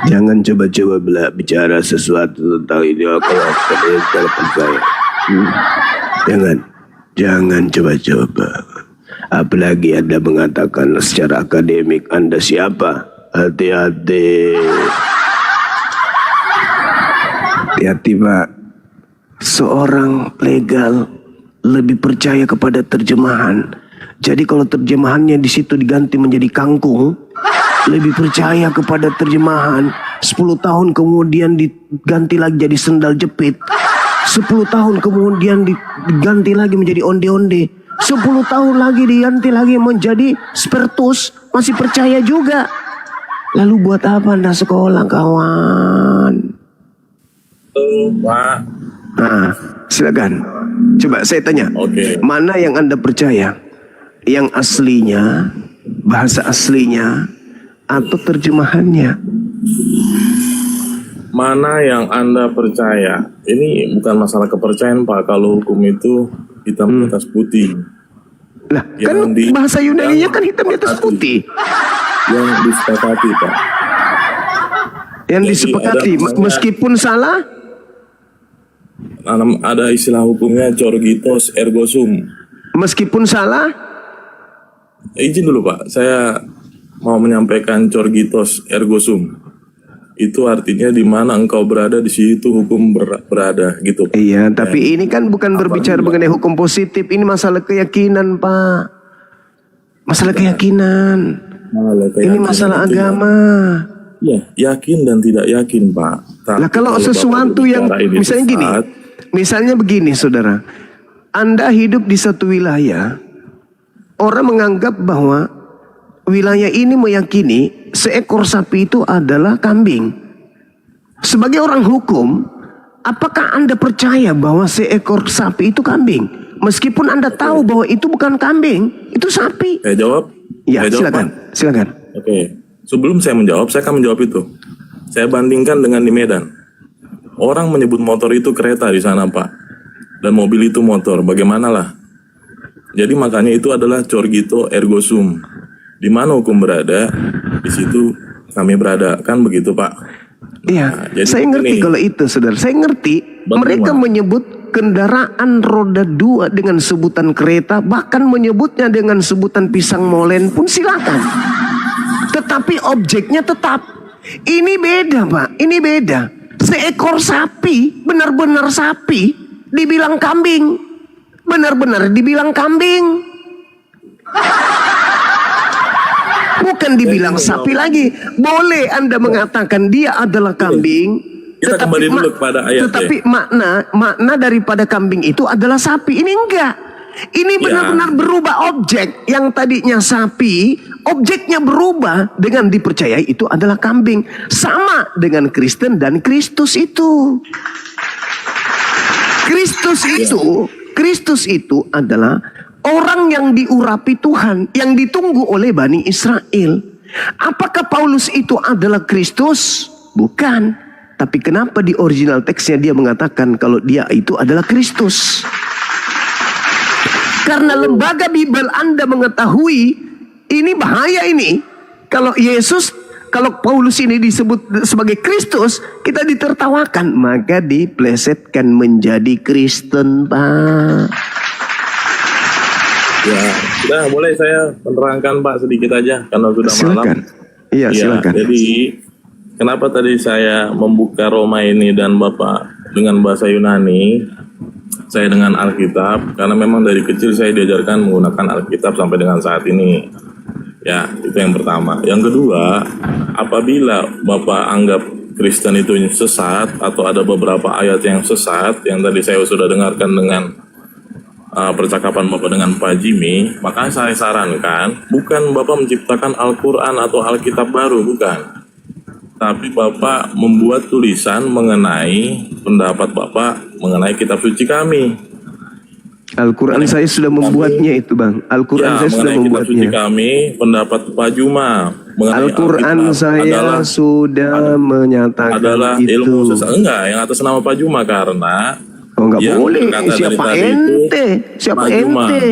Jangan coba-coba bicara sesuatu tentang ini kalau telepon saya. Jangan coba-coba. Apalagi Anda mengatakan secara akademik Anda siapa? Hati-hati. Hati-hati Pak. Seorang legal lebih percaya kepada terjemahan. Jadi kalau terjemahannya di situ diganti menjadi kangkung, lebih percaya kepada terjemahan. 10 tahun kemudian diganti lagi jadi sendal jepit. 10 tahun kemudian diganti lagi menjadi onde-onde. 10 tahun lagi diganti lagi menjadi spiritus. Masih percaya juga. Lalu buat apa Anda sekolah, kawan? Pak. Nah, silakan. Coba saya tanya. Oke. Mana yang Anda percaya? Yang aslinya, bahasa aslinya, atau terjemahannya? Mana yang Anda percaya? Ini bukan masalah kepercayaan Pak. Kalau hukum itu hitam di atas putih. Lah, Yang kan bahasa Yunani-nya kan hitam di atas putih. Yang disepakati, Pak. Yang Jadi disepakati, ada namanya- meskipun salah, Ada istilah hukumnya corgitos ergo sum. meskipun salah, Izin dulu Pak, saya mau menyampaikan corgitos ergo sum. Itu artinya di mana engkau berada, di situ hukum berada gitu Pak. iya, tapi ini kan bukan berbicara mengenai hukum positif, ini masalah keyakinan, Pak. Masalah keyakinan. Ini masalah agama. Ya, yakin dan tidak yakin Pak. Tapi Lah kalau Bapak sesuatu yang berbicara ini misalnya gini, sesat, misalnya begini, saudara, Anda hidup di satu wilayah, orang menganggap bahwa wilayah ini meyakini seekor sapi itu adalah kambing. Sebagai orang hukum, apakah Anda percaya bahwa seekor sapi itu kambing? Meskipun Anda tahu bahwa itu bukan kambing, itu sapi. saya jawab. Ya, Saya jawab, silakan, Pak. silakan. Oke, sebelum saya menjawab, saya akan menjawab itu. Saya bandingkan dengan di Medan. Orang menyebut motor itu kereta di sana, Pak. Dan mobil itu motor, bagaimana lah? Jadi makanya itu adalah corgito ergo sum. Di mana hukum berada, di situ kami berada. Kan begitu, Pak? Iya, jadi saya ngerti ini- kalau itu, saudara. Saya ngerti. Bagaimana? Mereka menyebut kendaraan roda 2 dengan sebutan kereta, bahkan menyebutnya dengan sebutan pisang molen pun silakan. Tetapi objeknya tetap. Ini beda, Pak. Ini beda. Seekor sapi, benar-benar sapi, dibilang kambing. Benar-benar dibilang kambing. Bukan dibilang sapi lagi. Boleh Anda mengatakan dia adalah kambing. Kita kembali dulu kepada ayat, Tetapi makna daripada kambing itu adalah sapi. Ini enggak. Ini benar-benar berubah objek. Yang tadinya sapi, objeknya berubah dengan dipercayai itu adalah kambing. Sama dengan Kristen dan Kristus itu. Kristus itu adalah orang yang diurapi Tuhan, yang ditunggu oleh Bani Israel. Apakah Paulus itu adalah Kristus? Bukan. Tapi kenapa di original teksnya dia mengatakan kalau dia itu adalah Kristus? Karena lembaga Bible Anda mengetahui ini bahaya ini. Kalau Paulus ini disebut sebagai Kristus, kita ditertawakan, maka diplesetkan menjadi Kristen, Pak. Ya, sudah boleh saya menerangkan Pak sedikit aja karena sudah Silakan. malam. Iya, Ya, silakan. jadi kenapa tadi saya membuka Roma ini dan Bapak dengan bahasa Yunani, saya dengan Alkitab, karena memang dari kecil saya diajarkan menggunakan Alkitab sampai dengan saat ini. Ya, itu yang pertama. Yang kedua, apabila Bapak anggap Kristen itu sesat atau ada beberapa ayat yang sesat yang tadi saya sudah dengarkan dengan percakapan Bapak dengan Pak Jimmy, maka saya sarankan bukan Bapak menciptakan Al-Quran atau Alkitab baru, bukan. Tapi Bapak membuat tulisan mengenai pendapat Bapak mengenai kitab suci kami. Al-Quran saya sudah membuatnya itu, Bang. Al-Quran saya sudah mengenai kitab suci membuatnya. kami, pendapat Pak Juma mengenai Al-Quran Alkitab saya sudah menyatakan adalah itu. ilmu sesat. Enggak, yang atas nama Pak Juma karena Oh, nggak yang boleh. berkata dari Siapa tadi itu ente? Siapa Pak Juma. ente?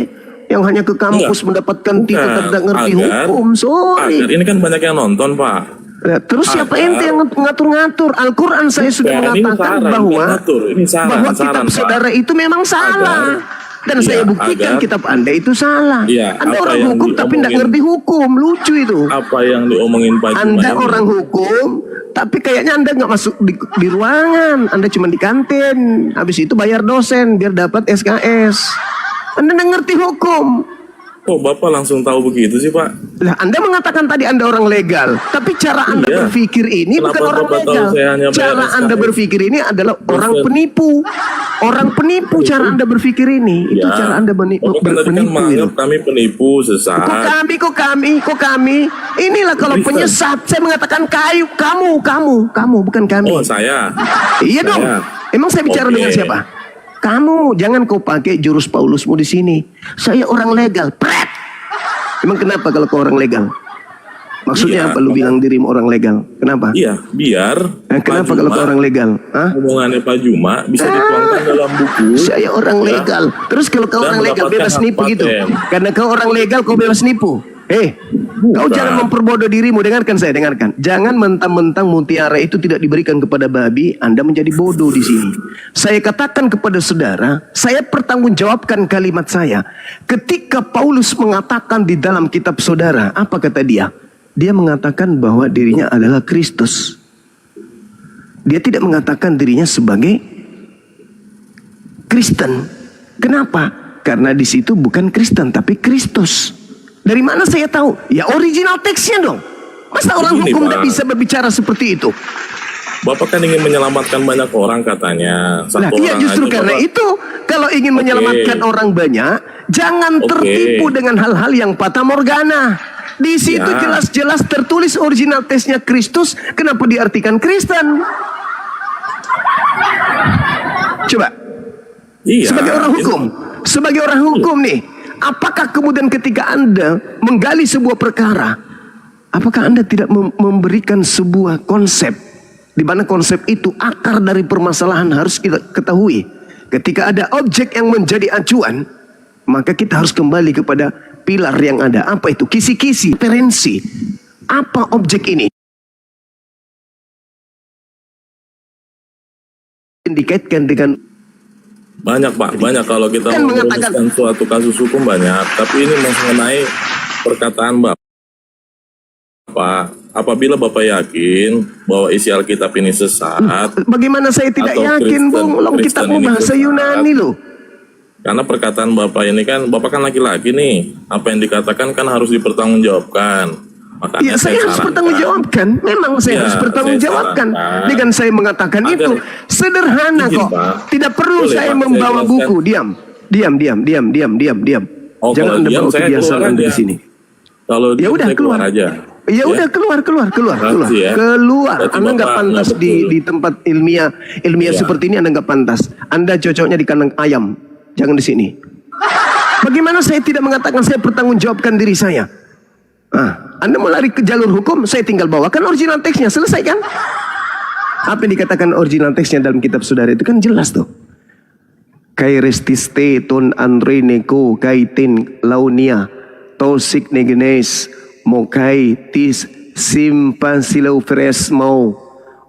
Yang hanya ke kampus Enggak. mendapatkan tiket Bukan. tidak ngerti Agar- hukum. Sorry. agar ini kan banyak yang nonton Pak. Nah, terus siapa Agar- ente yang ngatur-ngatur? Al-Quran saya sudah Bukan, ini mengatakan saran, bahwa bukan ngatur. Ini saran, bahwa saran, kitab Pak. saudara itu memang salah. Dan Iya, saya buktikan agar- kitab Anda itu salah. Iya, Anda apa orang yang hukum tapi tidak diomongin- ngerti hukum. Lucu itu. Apa yang diomongin Pak Juma Anda ini? orang hukum, tapi kayaknya Anda nggak masuk di ruangan. Anda cuma di kantin. Habis itu bayar dosen biar dapat SKS. Anda nggak ngerti hukum. Kok Bapak langsung tahu begitu sih Pak? Lah, Anda mengatakan tadi Anda orang legal, tapi cara Anda Iya. berpikir ini Kenapa bukan orang Bapak tahu legal. saya hanya bayar Cara SKS? Anda berpikir ini adalah orang penipu. Orang penipu cara Anda berpikir ini. Itu cara Anda Bapak kan tadi kan berpenipu itu. menganggap kami penipu, sesat. Kok kami. Inilah kalau Kristen. penyesat. Saya mengatakan kamu, bukan kami. Oh saya. Iya dong. Saya. Emang saya bicara Oke. dengan siapa? Kamu, jangan kau pakai jurus Paulusmu di sini. Saya orang legal. Pret. Emang kenapa kalau kau orang legal? Maksudnya Iya. apa lu bilang dirimu orang legal? Kenapa? Iya, biar Kenapa Pak kalau Juma, kau orang legal? Hah? omongannya Pak Juma bisa dituangkan dalam buku. Saya orang Ya. legal. Terus kalau kau Dan orang legal mendapatkan bebas hak nipu gitu. paten. Karena kau orang legal kau bebas nipu. Kau Bukan. jangan memperbodoh dirimu. Dengarkan saya, dengarkan. Jangan mentang-mentang mutiara itu tidak diberikan kepada babi, Anda menjadi bodoh di sini. Saya katakan kepada saudara, saya pertanggungjawabkan kalimat saya. Ketika Paulus mengatakan di dalam kitab saudara, apa kata dia? Dia mengatakan bahwa dirinya adalah Kristus. Dia tidak mengatakan dirinya sebagai Kristen. Kenapa? Karena di situ bukan Kristen tapi Kristus. Dari mana saya tahu? Ya original teksnya dong. Masa orang Begini, hukum Pak. tidak bisa berbicara seperti itu? Bapak kan ingin menyelamatkan banyak orang katanya. Nah, iya orang justru aja, karena Bapak. itu kalau ingin menyelamatkan orang banyak, jangan Oke. tertipu dengan hal-hal yang fata morgana. Di situ Ya. jelas-jelas tertulis original teksnya Kristus, kenapa diartikan Kristen? Coba. Iya, Sebagai orang hukum, sebagai orang hukum nih, apakah kemudian ketika Anda menggali sebuah perkara, apakah Anda tidak memberikan sebuah konsep, di mana konsep itu akar dari permasalahan harus kita ketahui. Ketika ada objek yang menjadi acuan, maka kita harus kembali kepada pilar yang ada. Apa itu? Kisi-kisi, referensi. Apa objek ini? Dikaitkan dengan banyak Pak, banyak kalau kita Kan mau mengatakan- merumuskan suatu kasus hukum banyak. Tapi ini mengenai perkataan Bapak. Apabila Bapak yakin bahwa isi Alkitab ini sesat, bagaimana saya tidak Atau yakin, Kristen- Bung? Long Kristen kitabmu ini bahasa sesat. Yunani loh. karena perkataan Bapak ini kan, Bapak kan laki-laki nih, apa yang dikatakan kan harus dipertanggungjawabkan. Makanya Ya, saya harus sarankan, bertanggungjawabkan. Memang saya Ya, harus bertanggungjawabkan. saya sarankan Dengan saya mengatakan agar- itu sederhana Izin, kok. Pak. Tidak perlu Boleh, saya Pak, saya membawa jelaskan. buku. Diam. Oh, Jangan kalau Anda diam, bawa saya kebiasaan keluar Anda aja. di sini. Kalau Ya diam, udah saya keluar aja. Ya udah keluar. Berarti ya. Keluar. Berarti Anda nggak Bapak pantas nggak di betul. tempat ilmiah Iya. seperti ini. Anda nggak pantas. Anda cocoknya di kandang ayam. Jangan di sini. Bagaimana saya tidak mengatakan saya bertanggungjawabkan diri saya? Anda mau lari ke jalur hukum, saya tinggal bawakan original teksnya, selesai kan? Apa yang dikatakan original teksnya dalam kitab saudara itu kan jelas tuh. Kairestiste ton andre neko kaitin launia tosik negenes mokai tis simpan silau fresh mau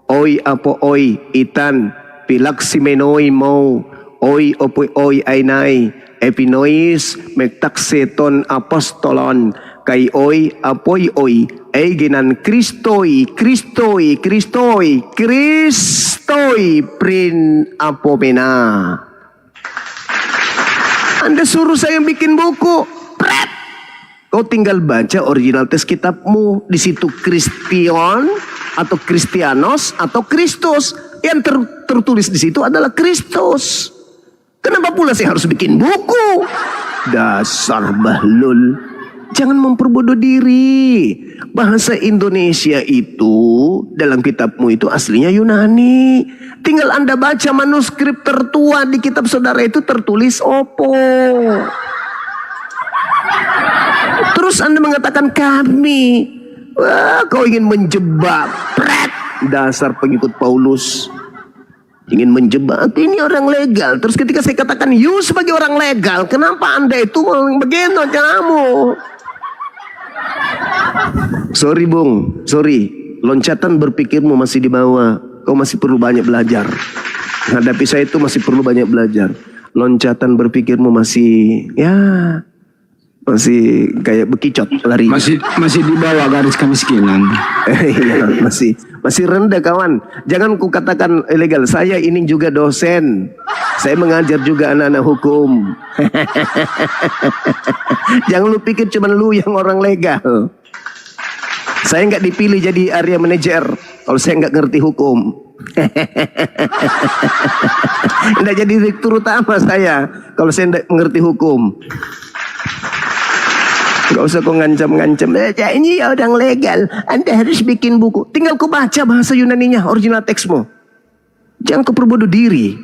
oi apo oi itan pilaksimenoi mau oi opo oi ainai epinois mektakseton apostolon kai oi apoi oi egenan kristoi prin apomena. Anda suruh saya bikin buku, pret. Kau tinggal baca original teks kitabmu. Di situ Kristion atau Kristianos atau Kristus. Yang tertulis di situ adalah Kristus. Kenapa pula saya harus bikin buku? Dasar bahlul. Jangan memperbodoh diri. Bahasa Indonesia itu dalam kitabmu itu aslinya Yunani. Tinggal Anda baca manuskrip tertua di kitab saudara itu tertulis opo. Terus Anda mengatakan kami. Wah, kau ingin menjebak. Pret. Dasar pengikut Paulus. Ingin menjebak. Ini orang legal. Terus ketika saya katakan you sebagai orang legal, kenapa Anda itu begitu kamu? Sorry Bung, sorry. Loncatan berpikirmu masih di bawah. Kau masih perlu banyak belajar. Hadapi saya itu masih perlu banyak belajar. Loncatan berpikirmu masih masih kayak bekicot lari. Masih di bawah garis kemiskinan. Iya, masih rendah kawan. Jangan ku katakan ilegal. Saya ini juga dosen. Saya mengajar juga anak-anak hukum. Jangan lu pikir cuma lu yang orang legal. Saya nggak dipilih jadi area manager kalau saya nggak ngerti hukum. Nggak jadi direktur utama saya kalau saya nggak mengerti hukum. Gak usah kau ngancam-ngancam. Ini orang legal. Anda harus bikin buku. Tinggal kau baca bahasa Yunaninya, original teksmu. Jangan kau perbodoh diri.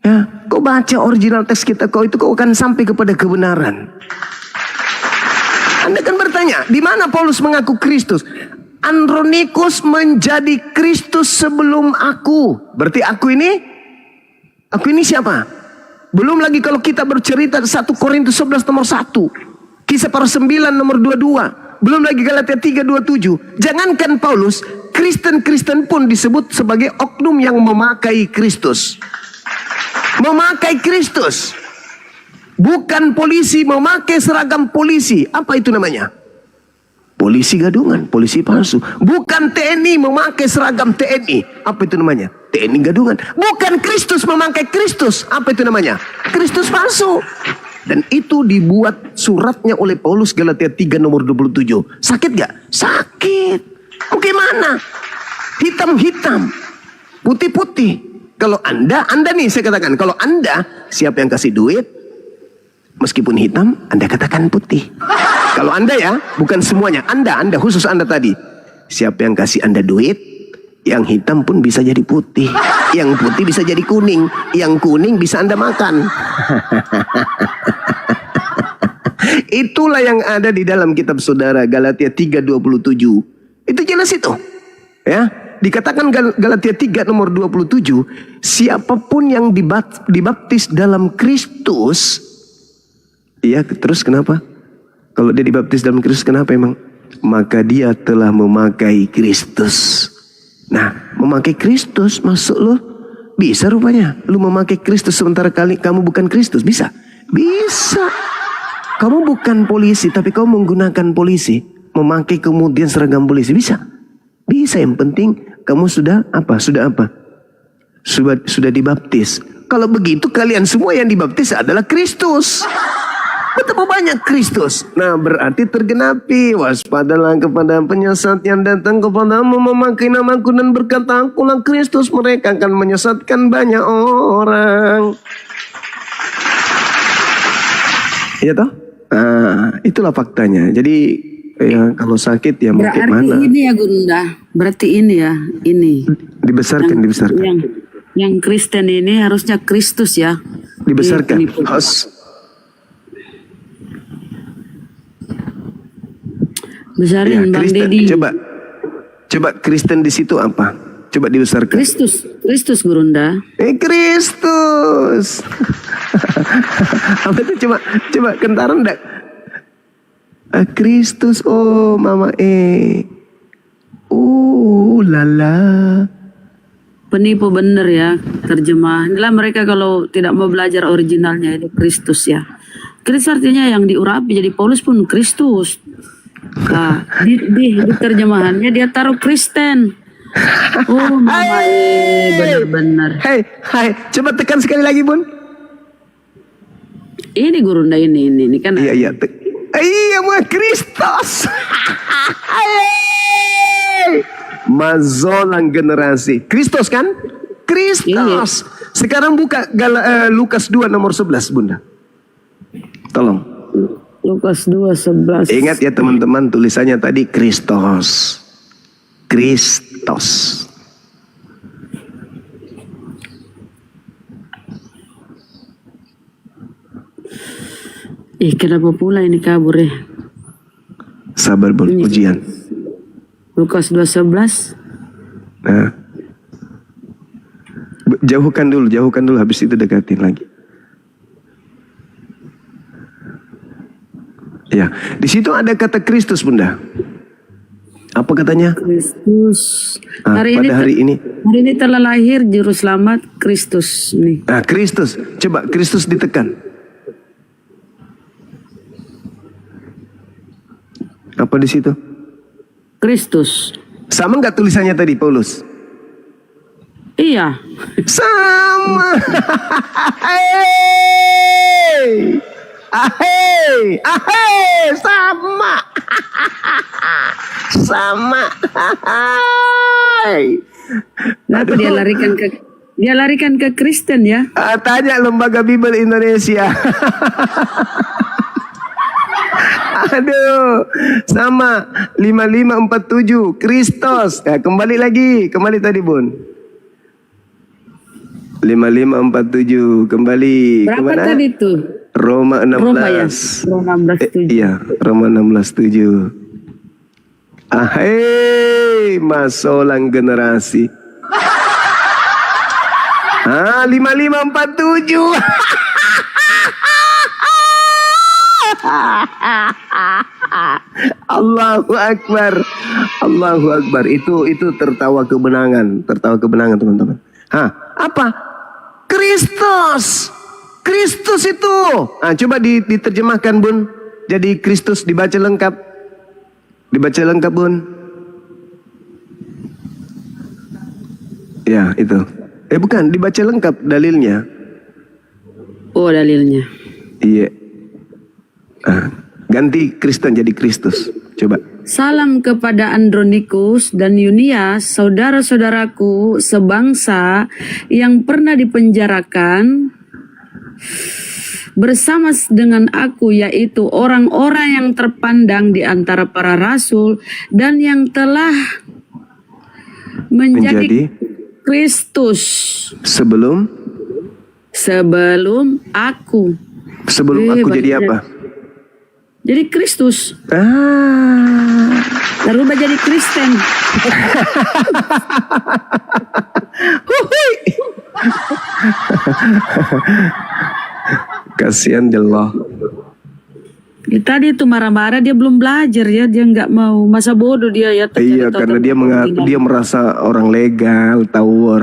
Ya, kau baca original teks kita, kau akan sampai kepada kebenaran. Anda kan bertanya, di mana Paulus mengaku Kristus? Andronikus menjadi Kristus sebelum aku. Berarti aku ini siapa? Belum lagi kalau kita bercerita 1 Korintus 11 nomor 1. Kisah para 9 nomor 22. Belum lagi Galatia 3:27. Jangankan Paulus, Kristen-Kristen pun disebut sebagai oknum yang memakai Kristus. Memakai Kristus. Bukan polisi memakai seragam polisi. Apa itu namanya? Polisi gadungan, polisi palsu. Bukan TNI memakai seragam TNI. Apa itu namanya? TNI gadungan. Bukan Kristus memakai Kristus. Apa itu namanya? Kristus palsu. Dan itu dibuat suratnya oleh Paulus Galatia 3 nomor 27. Sakit gak? Sakit. Bagaimana? Hitam-hitam. Putih-putih. Kalau Anda nih saya katakan. Kalau Anda, siapa yang kasih duit? Meskipun hitam, Anda katakan putih. Kalau Anda ya, bukan semuanya. Anda khusus Anda tadi. Siapa yang kasih Anda duit? Yang hitam pun bisa jadi putih. Yang putih bisa jadi kuning. Yang kuning bisa Anda makan. Itulah yang ada di dalam kitab saudara Galatia 3:27. Itu jelas itu. Ya, dikatakan Galatia 3 nomor 27, siapapun yang dibaptis dalam Kristus. Iya, terus kenapa? Kalau dia dibaptis dalam Kristus kenapa emang? Maka dia telah memakai Kristus. Nah, memakai Kristus masuk lo bisa rupanya. Lu memakai Kristus sementara kali kamu bukan Kristus, bisa? Bisa. Kamu bukan polisi tapi kamu menggunakan polisi, memakai kemudian seragam polisi, bisa? Bisa, yang penting kamu sudah apa? Sudah dibaptis. Kalau begitu kalian semua yang dibaptis adalah Kristus. Betapa banyak Kristus. Nah, berarti tergenapi. Waspadalah kepada penyesat yang datang kepadamu memakai namaku dan berkata, akulah Kristus. Mereka akan menyesatkan banyak orang. Iya toh? Nah, itulah faktanya. Jadi ya kalau sakit ya mau Berarti gimana? ini ya Gunda. Berarti ini ya, ini. Dibesarkan. Yang Kristen ini harusnya Kristus ya. Dibesarkan. Ini. Besarin Bang Kristen. Dedi. Coba Kristen di situ apa? Coba dibesarkan. Kristus Gurunda. Kristus. Apa itu coba kentaran enggak? Kristus, oh mama lala. Penipu bener ya terjemah. Inilah mereka kalau tidak mau belajar originalnya itu Kristus ya. Kristus artinya yang diurapi, jadi Paulus pun Kristus. Nah, di terjemahannya dia taruh Kristen. Oh mama bener-bener. Hai, coba tekan sekali lagi Bun. Ini Gurunda ini kan. Iya. Iya mah Kristus. Mazolang generasi. Kristus kan? Kristus. Iya. Sekarang buka Lukas 2 nomor 11 Bunda. Tolong. Lukas 2:11. Ingat ya teman-teman, tulisannya tadi Kristus. Kristus. Kenapa pula ini kabur ya? Sabar Bun, ujian. Lukas 2:11. Nah. Jauhkan dulu, habis itu dekatin lagi. Ya, di situ ada kata Kristus Bunda. Apa katanya? Kristus. Pada hari ini. Hari ini telah lahir juru selamat Kristus nih. Nah, Kristus. Coba Kristus ditekan. Apa di situ? Kristus. Sama nggak tulisannya tadi Paulus? Iya. Sama. Sama. Sama. Kenapa dia larikan ke Kristen ya? Tanya Lembaga Bible Indonesia. Aduh, sama 5547 Kristus. Ya, kembali tadi Bun. 5547 kembali. Berapa Kemana? tadi tuh? Roma 16. Roma ya. Roma 16:7. Iya, Roma 16:7. Ahai, masolang generasi. 5547. Allahu Akbar. Allahu Akbar. Itu tertawa kemenangan, teman-teman. Apa? Kristus. Kristus itu. Coba diterjemahkan, Bun. Jadi Kristus dibaca lengkap. Bun. Ya, itu. Bukan, dibaca lengkap dalilnya. Oh, dalilnya. Iya. Ganti Kristen jadi Kristus. Coba. Salam kepada Andronikus dan Yunias, saudara-saudaraku sebangsa yang pernah dipenjarakan bersama dengan aku, yaitu orang-orang yang terpandang di antara para rasul dan yang telah menjadi Kristus Sebelum aku. Sebelum aku jadi apa? Jadi Kristus. Lalu menjadi Kristen. Kasihan Allah. Tadi itu marah-marah, dia belum belajar ya, dia nggak mau, masa bodoh dia ya. Iya, karena dia merasa orang legal, tahu.